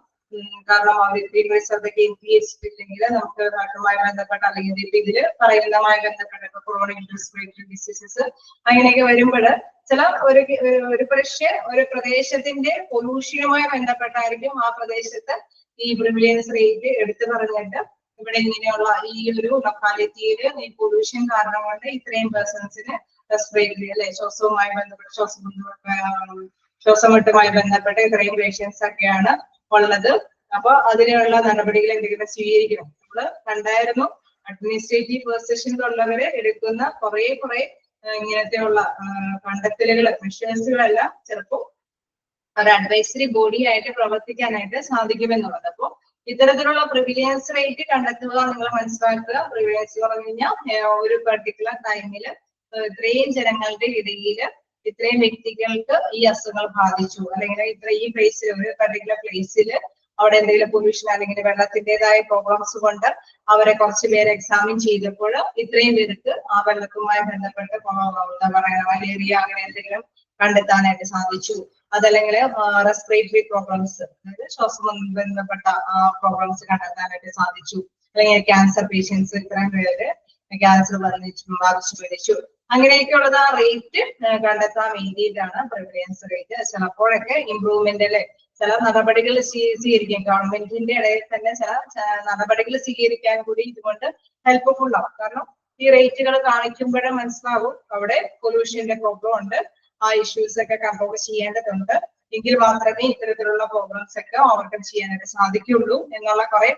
കാരണം അവർ ശ്രദ്ധയ്ക്ക് എത്തിയില്ലെങ്കിൽ നമുക്ക് നാട്ടുമായി ബന്ധപ്പെട്ട അല്ലെങ്കിൽ ഇപ്പൊ ഇതില് പറയുന്നതുമായി ബന്ധപ്പെട്ട ക്രോണിക് റെസ്പിറേറ്ററി ഡിസീസസ് അങ്ങനെയൊക്കെ വരുമ്പോൾ ചില ഒരു പക്ഷേ ഒരു പ്രദേശത്തിന്റെ പൊല്യൂഷനുമായി ബന്ധപ്പെട്ടായിരിക്കും ആ പ്രദേശത്ത് ഈ പ്രിവിലിയൻസ് റേറ്റ് എടുത്തു പറഞ്ഞിട്ട് ഇവിടെ ഇങ്ങനെയുള്ള ഈ ഒരു ലൊക്കാലിറ്റിയില് ഈ പൊല്യൂഷൻ കാരണം കൊണ്ട് ഇത്രയും പേഴ്സൺസിന് റെസ്പിറേറ്ററി അല്ലെ ശ്വാസവുമായി ബന്ധപ്പെട്ട ശ്വാസമുട്ടുമായി ബന്ധപ്പെട്ട ഇത്രയും പേഷ്യൻസ് ഒക്കെയാണ് ഉള്ളത്. അപ്പൊ അതിനുള്ള നടപടികൾ എന്തെങ്കിലും സ്വീകരിക്കണം. നമ്മള് കണ്ടായിരുന്നു അഡ്മിനിസ്ട്രേറ്റീവ് പൊസിഷനിലുള്ളവരെ എടുക്കുന്ന കുറെ ഇങ്ങനത്തെയുള്ള കണ്ടെത്തലുകൾ മെഷേഴ്സുകളെല്ലാം ചിലപ്പോൾ ഒരു അഡ്വൈസറി ബോഡി ആയിട്ട് പ്രവർത്തിക്കാനായിട്ട് സാധിക്കുമെന്നുള്ളത്. അപ്പൊ ഇത്തരത്തിലുള്ള പ്രിവിലിയൻസ് റേറ്റ് കണ്ടെത്തുക, നിങ്ങൾ മനസ്സിലാക്കുക. പ്രിവിലിയൻസ് പറഞ്ഞു കഴിഞ്ഞാൽ ഒരു പെർട്ടിക്കുലർ ടൈമില് ഇത്രയും ജനങ്ങളുടെ ഇടയിൽ ഇത്രയും വ്യക്തികൾക്ക് ഈ അസുഖങ്ങൾ ബാധിച്ചു, അല്ലെങ്കിൽ ഈ പ്ലേസിൽ ഒരു പെർട്ടിക്കുലർ പ്ലേസിൽ അവിടെ എന്തെങ്കിലും പൊല്യൂഷൻ അല്ലെങ്കിൽ വെള്ളത്തിൻ്റെതായ പ്രോബ്ലംസ് കൊണ്ട് അവരെ കുറച്ച് പേര് എക്സാമിൻ ചെയ്തപ്പോൾ ഇത്രയും പേർക്ക് ആ വെള്ളത്തുമായി ബന്ധപ്പെട്ട് എന്താ പറയുക മലേറിയ അങ്ങനെ എന്തെങ്കിലും കണ്ടെത്താനായിട്ട് സാധിച്ചു. അതല്ലെങ്കിൽ റെസ്പിറേറ്ററി പ്രോബ്ലംസ്, അതായത് ശ്വാസം ബന്ധപ്പെട്ട പ്രോബ്ലംസ് കണ്ടെത്താനായിട്ട് സാധിച്ചു. അല്ലെങ്കിൽ ക്യാൻസർ പേഷ്യൻസ് ഇത്രയും പേര് ക്യാൻസർ ബാധിച്ചു മരിച്ചു. അങ്ങനെയൊക്കെയുള്ളത് ആ റേറ്റ് കണ്ടെത്താൻ വേണ്ടിയിട്ടാണ് പ്രിവിലിയൻസ് റേറ്റ്. ചിലപ്പോഴൊക്കെ ഇംപ്രൂവ്മെന്റില് ചില നടപടികൾ സ്വീകരിക്കും. ഗവൺമെന്റിന്റെ ഇടയിൽ തന്നെ ചില നടപടികൾ സ്വീകരിക്കാൻ കൂടി ഇതുകൊണ്ട് ഹെൽപ്ഫുൾ ആവും. കാരണം ഈ റേറ്റുകൾ കാണിക്കുമ്പോഴേ മനസ്സിലാവും അവിടെ പൊല്യൂഷന്റെ പ്രോബ്ലം ഉണ്ട്, ആ ഇഷ്യൂസ് ഒക്കെ കൺട്രോൾ ചെയ്യേണ്ടതുണ്ട്, എങ്കിൽ മാത്രമേ ഇത്തരത്തിലുള്ള പ്രോബ്ലംസ് ഒക്കെ ഓവർകം ചെയ്യാനായിട്ട് സാധിക്കുള്ളൂ എന്നുള്ള കുറെ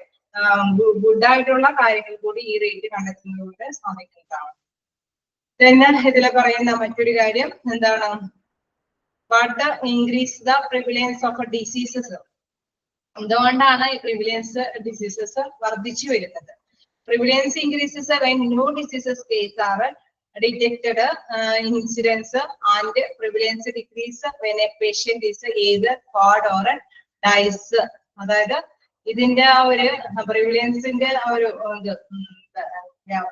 ഗുഡായിട്ടുള്ള കാര്യങ്ങൾ കൂടി ഈ റേറ്റ് കണ്ടെത്തുന്നതിലൂടെ സാധിക്കുന്നതാണ്. പിന്നെ ഇതിൽ പറയുന്ന മറ്റൊരു കാര്യം എന്താണ്, what increase the prevalence of diseases. എന്തുകൊണ്ടാണ് ഈ പ്രിവിലിയൻസ് ഡിസീസസ് വർദ്ധിച്ചു വരുന്നത്? Prevalence increases when new diseases cases are detected, incidence and prevalence decrease when a patient is either caught or dies. അതായത് ഇതിന്റെ ആ ഒരു പ്രിവിലിയൻസിന്റെ ആ ഒരു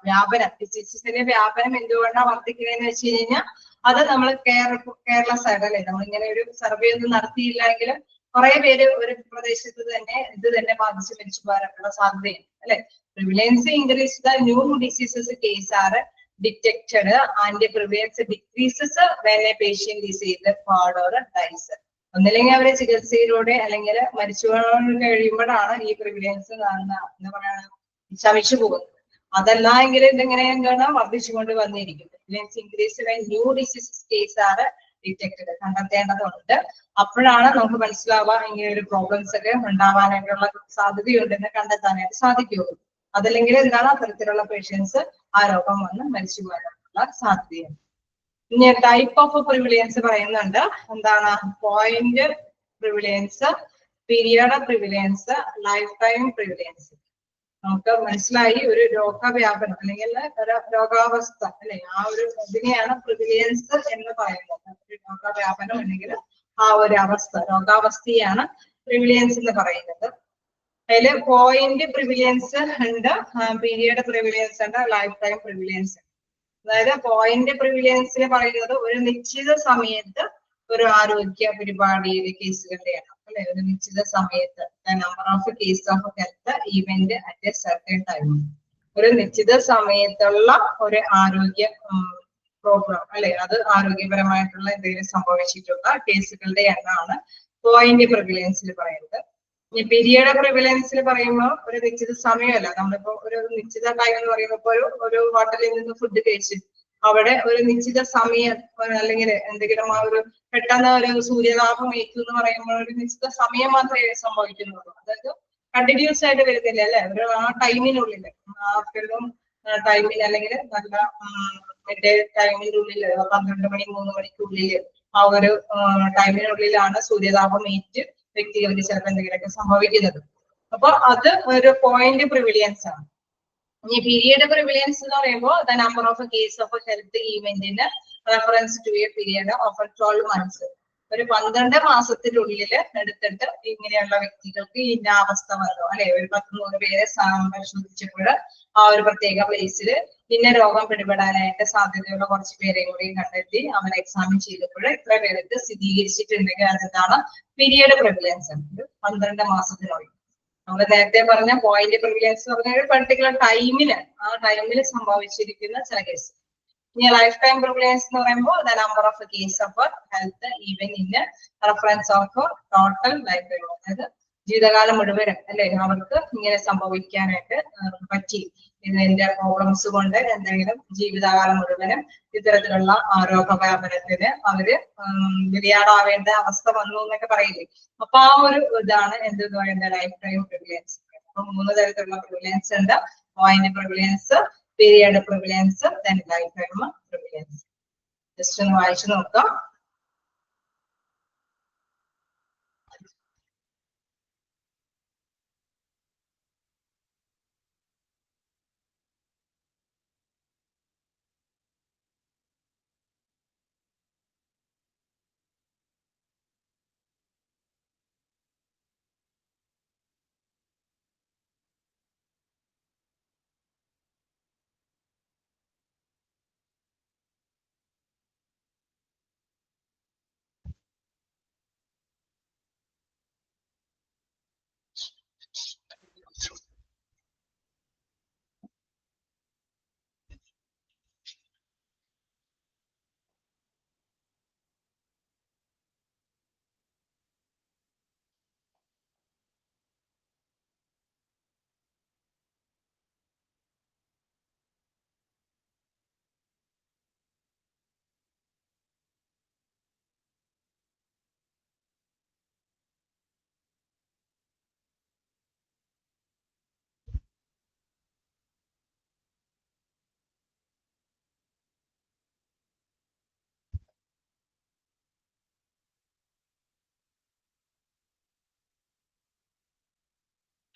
വ്യാപനം, ഡിസീസസിന്റെ വ്യാപനം എന്തുകൊണ്ടാണ് വർദ്ധിക്കുന്നതെന്ന് വെച്ച് കഴിഞ്ഞാൽ അത് നമ്മൾ കേരള സൈഡ് അല്ലെ, നമ്മളിങ്ങനെ ഒരു സർവേ ഒന്നും നടത്തിയില്ലെങ്കിലും കുറെ പേര് ഒരു പ്രദേശത്ത് തന്നെ ഇത് തന്നെ ബാധിച്ച് മരിച്ചു പോകാനുള്ള സാധ്യതയുണ്ട് അല്ലെ. Prevalence increase the new diseases case are detected and prevalence decreases when a patient is either caught or dies. ഒന്നില്ലെങ്കിൽ അവരെ ചികിത്സയിലൂടെ അല്ലെങ്കിൽ മരിച്ചു കഴിയുമ്പോഴാണ് ഈ പ്രിവിലിയൻസ് എന്താ പറയുക ശമിച്ചു പോകുന്നത്. അതല്ല എങ്കിൽ ഇതെങ്ങനെയാണ് വർദ്ധിച്ചുകൊണ്ട് വന്നിരിക്കും. പ്രിവിലിയൻസ് increase when new diseases case are detected, കണ്ടെത്തേണ്ടതുണ്ട്. അപ്പോഴാണ് നമുക്ക് മനസ്സിലാവുക ഇങ്ങനെ ഒരു പ്രോബ്ലംസ് ഒക്കെ ഉണ്ടാവാനായിട്ടുള്ള സാധ്യതയുണ്ടെന്ന് കണ്ടെത്താനായിട്ട് സാധിക്കുകയുള്ളൂ. അതല്ലെങ്കിൽ എന്താണ് അത്തരത്തിലുള്ള പേഷ്യൻസ് ആ രോഗം വന്ന് മരിച്ചു പോകാനുള്ള സാധ്യതയുണ്ട്. ഇനി ടൈപ്പ് ഓഫ് പ്രിവിലിയൻസ് പറയുന്നുണ്ട്. എന്താണ്? Point prevalence, period prevalence, lifetime prevalence. നമുക്ക് മനസ്സിലായി ഒരു രോഗവ്യാപനം അല്ലെങ്കിൽ ഒരു രോഗാവസ്ഥ അല്ലെ, ആ ഒരു ഇതിനെയാണ് പ്രിവിലിയൻസ് എന്ന് പറയുന്നത്. ഒരു രോഗവ്യാപനം അല്ലെങ്കിൽ ആ ഒരു അവസ്ഥ, രോഗാവസ്ഥയാണ് പ്രിവിലിയൻസ് എന്ന് പറയുന്നത്. അതില് പോയിന്റ് പ്രിവിലിയൻസ് ഉണ്ട്, പീരിയഡ് പ്രിവിലിയൻസ് ഉണ്ട്, ലൈഫ് ടൈം പ്രിവിലിയൻസ്. അതായത് പോയിന്റ് പ്രിവിലിയൻസിൽ പറയുന്നത് ഒരു നിശ്ചിത സമയത്ത് ഒരു ആരോഗ്യ പരിപാടിയിലെ കേസുകളുടെയാണ് അല്ലെ. ഒരു നിശ്ചിത സമയത്ത് number of case of health event at A certain time, ഒരു നിശ്ചിത സമയത്തുള്ള ഒരു ആരോഗ്യ പ്രോഗ്രാം അല്ലെ, അത് ആരോഗ്യപരമായിട്ടുള്ള എന്തെങ്കിലും സംഭവിച്ചിട്ടുള്ള കേസുകളുടെ എണ്ണമാണ് പോയിന്റ് പ്രിവിലിയൻസിൽ പറയുന്നത്. ഈ പീരിയഡ് പ്രിവിലൻസിൽ പറയുമ്പോൾ ഒരു നിശ്ചിത സമയമല്ല, നമ്മളിപ്പോ ഒരു നിശ്ചിത ടൈം എന്ന് പറയുമ്പോൾ ഒരു ഹോട്ടലിൽ നിന്ന് ഫുഡ് കഴിച്ച് അവിടെ ഒരു നിശ്ചിത സമയം അല്ലെങ്കിൽ എന്തെങ്കിലും ആ ഒരു പെട്ടെന്ന് ഒരു സൂര്യതാപം ഏറ്റു എന്ന് പറയുമ്പോൾ ഒരു നിശ്ചിത സമയം മാത്രമേ സംഭവിക്കുന്നുള്ളൂ. അതായത് കണ്ടിന്യൂസ് ആയിട്ട് വരുന്നില്ല അല്ലെ. ഒരു ആ ടൈമിനുള്ളിൽ ആഫ്റ്റർനൂൺ ടൈമിൽ അല്ലെങ്കിൽ നല്ല മിഡ് ടൈമിന്റെ ഉള്ളിൽ 12 മണി 3 മണിക്കുള്ളിൽ ആ ഒരു ടൈമിനുള്ളിലാണ് സൂര്യതാപം ഏറ്റ് വ്യക്തികൾക്ക് ചിലപ്പോൾ എന്തെങ്കിലുമൊക്കെ സംഭവിക്കുന്നത്. അപ്പൊ അത് ഒരു പോയിന്റ് പ്രിവിലിയൻസ് ആണ്. ഈ പീരിയഡ് പ്രിവിലിയൻസ് എന്ന് പറയുമ്പോൾ the number of case of health ഈവന്റിന് reference to a period of 12 months. ഒരു 12 മാസത്തിനുള്ളിൽ എടുത്തിട്ട് ഇങ്ങനെയുള്ള വ്യക്തികൾക്ക് ഇന്ന അവസ്ഥ വന്നു അല്ലെ. ഒരു 10-100 പേരെ പരിശോധിച്ചപ്പോൾ ആ ഒരു പ്രത്യേക പ്ലേസിൽ ഇന്ന രോഗം പിടിപെടാനായിട്ട് സാധ്യതയുള്ള കുറച്ച് പേരെ കൂടി കണ്ടെത്തി അവരെ എക്സാമിൻ ചെയ്തപ്പോൾ ഇത്ര പേർക്ക് സ്ഥിരീകരിച്ചിട്ടുണ്ടെങ്കിൽ അതെന്താണ് പീരിയഡ് പ്രിവിലൻസ്. 12 മാസത്തിനുള്ളിൽ. നമ്മൾ നേരത്തെ പറഞ്ഞ പോയിന്റ് പ്രിവിലേജ് എന്ന് പറഞ്ഞ ഒരു പെർട്ടിക്കുലർ ടൈമിന് ആ ടൈമിൽ സംഭവിച്ചിരിക്കുന്ന ചില കേസ്. ഇനി ലൈഫ് ടൈം പ്രിവിലേജ് എന്ന് പറയുമ്പോൾ the number of case of health even in reference of total life time, അതായത് ജീവിതകാലം മുഴുവനും അല്ലെ അവർക്ക് ഇങ്ങനെ സംഭവിക്കാനായിട്ട് പറ്റി, ഇതിന്റെ പ്രോബ്ലംസ് കൊണ്ട് എന്തെങ്കിലും ജീവിതകാലം മുഴുവനും ഇത്തരത്തിലുള്ള രോഗവ്യാപനത്തിന് അവര് ബലിയാടാവേണ്ട അവസ്ഥ വന്നു എന്നൊക്കെ പറയില്ലേ. അപ്പൊ ആ ഒരു ഇതാണ് എന്ത് പറയുന്നത് ലൈഫ് ടൈം പ്രിവിലേജ്. അപ്പൊ 3 തരത്തിലുള്ള പ്രിവിലേജ് ഉണ്ട്: point privilege, period privilege, then life time privilege. Just ഒന്ന് വായിച്ചു നോക്കാം.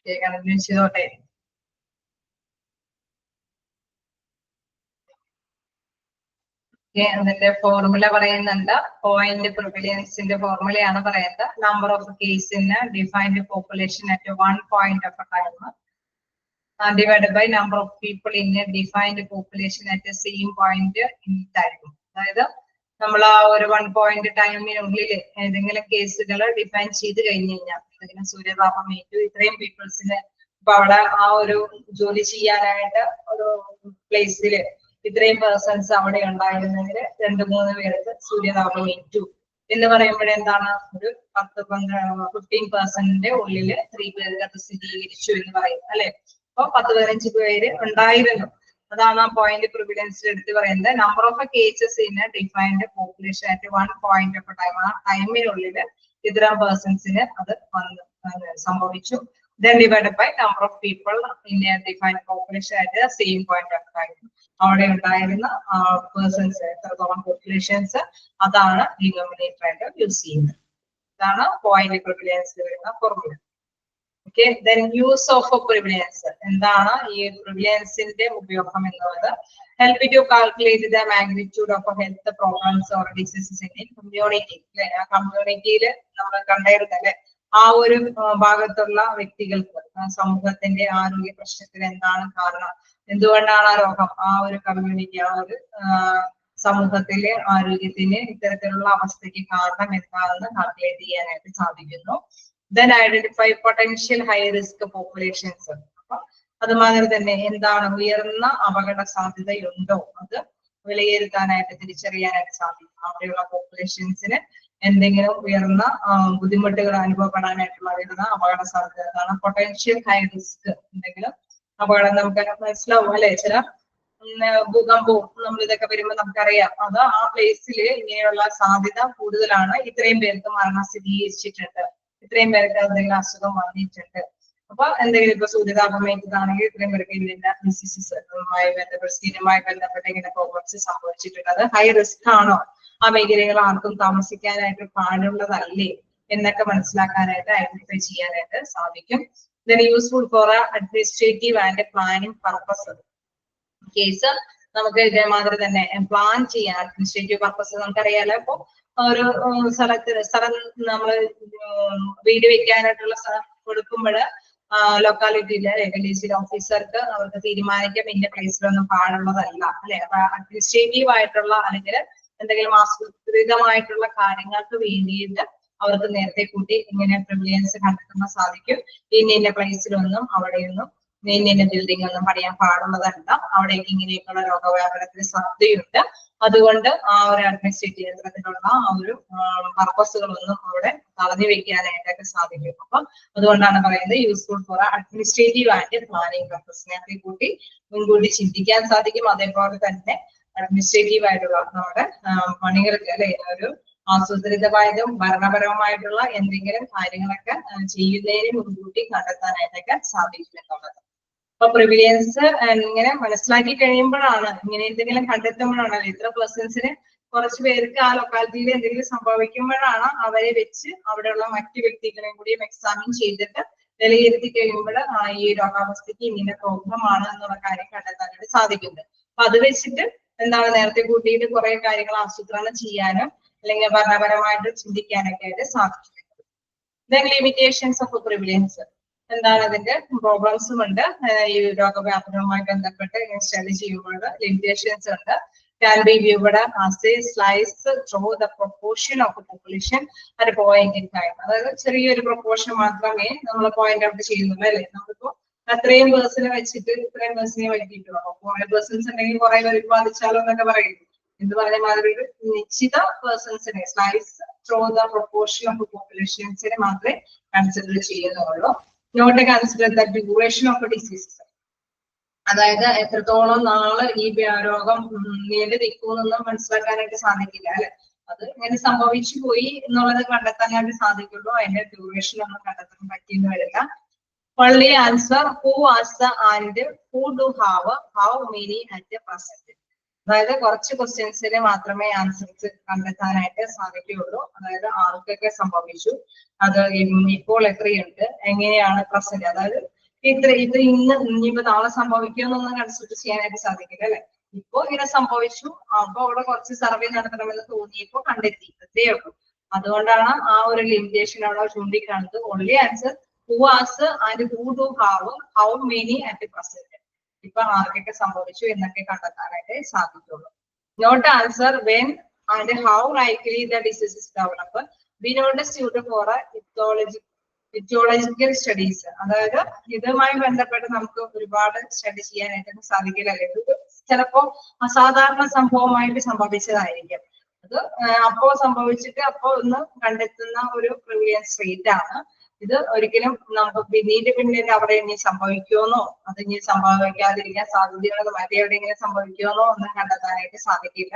കണ്ടിന്യൂ ചെയ്തോട്ടെ. അതിന്റെ ഫോർമുല പറയുന്നുണ്ട്. പോയിന്റ് പ്രിവിലേജിന്റെ ഫോർമുലയാണ് പറയുന്നത്. Number of case in defined population at 1 point of time divided by number of people in defined population at same point in time. അതായത് നമ്മൾ ആ ഒരു 1 point ടൈമിനുള്ളിൽ ഏതെങ്കിലും കേസുകൾ ഡിഫൈൻ ചെയ്ത് കഴിഞ്ഞു കഴിഞ്ഞാൽ, എന്തെങ്കിലും സൂര്യതാപം ഏറ്റു ഇത്രയും പീപ്പിൾസിന് ഇപ്പൊ അവിടെ ആ ഒരു ജോലി ചെയ്യാനായിട്ട് ഒരു പ്ലേസില് ഇത്രയും പേഴ്സൺസ് അവിടെ ഉണ്ടായിരുന്നെങ്കിൽ 2-3 പേർക്ക് സൂര്യതാപം ഏറ്റു എന്ന് പറയുമ്പോഴെന്താണ്, ഒരു 15% ഉള്ളില് 3 പേർക്ക് അത് സ്ഥിരീകരിച്ചു എന്ന് പറയും അല്ലെ. അപ്പൊ 10-15 പേര് ഉണ്ടായിരുന്നു. അതാണ് ആ പോയിന്റ് പ്രിവിലേജ് എടുത്ത് പറയുന്നത്. Number of cases in defined population at 1 point of time, ആ ടൈമിനുള്ളില് ഇത്തരം പേഴ്സൺസിന് അത് സംഭവിച്ചു. Then divided by number of people in a defined population at the same point of time. അവിടെ ഉണ്ടായിരുന്ന പേഴ്സൺസ് എത്രത്തോളം പോപ്പുലേഷൻസ് അതാണ് ഡിനോമിനേറ്റർ ആയിട്ട് യൂസ് ചെയ്യുന്നത്. ഇതാണ് പോയിന്റ് പ്രിവിലേജ് വരുന്ന formula. Okay, then use of prevalence. എന്താണ് ഈ പ്രിവിലേജിന്റെ ഉപയോഗം എന്നുള്ളത്? Help to calculate the magnitude of health problems or diseases in community. അല്ലെ, ആ കമ്മ്യൂണിറ്റിയിൽ നമ്മൾ കണ്ടായിരുന്നു അല്ലെ, ആ ഒരു ഭാഗത്തുള്ള വ്യക്തികൾക്ക് സമൂഹത്തിന്റെ ആരോഗ്യ പ്രശ്നത്തിന് എന്താണ് കാരണം, എന്തുകൊണ്ടാണ് ആ രോഗം ആ ഒരു കമ്മ്യൂണിറ്റി ആ ഒരു സമൂഹത്തിലെ ആരോഗ്യത്തിന് ഇത്തരത്തിലുള്ള അവസ്ഥയ്ക്ക് കാരണം എന്താണെന്ന് കാൽക്കുലേറ്റ് ചെയ്യാനായിട്ട് സാധിക്കുന്നു. Then identify potential high risk populations. അപ്പൊ അതുമാതിരി തന്നെ എന്താണ് ഉയർന്ന അപകട സാധ്യതയുണ്ടോ അത് വിലയിരുത്താനായിട്ട് തിരിച്ചറിയാനായിട്ട് സാധിക്കും. അവിടെയുള്ള പോപ്പുലേഷൻസിന് എന്തെങ്കിലും ഉയർന്ന ബുദ്ധിമുട്ടുകൾ അനുഭവപ്പെടാനായിട്ടുള്ള വരുന്ന അപകട സാധ്യത, അതാണ് പൊട്ടൻഷ്യൽ ഹൈ റിസ്ക്. എന്തെങ്കിലും അപകടം നമുക്ക് മനസ്സിലാവും അല്ലെ, ചില ഭൂകമ്പവും നമ്മൾ ഇതൊക്കെ വരുമ്പോൾ നമുക്കറിയാം അത് ആ പ്ലേസിൽ ഇങ്ങനെയുള്ള സാധ്യത കൂടുതലാണ്. ഇത്രയും പേർക്ക് മരണം സ്ഥിരീകരിച്ചിട്ടുണ്ട്, ഇത്രയും പേർക്ക് എന്തെങ്കിലും അസുഖം വന്നിട്ടുണ്ട്. അപ്പൊ എന്തെങ്കിലും ഇപ്പൊ സൂര്യതാപം ഏറ്റതാണെങ്കിൽ ഇത്രയും പേർക്ക് ഇന്ന ഡിസീസസുമായി ബന്ധപ്പെട്ട് സ്കിന്നുമായി ബന്ധപ്പെട്ട് ഇങ്ങനെ പ്രോബ്ലംസ് സംഭവിച്ചിട്ടുണ്ട്. അത് ഹൈ റിസ്ക് ആണോ, ആ മേഖലകൾ ആർക്കും താമസിക്കാനായിട്ട് പാടുള്ളതല്ലേ എന്നൊക്കെ മനസ്സിലാക്കാനായിട്ട് ഐഡന്റിഫൈ ചെയ്യാനായിട്ട് സാധിക്കും. ഇതിന് useful for administrative and planning purpose. Case നമുക്ക് ഇതേമാതിരി തന്നെ പ്ലാൻ ചെയ്യാൻ അഡ്മിനിസ്ട്രേറ്റീവ് പർപ്പസ് നമുക്കറിയാലോ. അപ്പൊ ഒരു സ്ഥലം നമ്മൾ വീട് വെക്കാനായിട്ടുള്ള സ്ഥലം കൊടുക്കുമ്പോൾ ലൊക്കാലിറ്റിയിലെ ഡിസിൽ ഓഫീസർക്ക് അവർക്ക് തീരുമാനിക്കാം ഇന്ന പ്ലേസിലൊന്നും പാടുള്ളതല്ല അല്ലെ. അപ്പൊ അഡ്മിനിസ്ട്രേറ്റീവ് ആയിട്ടുള്ള അല്ലെങ്കിൽ എന്തെങ്കിലും ആസൂത്രിതമായിട്ടുള്ള കാര്യങ്ങൾക്ക് വേണ്ടിയിട്ട് അവർക്ക് നേരത്തെ കൂട്ടി ഇങ്ങനെ പ്രിവിലിയൻസ് കണ്ടെത്താൻ സാധിക്കും. ഇന്ന പ്ലേസിലൊന്നും അവിടെയൊന്നും ഇന്ന ബിൽഡിംഗ് ഒന്നും പണിയാൻ പാടുള്ളതല്ല, അവിടേക്ക് ഇങ്ങനെയൊക്കെയുള്ള രോഗവ്യാപനത്തിന് സാധ്യതയുണ്ട്. അതുകൊണ്ട് ആ ഒരു അഡ്മിനിസ്ട്രേറ്റീവ് യന്ത്രത്തിലുള്ള ആ ഒരു പർപ്പസുകളൊന്നും അവിടെ തടഞ്ഞു വെക്കാനായിട്ടൊക്കെ സാധിക്കും. അപ്പം അതുകൊണ്ടാണ് പറയുന്നത് useful for administrative and planning purpose. നേരത്തെ കൂട്ടി മുൻകൂട്ടി ചിന്തിക്കാൻ സാധിക്കും. അതേപോലെ തന്നെ അഡ്മിനിസ്ട്രേറ്റീവ് ആയിട്ടുള്ള നമ്മുടെ പണികൾക്ക് അല്ലെ ഒരു ആസൂത്രിതമായതും ഭരണപരമായിട്ടുള്ള എന്തെങ്കിലും കാര്യങ്ങളൊക്കെ ചെയ്യുന്നതിന് മുൻകൂട്ടി കണ്ടെത്താനായിട്ടൊക്കെ സാധിക്കും എന്നുള്ളത്. അപ്പൊ പ്രിവിലിയൻസ് ഇങ്ങനെ മനസ്സിലാക്കി കഴിയുമ്പോഴാണ്, ഇങ്ങനെ എന്തെങ്കിലും കണ്ടെത്തുമ്പോഴാണ് ഇത്ര പേഴ്സൺസിന് കുറച്ച് പേർക്ക് ആ ലൊക്കാലിറ്റിയിൽ എന്തെങ്കിലും സംഭവിക്കുമ്പോഴാണ് അവരെ വെച്ച് അവിടെയുള്ള മറ്റു വ്യക്തികളെയും കൂടിയും എക്സാമിൻ ചെയ്തിട്ട് വിലയിരുത്തി കഴിയുമ്പോൾ ഈ രോഗാവസ്ഥയ്ക്ക് ഇങ്ങനെ പ്രോബ്ലം ആണ് എന്നുള്ള കാര്യം കണ്ടെത്താനായിട്ട് സാധിക്കുന്നത്. അപ്പൊ അത് വെച്ചിട്ട് എന്താണ് നേരത്തെ കൂട്ടിയിട്ട് കുറെ കാര്യങ്ങൾ ആസൂത്രണം ചെയ്യാനും അല്ലെങ്കിൽ ഭരണപരമായിട്ട് ചിന്തിക്കാനൊക്കെ ആയിട്ട് സാധിക്കുന്നത്. ദെൻ ലിമിറ്റേഷൻസ് ഓഫ് പ്രിവിലിയൻസ്, എന്താണ് അതിന്റെ പ്രോബ്ലംസും ഉണ്ട്. ഈ രോഗവ്യാപനവുമായി ബന്ധപ്പെട്ട് സ്റ്റഡി ചെയ്യുമ്പോൾ ലിമിറ്റേഷൻസ് ഉണ്ട്. Can be viewed as a slice through the proportion of the population at a point in time. അതായത് ചെറിയൊരു പ്രൊപ്പോർഷൻ മാത്രമേ നമ്മൾ പോയിന്റ് ഔട്ട് ചെയ്യുന്നുള്ളൂ അല്ലെ. നമ്മളിപ്പോ അത്രയും പേഴ്സണെ വെച്ചിട്ട് ഇത്രയും പേഴ്സണെ വൈകിട്ടുള്ളൂ. അപ്പൊ കുറെ പേഴ്സൺസ് ഉണ്ടെങ്കിൽ കുറെ പേര് ബാധിച്ചാലോ എന്നൊക്കെ പറയുന്നു. എന്ത് പറഞ്ഞ മാതിരി ഒരു നിശ്ചിത പേഴ്സൺസിനെ slice through the proportion of പോപ്പുലേഷൻസിനെ മാത്രമേ കൺസിഡർ ചെയ്യുന്നുള്ളൂ. Not consider the duration of diseases, അതായത് എത്രത്തോളം നാള് ഈ രോഗം നീണ്ടു നിൽക്കുമെന്നൊന്നും മനസ്സിലാക്കാനായിട്ട് സാധിക്കില്ല അല്ലെ. അത് ഇങ്ങനെ സംഭവിച്ചു പോയി എന്നുള്ളത് കണ്ടെത്താനായിട്ട് സാധിക്കുള്ളൂ. അതിന്റെ ഡ്യൂറേഷൻ ഒന്നും കണ്ടെത്താൻ പറ്റിയെന്ന് വരില്ല. Only answer who was the and who do have how many at the present. അതായത് കുറച്ച് ക്വസ്റ്റ്യൻസിന് മാത്രമേ ആൻസേഴ്സ് കണ്ടെത്താനായിട്ട് സാധിക്കുകയുള്ളൂ. അതായത് ആർക്കൊക്കെ സംഭവിച്ചു, അത് ഇപ്പോൾ എത്രയുണ്ട്, എങ്ങനെയാണ് പ്രസന്റ്, അതായത് ഇത് ഇന്ന് ഇനിയിപ്പോ നാളെ സംഭവിക്കുമെന്നൊന്നും കൺസിഡർ ചെയ്യാനായിട്ട് സാധിക്കില്ല അല്ലെ. ഇപ്പൊ ഇങ്ങനെ സംഭവിച്ചു, അപ്പൊ അവിടെ കുറച്ച് സർവേ നടത്തണമെന്ന് തോന്നിയപ്പോ കണ്ടെത്തി, അതേ ഉള്ളൂ. അതുകൊണ്ടാണ് ആ ഒരു ലിമിറ്റേഷൻ അവിടെ ചൂണ്ടിക്കാണുന്നത്. Only answer who was and who do have how many at the present. ഇപ്പൊ ആർക്കൊക്കെ സംഭവിച്ചു എന്നൊക്കെ കണ്ടെത്താനായിട്ട് സാധിക്കുള്ളൂ. Not answer when and how likely the diseases develop. We not suited for etiological studies. അതായത് ഇതുമായി ബന്ധപ്പെട്ട് നമുക്ക് ഒരുപാട് സ്റ്റഡി ചെയ്യാനായിട്ട് സാധിക്കില്ല. ഇത് ചിലപ്പോ അസാധാരണ സംഭവമായിട്ട് സംഭവിച്ചതായിരിക്കും. അത് അപ്പോ സംഭവിച്ചിട്ട് അപ്പോ ഒന്ന് കണ്ടെത്തുന്ന ഒരു പ്രിവിലിയൻസ് റേറ്റ് ആണ്. ഇത് ഒരിക്കലും നമുക്ക് പിന്നീട് അവിടെ ഇനി സംഭവിക്കുമെന്നോ അത് ഇനി സംഭവിക്കാതിരിക്കാൻ സാധ്യതയുള്ളത് മറ്റെവിടെയെങ്കിലും സംഭവിക്കുമെന്നോ ഒന്നും കണ്ടെത്താനായിട്ട് സാധിക്കില്ല.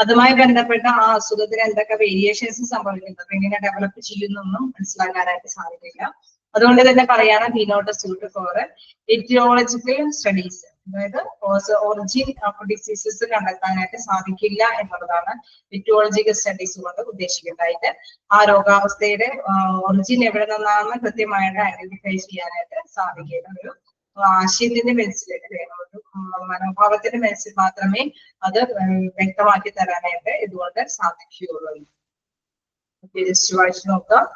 അതുമായി ബന്ധപ്പെട്ട ആ അസുഖത്തിന് എന്തൊക്കെ വേരിയേഷൻസ് സംഭവിക്കുന്നത്, എങ്ങനെ ഡെവലപ്പ് ചെയ്യുന്നൊന്നും മനസ്സിലാക്കാനായിട്ട് സാധിക്കില്ല. അതുകൊണ്ട് തന്നെ പറയാണ് be not suit for aetiological studies. അതായത് ഒറിജിൻ ഓഫ് ഡിസീസസ് കണ്ടെത്താനായിട്ട് സാധിക്കില്ല എന്നുള്ളതാണ് എറ്റിയോളജിക്കൽ സ്റ്റഡീസ് കൊണ്ട് ഉദ്ദേശിക്കുന്നതായിട്ട്. ആ രോഗാവസ്ഥയുടെ ഒറിജിൻ എവിടെ നിന്നാണെന്ന് കൃത്യമായിട്ട് ഐഡന്റിഫൈ ചെയ്യാനായിട്ട് സാധിക്കുന്ന ഒരു ആശയത്തിന്റെ മനസ്സിൽ, ഒരു മനോഭാവത്തിന്റെ മനസ്സിൽ മാത്രമേ അത് വ്യക്തമാക്കി തരാനായിട്ട് ഇതുകൊണ്ട് സാധിക്കുകയുള്ളൂ. ജസ്റ്റ് വായിച്ചു നോക്കാം.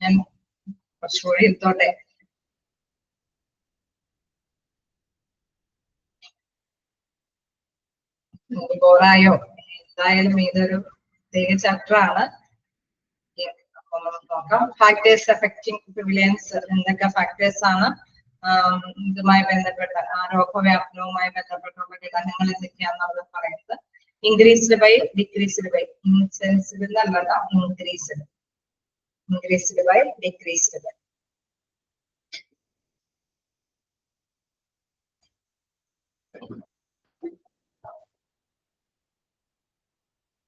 ഞാൻ കുറച്ചുകൂടി എടുത്തോട്ടെ. ബോറായോ? എന്തായാലും ഇതൊരു പ്രത്യേക ചാപ്റ്റർ ആണ്. അപ്പൊ നമുക്ക് നോക്കാം. ഫാക്ടേഴ്സ് അഫക്റ്റിംഗ് പ്രിവിലിയൻസ്, എന്തൊക്കെ ഫാക്ടേഴ്സ് ആണ് ഇതുമായി ബന്ധപ്പെട്ട ആ രോഗവ്യാപനവുമായി ബന്ധപ്പെട്ടുള്ള ഘടകങ്ങൾ എന്തൊക്കെയാണെന്ന് അവർ പറയുന്നത്. increased by, decreased by, increased എന്നല്ല, increased, increased by, decreased by.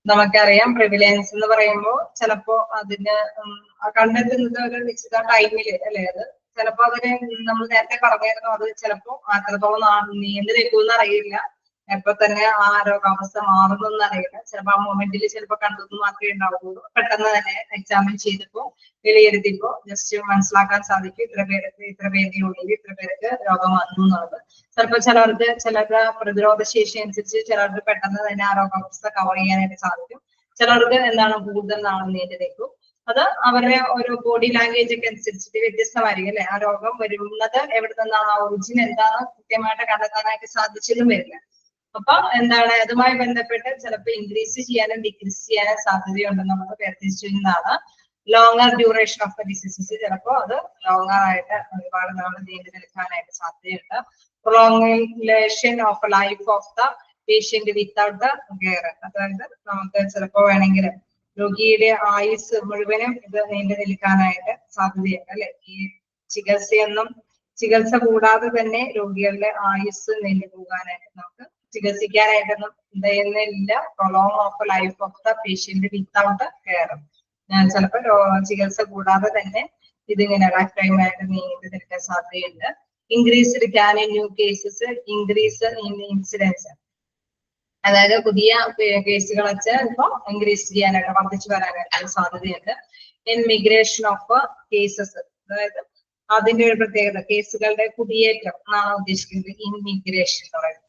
നമുക്കറിയാം പ്രിവിലേൻസ് എന്ന് പറയുമ്പോൾ ചിലപ്പോ അതിന് കണ്ടെത്തുന്നത് ഒരു നിശ്ചിത ടൈമില് അല്ലെ, അത് ചിലപ്പോ അതിന് നമ്മൾ നേരത്തെ പറഞ്ഞായിരുന്നു, അത് ചിലപ്പോ അത്രത്തോളം നീണ്ടു നിൽക്കുമെന്ന് അറിയില്ല, എപ്പൊ തന്നെ ആ രോഗാവസ്ഥ മാറുന്നൊന്നും അറിയില്ല. ചിലപ്പോ ആ മൊമെന്റിൽ ചിലപ്പോ കണ്ടെന്ന് മാത്രമേ ഉണ്ടാവുള്ളൂ. പെട്ടെന്ന് തന്നെ എക്സാമിൻ ചെയ്തപ്പോ വിലയിരുത്തിയപ്പോ ജസ്റ്റ് മനസ്സിലാക്കാൻ സാധിക്കും ഇത്ര പേരുടെ ഉള്ളിൽ ഇത്ര പേർക്ക് രോഗം വന്നു എന്നുള്ളത്. ചിലപ്പോ ചിലരുടെ പ്രതിരോധ ശേഷി അനുസരിച്ച് ചിലർക്ക് പെട്ടെന്ന് തന്നെ ആ രോഗാവസ്ഥ കവർ ചെയ്യാനായിട്ട് സാധിക്കും. ചിലർക്ക് എന്താണ് കൂടുതൽ നാളെ നീണ്ടു നിൽക്കും. അത് അവരുടെ ഒരു ബോഡി ലാംഗ്വേജ് ഒക്കെ അനുസരിച്ചിട്ട് വ്യത്യസ്തമായിരിക്കും അല്ലെ. ആ രോഗം വരുന്നത് എവിടെ നിന്നാണ്, ആ ഒറിജിൻ എന്താണെന്ന് കൃത്യമായിട്ട് കണ്ടെത്താനായിട്ട് സാധിച്ചതും വരില്ല. അപ്പൊ എന്താണ് അതുമായി ബന്ധപ്പെട്ട് ചിലപ്പോൾ ഇൻക്രീസ് ചെയ്യാനും ഡിക്രീസ് ചെയ്യാനും സാധ്യതയുണ്ടെന്നുള്ളത് വേർതിരിച്ചിരുന്നതാണ്. Longer duration of the diseases, ചിലപ്പോൾ അത് ലോങ്ങർ ആയിട്ട് ഒരുപാട് നാൾ നീണ്ടു നിൽക്കാനായിട്ട് സാധ്യതയുണ്ട്. Prolongation of life of the patient without the care, അതായത് നമുക്ക് ചിലപ്പോ വേണമെങ്കിൽ രോഗിയുടെ ആയുസ് മുഴുവനും ഇത് നീണ്ടു നിൽക്കാനായിട്ട് സാധ്യതയുണ്ട് അല്ലെ. ഈ ചികിത്സ കൂടാതെ തന്നെ രോഗികളുടെ ആയുസ് നീണ്ടു പോകാനായിട്ട് നമുക്ക് ചികിത്സിക്കാനായിട്ടൊന്നും ഇല്ല. Prolong of life of the patient without care, ചിലപ്പോ ചികിത്സ കൂടാതെ തന്നെ ഇതിങ്ങനെ ലൈഫ് ടൈം ആയിട്ട് നീണ്ടു നിൽക്കാൻ സാധ്യതയുണ്ട്. Increased can in new cases, increase in incidence, അതായത് പുതിയ കേസുകൾ വെച്ച് ഇപ്പൊ ഇൻക്രീസ് ചെയ്യാനായിട്ട് വർദ്ധിച്ചു വരാനായിട്ട് സാധ്യതയുണ്ട്. ഇൻ മിഗ്രേഷൻ ഓഫ് കേസസ്, അതായത് അതിന്റെ ഒരു പ്രത്യേകത കേസുകളുടെ കുടിയേറ്റം എന്നാണ് ഉദ്ദേശിക്കുന്നത് ഇൻമിഗ്രേഷൻ എന്ന് പറയുന്നത്.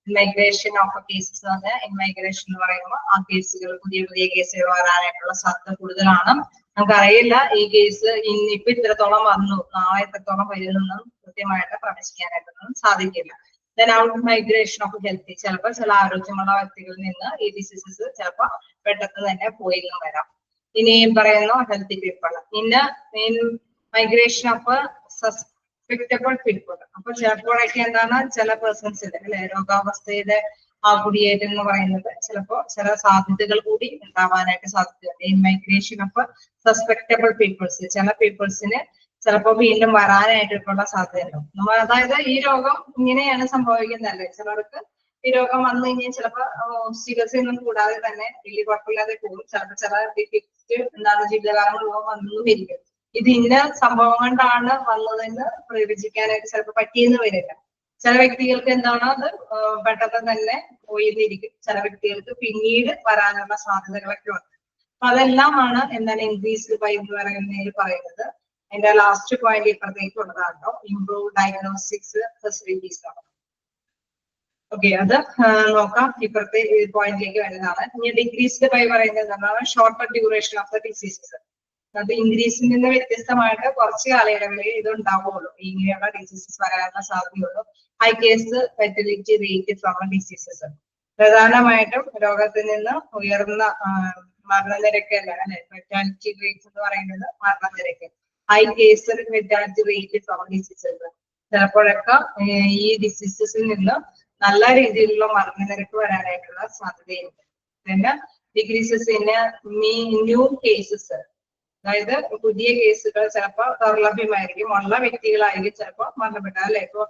ഇൻമൈഗ്രേഷൻ ഓഫ് കേസസ് എന്ന് പറഞ്ഞാൽ ഇൻമൈഗ്രേഷൻ എന്ന് പറയുമ്പോൾ ആ കേസുകൾ പുതിയ കേസുകൾ വരാനായിട്ടുള്ള സാധ്യത കൂടുതലാണ്. നമുക്കറിയില്ല ഈ കേസ് ഇന്നിപ്പോ ഇത്രത്തോളം വന്നു, നാളെ എത്രത്തോളം വരുമെന്നും കൃത്യമായിട്ട് പ്രവചിക്കാനായിട്ടൊന്നും സാധിക്കില്ല. Then out migration of healthy, ചിലപ്പോൾ ചില ആരോഗ്യമുള്ള വ്യക്തികളിൽ നിന്ന് ഈ ഡിസീസസ് ചിലപ്പോൾ പെട്ടെന്ന് തന്നെ പോയിന്നും വരാം. ഇനിയും പറയുന്നു healthy people in migration of susceptible people. അപ്പൊ ചിലപ്പോഴൊക്കെ എന്താണ് ചില പേഴ്സൺസിന്റെ അല്ലെ രോഗാവസ്ഥയുടെ ആ കുടിയേറ്റം എന്ന് പറയുന്നത് ചിലപ്പോ ചില സാധ്യതകൾ കൂടി ഉണ്ടാവാനായിട്ട് സാധ്യതയുണ്ട്. ഇൻ മൈഗ്രേഷൻ ഓഫ് സസ്പെക്റ്റബിൾ പീപ്പിൾസ്, ചില പീപ്പിൾസിന് ചിലപ്പോ വീണ്ടും വരാനായിട്ടുള്ള സാധ്യതയുണ്ടാവും. നമ്മൾ അതായത് ഈ രോഗം ഇങ്ങനെയാണ് സംഭവിക്കുന്നതല്ലേ, ചിലർക്ക് ഈ രോഗം വന്നു കഴിഞ്ഞാൽ ചിലപ്പോ ചികിത്സയൊന്നും കൂടാതെ തന്നെ വലിയ കുഴപ്പമില്ലാതെ പോകും. ചിലപ്പോൾ ചില ഡിഫക്റ്റ് എന്താണ് ജീവിതകാലം മുഴുവൻ വന്നു വരിക. ഇത് ഇന്ന സംഭവം കൊണ്ടാണ് വന്നതെന്ന് പ്രവചിക്കാനായിട്ട് ചിലപ്പോൾ പറ്റിയെന്ന് വരില്ല. ചില വ്യക്തികൾക്ക് എന്താണ് അത് പെട്ടെന്ന് തന്നെ പോയിരിക്കും, ചില വ്യക്തികൾക്ക് പിന്നീട് വരാനുള്ള സാധ്യതകളൊക്കെ ഉണ്ട്. അപ്പൊ അതെല്ലാമാണ് എന്താണ് ഇൻക്രീസ്ഡ് ബൈ എന്ന് പറയുന്നത്. അതിന്റെ ലാസ്റ്റ് പോയിന്റ് ഇപ്പുറത്തേക്ക് ഉള്ളതാണോ ഇംപ്രൂവ് ഡയഗ്നോസ്റ്റിക്സ് ഫെസിലിറ്റീസ് ആണ്. ഓക്കെ, അത് നോക്കാം. ഇപ്പുറത്തെ പോയിന്റിലേക്ക് വരുന്നതാണ്. ഇനി ഡിക്രീസ്ഡ് ബൈ പറയുന്നത് എന്താണ് shorter duration of the diseases. അത് ഇൻക്രീസിൽ നിന്ന് വ്യത്യസ്തമായിട്ട് കുറച്ച് കാലയളവിൽ ഇത് ഉണ്ടാവുള്ളൂ, ഇങ്ങനെയുള്ള ഡിസീസസ് വരാനുള്ള സാധ്യതയുള്ളൂ. High case fertility rate from diseases, പ്രധാനമായിട്ടും രോഗത്തിൽ നിന്ന് ഉയർന്ന മരണനിരക്ക് അല്ലെ ഫെർട്ടിലിറ്റി റേറ്റ് എന്ന് പറയുന്നത് മരണനിരക്ക്. High case fertility rate from diseases, ചിലപ്പോഴൊക്കെ ഈ ഡിസീസസിൽ നിന്ന് നല്ല രീതിയിലുള്ള മരണനിരക്ക് വരാനായിട്ടുള്ള സാധ്യതയുണ്ട്. പിന്നെ ഡിക്രീസസ് ഇൻ ന്യൂ കേസസ്, അതായത് പുതിയ കേസുകൾ ചിലപ്പോൾ ദൗർലഭ്യമായിരിക്കും, ഉള്ള വ്യക്തികളായിരിക്കും ചിലപ്പോൾ മരണപ്പെട്ട അല്ലെ. ഇപ്പൊ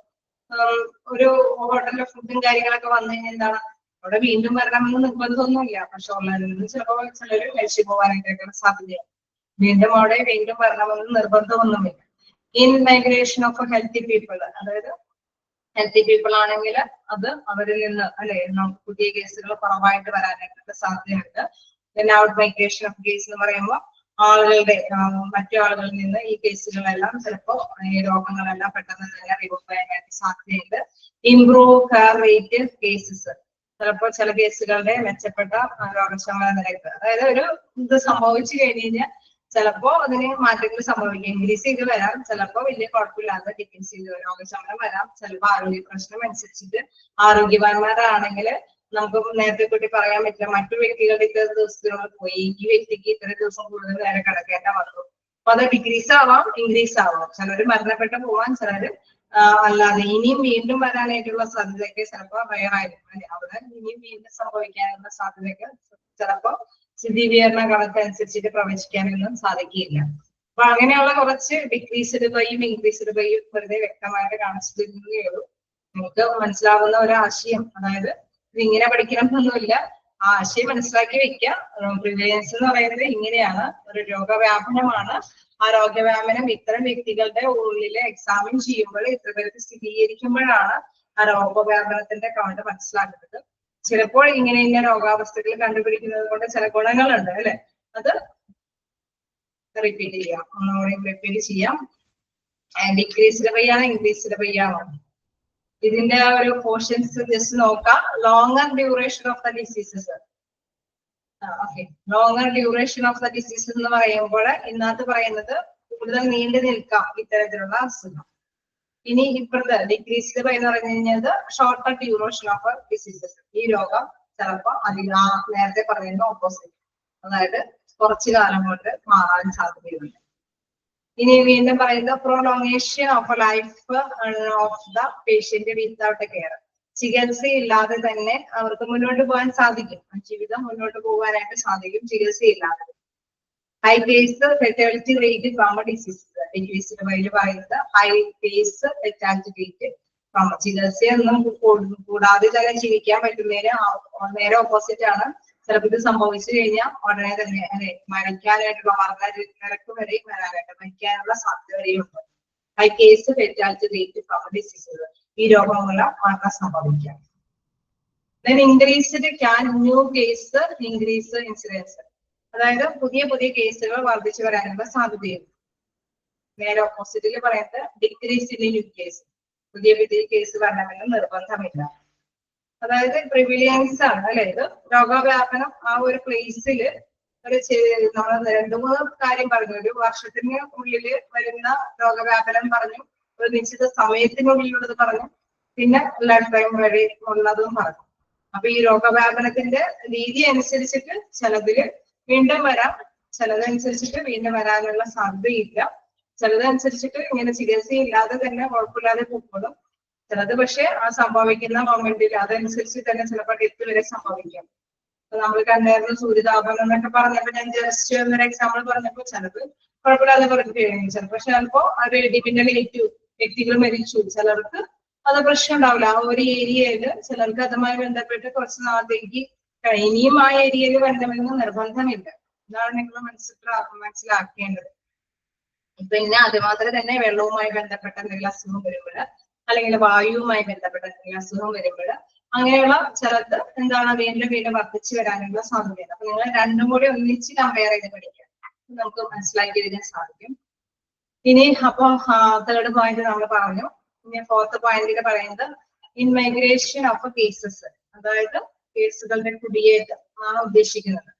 ഒരു ഹോട്ടലിലെ ഫുഡും കാര്യങ്ങളൊക്കെ വന്നു കഴിഞ്ഞാൽ എന്താണ് അവിടെ വീണ്ടും വരണമെന്ന് നിർബന്ധമൊന്നുമില്ല, പക്ഷെ ഉള്ളതിൽ നിന്ന് ചിലപ്പോൾ ചിലര് കഴിച്ചു പോകാനായിട്ടൊക്കെ സാധ്യതയാണ്. വീണ്ടും വരണമെന്ന് നിർബന്ധമൊന്നുമില്ല. In migration of healthy people, അതായത് ഹെൽത്തി പീപ്പിൾ ആണെങ്കിൽ അത് അവരിൽ നിന്ന് അല്ലെ നമുക്ക് പുതിയ കേസുകൾ കുറവായിട്ട് വരാനായിട്ട് സാധ്യതയുണ്ട്. പിന്നെ ഔട്ട് മൈഗ്രേഷൻ ഓഫ് കേസ് എന്ന് പറയുമ്പോൾ ആളുകളുടെ മറ്റു ആളുകളിൽ നിന്ന് ഈ കേസുകളെല്ലാം ചിലപ്പോ ഈ രോഗങ്ങളെല്ലാം പെട്ടെന്ന് തന്നെ റിമൂവ് ചെയ്യാനായിട്ട് സാധ്യതയുണ്ട്. ഇംപ്രൂവ് കെയർ റേറ്റ് കേസസ്, ചിലപ്പോൾ ചില കേസുകളുടെ മെച്ചപ്പെട്ട രോഗശമന നിരക്ക്, അതായത് ഒരു ഇത് സംഭവിച്ചു കഴിഞ്ഞ് കഴിഞ്ഞാൽ ചിലപ്പോ അതിന് മാറ്റങ്ങൾ സംഭവിക്കും. ഇൻക്രീസ് ചെയ്ത് വരാം, ചിലപ്പോ വലിയ കുഴപ്പമില്ലാതെ ഡിക്രീസ് ചെയ്ത് രോഗശമനം വരാം. ചിലപ്പോൾ ആരോഗ്യ പ്രശ്നം അനുസരിച്ചിട്ട് ആരോഗ്യവാന്മാരാണെങ്കിൽ നമുക്ക് നേരത്തെ കൂട്ടി പറയാൻ പറ്റില്ല, മറ്റു വ്യക്തികളുടെ ഇത്ര ദിവസത്തിനുള്ളിൽ പോയി, ഈ വ്യക്തിക്ക് ഇത്ര ദിവസം കൂടുതൽ നേരം കിടക്കേണ്ട വന്നു, അപ്പൊ അത് ഡിക്രീസ് ആവാം, ഇൻക്രീസ് ആവാം. ചിലർ മരണപ്പെട്ട് പോവാൻ, ചിലര് അല്ലാതെ ഇനിയും വീണ്ടും വരാനായിട്ടുള്ള സാധ്യതയൊക്കെ ചിലപ്പോൾ റയറായിരിക്കും അല്ലെ. അവിടെ ഇനിയും വീണ്ടും സംഭവിക്കാനുള്ള സാധ്യതയൊക്കെ ചിലപ്പോൾ സ്ഥിതിവിവരണ കണക്കനുസരിച്ചിട്ട് പ്രവചിക്കാനൊന്നും സാധിക്കില്ല. അപ്പൊ അങ്ങനെയുള്ള കുറച്ച് ഡിക്രീസ്ഡ് ബൈയും ഇൻക്രീസ്ഡ് ബൈയും വെറുതെ വ്യക്തമായിട്ട് കാണിച്ചിരുന്നേ ഉള്ളൂ. നമുക്ക് മനസ്സിലാവുന്ന ഒരു ആശയം, അതായത് ഇത് ഇങ്ങനെ പഠിക്കണം എന്നൊന്നുമില്ല, ആ ആശയം മനസ്സിലാക്കി വെക്കുക. പ്രിവലൻസ് എന്ന് പറയുന്നത് ഇങ്ങനെയാണ്, ഒരു രോഗവ്യാപനമാണ്. ആ രോഗവ്യാപനം ഇത്തരം വ്യക്തികളുടെ ഉള്ളിൽ എക്സാമിൻ ചെയ്യുമ്പോൾ ഇത്ര പേർക്ക് സ്ഥിരീകരിക്കുമ്പോഴാണ് ആ രോഗവ്യാപനത്തിന്റെ കൗണ്ട് മനസ്സിലാക്കുന്നത്. ചിലപ്പോൾ ഇങ്ങനെ ഇന്ന രോഗാവസ്ഥകൾ കണ്ടുപിടിക്കുന്നത് കൊണ്ട് ചില ഗുണങ്ങളുണ്ട് അല്ലെ. അത് റിപ്പീറ്റ് ചെയ്യാം, ഒന്നുകൂടി റിപ്പീറ്റ് ചെയ്യാം. ഡിക്രീസ്ഡ് ബൈ ആണ്, ഇൻക്രീസ്ഡ് ബൈ ആണ്. ഇതിന്റെ ഒരു പോർഷൻസ് ജസ്റ്റ് നോക്കാം. Longer duration of the diseases. Okay, longer duration of the disease എന്ന് പറയുമ്പോൾ ഇന്നത്തെ പറയുന്നത് കൂടുതൽ നീണ്ടു നിൽക്കാം ഇത്തരത്തിലുള്ള അസുഖം. ഇനി ഇപ്പോഴത്തെ ഡിക്രീസ്ഡ് ബൈ എന്ന് പറഞ്ഞു കഴിഞ്ഞാൽ ഷോർട്ടർ ഡ്യൂറേഷൻ ഓഫ് ഡിസീസസ്. ഈ രോഗം ചിലപ്പോൾ അധികം നേരത്തെ പറയുന്ന ഓപ്പോസിറ്റ്, അതായത് കുറച്ചു കാലം കൊണ്ട് മാറാൻ സാധ്യതയുണ്ട്. ഇനി വീണ്ടും പറയുന്നത് prolongation of life of the patient without care. ചികിത്സയില്ലാതെ തന്നെ അവർക്ക് മുന്നോട്ട് പോകാൻ സാധിക്കും, ജീവിതം മുന്നോട്ട് പോകാനായിട്ട് സാധിക്കും ചികിത്സയില്ലാതെ. High pace fertility rate from diseases. Decreased ബൈയിൽ പറയുന്നത് high pace fertility rate from. ചികിത്സയൊന്നും കൂടാതെ തന്നെ ജീവിക്കാൻ പറ്റുന്നതിന് നേരെ ഓപ്പോസിറ്റ് ആണ്. ചിലപ്പോൾ ഇത് സംഭവിച്ചു കഴിഞ്ഞാൽ ഉടനെ തന്നെ അല്ലെ മരിക്കാനായിട്ടുള്ള നിരക്ക് വരെയും വരാനായിട്ട് മരിക്കാനുള്ള സാധ്യത വരെയുണ്ട്. High case fertility rate from diseases. ഈ രോഗം മൂലം മരണം സംഭവിക്കാം. Then increased can new case increase incidence. അതായത് പുതിയ പുതിയ കേസുകൾ വർദ്ധിച്ചു വരാനുള്ള സാധ്യതയുണ്ട്. നേരെ ഓപ്പോസിറ്റിൽ പറയുന്നത് ഡിക്രീസ്ഡ് ന്യൂ കേസ്. പുതിയ പുതിയ കേസ് വരണമെന്ന് നിർബന്ധമില്ല. അതായത് പ്രിവിലിയൻസ് ആണ് അല്ലെ. ഇത് രോഗവ്യാപനം ആ ഒരു പ്ലേസിൽ ഒരു നമ്മൾ 2-3 കാര്യം പറഞ്ഞു. ഒരു വർഷത്തിന് ഉള്ളിൽ വരുന്ന രോഗവ്യാപനം പറഞ്ഞു, ഒരു നിശ്ചിത സമയത്തിനുള്ളിലുള്ളത് പറഞ്ഞു, പിന്നെ ലൈഫ് ടൈം വരെ ഉള്ളതും പറഞ്ഞു. അപ്പൊ ഈ രോഗവ്യാപനത്തിന്റെ രീതി അനുസരിച്ചിട്ട് ചിലതില് വീണ്ടും വരാം, ചിലതനുസരിച്ചിട്ട് വീണ്ടും വരാനുള്ള സാധ്യതയില്ല. ചിലതനുസരിച്ചിട്ട് ഇങ്ങനെ ചികിത്സയില്ലാതെ തന്നെ കുഴപ്പമില്ലാതെ പൊക്കോളും. ചിലത് പക്ഷെ ആ സംഭവിക്കുന്ന മൊമെന്റിൽ അതനുസരിച്ച് തന്നെ ചിലപ്പോൾ ഡെത്ത് വരെ സംഭവിക്കാം. നമ്മൾ കണ്ടായിരുന്നു സൂര്യതാപനം എന്നൊക്കെ പറഞ്ഞപ്പോ ഞാൻ ജസ്റ്റ് എന്നൊരു എക്സാമ്പിൾ പറഞ്ഞപ്പോ ചിലത് കുഴപ്പമില്ലാതെ പറഞ്ഞു കഴിഞ്ഞു. ചിലപ്പോ അത് ഇടിമിന്നൽ ഏറ്റു, വ്യക്തികൾ മരിച്ചു. ചിലർക്ക് അത് പ്രശ്നം ഉണ്ടാവില്ല. ആ ഒരു ഏരിയയില് ചിലർക്ക് അതുമായി ബന്ധപ്പെട്ട് കുറച്ച് നാളത്തേക്ക് ഇനിയും ആ ഏരിയയിൽ വരണമെന്ന് നിർബന്ധമില്ല. ഇതാണ് നിങ്ങൾ മനസ്സിലാക്കേണ്ടത്. പിന്നെ അതുമാത്രം തന്നെ വെള്ളവുമായി ബന്ധപ്പെട്ട എന്തെങ്കിലും അസുഖം വരുമ്പോൾ, അല്ലെങ്കിൽ വായുവുമായി ബന്ധപ്പെട്ട എന്തെങ്കിലും അസുഖം വരുമ്പോൾ, അങ്ങനെയുള്ള ചിലത് എന്താണ് വീണ്ടും വീണ്ടും വർദ്ധിച്ചു വരാനുള്ള സാധ്യതയാണ്. അപ്പൊ നിങ്ങൾ രണ്ടും കൂടി ഒന്നിച്ച് കമ്പയർ ചെയ്ത് പഠിക്കാം, നമുക്ക് മനസ്സിലാക്കി എടുക്കാൻ സാധിക്കും. ഇനി അപ്പൊ തേർഡ് പോയിന്റ് നമ്മൾ പറഞ്ഞു. ഇനി ഫോർത്ത് പോയിന്റിൽ പറയുന്നത് ഇൻ മൈഗ്രേഷൻ ഓഫ് കേസസ്, അതായത് കേസുകളുടെ കുടിയേറ്റം ആണ് ഉദ്ദേശിക്കുന്നത്.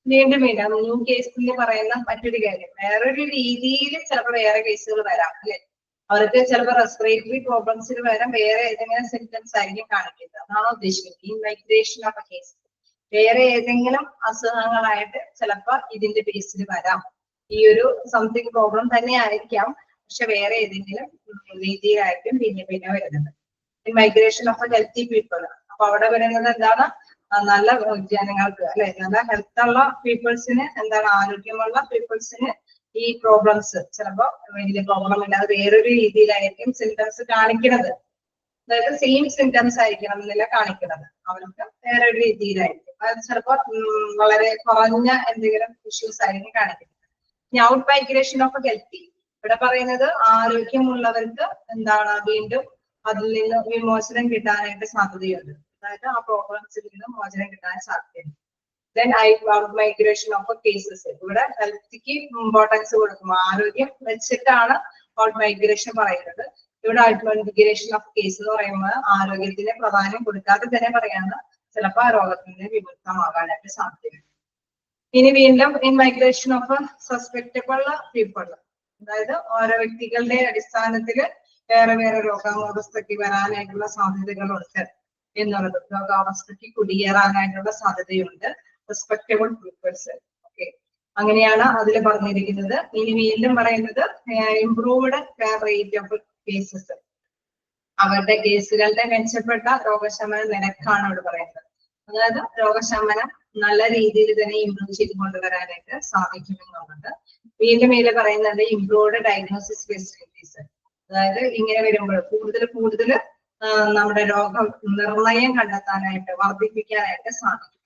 വീണ്ടും വീണ്ടും ന്യൂ കേസിൽ പറയുന്ന മറ്റൊരു കാര്യം, വേറൊരു രീതിയിൽ ചിലപ്പോൾ വേറെ കേസുകൾ വരാം അല്ലെ. അവർക്ക് ചിലപ്പോൾ റെസ്പിറേറ്ററി പ്രോബ്ലംസിൽ വരാം, വേറെ ഏതെങ്കിലും സിംറ്റംസ് ആയിരിക്കും കാണിക്കുന്നത്. അതാണ് ഉദ്ദേശിക്കുന്നത് ഇൻ മൈഗ്രേഷൻ ഓഫ് കേസ്. വേറെ ഏതെങ്കിലും അസുഖങ്ങളായിട്ട് ചിലപ്പോൾ ഇതിന്റെ ബേസിൽ വരാം. ഈ ഒരു സംതിങ് പ്രോബ്ലം തന്നെ ആയിരിക്കാം, പക്ഷെ വേറെ ഏതെങ്കിലും രീതിയിലായിരിക്കും പിന്നെ പിന്നെ വരുന്നത്. In migration of healthy people. അപ്പൊ അവിടെ വരുന്നത് എന്താണ്, നല്ല ജനങ്ങൾക്ക് അല്ലെ, നല്ല ഹെൽത്ത് ഉള്ള പീപ്പിൾസിന്, എന്താണ് ആരോഗ്യമുള്ള പീപ്പിൾസിന് ഈ പ്രോബ്ലംസ് ചിലപ്പോ വലിയ പ്രോബ്ലം ഇല്ലാതെ വേറൊരു രീതിയിലായിരിക്കും സിംറ്റംസ് കാണിക്കുന്നത്. അതായത് സെയിം സിംറ്റംസ് ആയിരിക്കണം എന്നില്ല കാണിക്കുന്നത്, അവർക്ക് വേറൊരു രീതിയിലായിരിക്കും. അത് ചിലപ്പോൾ വളരെ കുറഞ്ഞ എന്തെങ്കിലും ഇഷ്യൂസ് ആയിരിക്കും കാണിക്കുന്നത്. ഇനി ഔട്ട് മൈഗ്രേഷൻ ഓഫ് ഹെൽത്തി, ഇവിടെ പറയുന്നത് ആരോഗ്യമുള്ളവർക്ക് എന്താണ് വീണ്ടും അതിൽ നിന്ന് വിമോചനം കിട്ടാനായിട്ട് സാധ്യതയുണ്ട്. അതായത് ആ പ്രോബ്ലംസിൽ നിന്ന് മോചനം കിട്ടാൻ സാധ്യതയുണ്ട്. Then out migration of cases, ഇവിടെ ഹെൽത്തിക്ക് ഇമ്പോർട്ടൻസ് കൊടുക്കും. ആരോഗ്യം വെച്ചിട്ടാണ് ഔട്ട് മൈഗ്രേഷൻ പറയുന്നത്. ഇവിടെ ഔട്ട് മൈഗ്രേഷൻ ഓഫ് കേസ് എന്ന് പറയുമ്പോൾ ആരോഗ്യത്തിന് പ്രാധാന്യം കൊടുക്കാതെ തന്നെ പറയാണ്, ചിലപ്പോൾ ആ രോഗത്തിന് വിമുക്തമാകാനായിട്ട് സാധ്യതയുണ്ട്. ഇനി വീണ്ടും in migration of susceptible people, അതായത് ഓരോ വ്യക്തികളുടെ അടിസ്ഥാനത്തിൽ വേറെ വേറെ രോഗാവസ്ഥയ്ക്ക് വരാനായിട്ടുള്ള സാധ്യതകളുണ്ട് എന്നുള്ളത്. രോഗാവസ്ഥയ്ക്ക് കുടിയേറാനായിട്ടുള്ള സാധ്യതയുണ്ട്. Respectable people's. ഓക്കെ, അങ്ങനെയാണ് അതിൽ പറഞ്ഞിരിക്കുന്നത്. ഇനി വീണ്ടും പറയുന്നത് ഇംപ്രൂവ്ഡ് റേറ്റ് ഓഫ് കേസസ്, അവരുടെ കേസുകളുടെ മെച്ചപ്പെട്ട രോഗശമന നിരക്കാണ് അവിടെ പറയുന്നത്. അതായത് രോഗശമനം നല്ല രീതിയിൽ തന്നെ ഇംപ്രൂവ് ചെയ്ത് കൊണ്ടുവരാനായിട്ട് സാധിക്കുമെന്നുള്ളത്. വീണ്ടും ഇതിൽ പറയുന്നത് ഇംപ്രൂവ്ഡ് ഡയഗ്നോസിസ് ഫെസിലിറ്റീസ്, അതായത് ഇങ്ങനെ വരുമ്പോൾ കൂടുതൽ നമ്മുടെ രോഗനിർണയം കണ്ടെത്താനായിട്ട് വർദ്ധിപ്പിക്കാനായിട്ട് സാധിക്കും.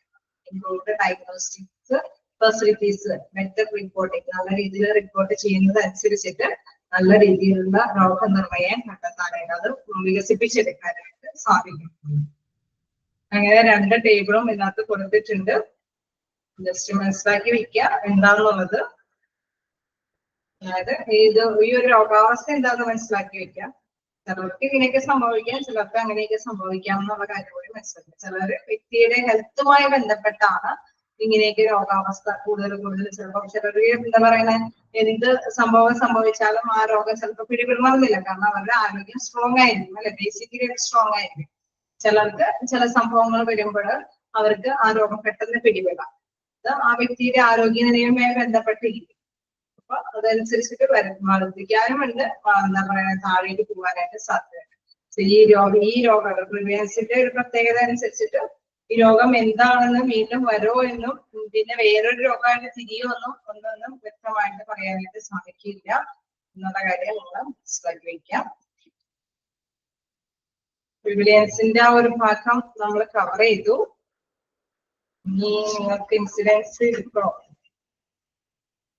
Improved diagnostics facilities, better reporting, നല്ല രീതിയിൽ റിപ്പോർട്ട് ചെയ്യുന്നത് അനുസരിച്ചിട്ട് നല്ല രീതിയിലുള്ള രോഗനിർണയം കണ്ടെത്താനായിട്ട് അത് വികസിപ്പിച്ചെടുക്കാനായിട്ട് സാധിക്കും. അങ്ങനെ 2 ടേബിളും ഇതിനകത്ത് കൊടുത്തിട്ടുണ്ട്. ജസ്റ്റ് മനസ്സിലാക്കി വെക്കുക എന്താണെന്നുള്ളത്. അതായത് ഈ ഒരു രോഗാവസ്ഥ എന്താണെന്ന് മനസ്സിലാക്കി വെക്കുക. ചിലർക്ക് ഇങ്ങനെയൊക്കെ സംഭവിക്കാം, ചിലർക്ക് അങ്ങനെയൊക്കെ സംഭവിക്കാം എന്നുള്ള കാര്യം കൂടി മനസ്സിലാക്കുക. ചിലർ വ്യക്തിയുടെ ഹെൽത്തുമായി ബന്ധപ്പെട്ടാണ് ഇങ്ങനെയൊക്കെ രോഗാവസ്ഥ കൂടുതൽ ചിലപ്പോൾ ചിലർ എന്താ പറയുന്നത്, എന്ത് സംഭവം സംഭവിച്ചാലും ആ രോഗം ചിലപ്പോൾ പിടിപെടണമെന്നില്ല. കാരണം അവരുടെ ആരോഗ്യം സ്ട്രോങ് ആയിരിക്കും, അല്ലെ, ബേസിക്കലി സ്ട്രോങ് ആയിരിക്കും. ചിലർക്ക് ചില സംഭവങ്ങൾ വരുമ്പോൾ അവർക്ക് ആ രോഗം പെട്ടെന്ന് പിടിപെടാം. അത് ആ വ്യക്തിയുടെ ആരോഗ്യനിലയുമായി ബന്ധപ്പെട്ടിരിക്കും. അപ്പൊ അതനുസരിച്ചിട്ട് വർദ്ധിക്കാനുമുണ്ട്, എന്താ പറയുക, താഴേക്ക് പോകാനായിട്ട് സാധ്യതയുണ്ട്. ഈ രോഗം പ്രിവിയൻസിന്റെ ഒരു പ്രത്യേകത അനുസരിച്ചിട്ട് ഈ രോഗം എന്താണെന്നും വീണ്ടും വരോ എന്നും പിന്നെ വേറൊരു രോഗമായിട്ട് തിരിയോ ഒന്നും വ്യക്തമായിട്ട് പറയാനായിട്ട് സാധിക്കില്ല എന്നുള്ള കാര്യം നിങ്ങൾ മനസ്സിലാക്കി വയ്ക്കാം. പ്രിവിലൻസിന്റെ ആ ഒരു ഭാഗം നമ്മൾ കവർ ചെയ്തു. ഇനി നിങ്ങൾക്ക് ഇൻസിഡൻസ് കിട്ടോ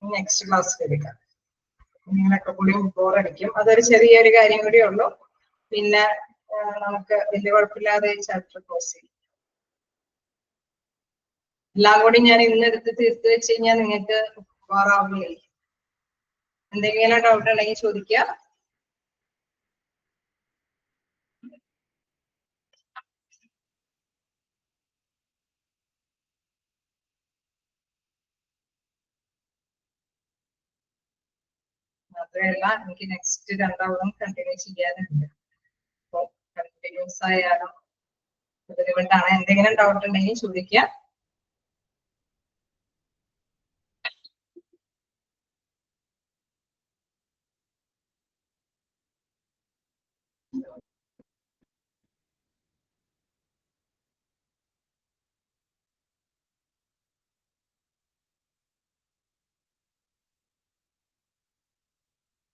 നെക്സ്റ്റ് ക്ലാസ്സിൽ എടുക്കാം. നിങ്ങളൊക്കെ കൂടി ബോറടിക്കും. അതൊരു ചെറിയൊരു കാര്യം കൂടി ഉള്ളൂ. പിന്നെ നമുക്ക് വലിയ കുഴപ്പമില്ലാതെ ചാപ്റ്റർ ക്ലോസ് ചെയ്യും. എല്ലാം കൂടി ഞാൻ ഇന്നെടുത്ത് തീർത്ത് വെച്ച് കഴിഞ്ഞാൽ നിങ്ങൾക്ക് ബോറാവില്ലേ? എന്തെങ്കിലും ഡൗട്ട് ഉണ്ടെങ്കിൽ ചോദിക്കുക. മാത്രമല്ല എനിക്ക് നെക്സ്റ്റ് 2 കണ്ടിന്യൂ ചെയ്യാനുണ്ട്. അപ്പോൾ കണ്ടിന്യൂസ് ആയാലും ബുദ്ധിമുട്ടാണ്. എന്തെങ്കിലും ഡൗട്ട് ഉണ്ടെങ്കിൽ ചോദിക്കുക.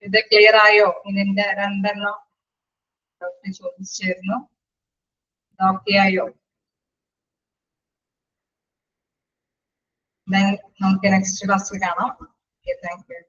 ഇത് ക്ലിയർ ആയോ? ഇതിന്റെ 2 ഡൗട്ട് ചോദിച്ചിരുന്നു. ഓക്കെ ആയോ? നമുക്ക് നെക്സ്റ്റ് ക്ലാസ്സിൽ കാണാം. Thank you.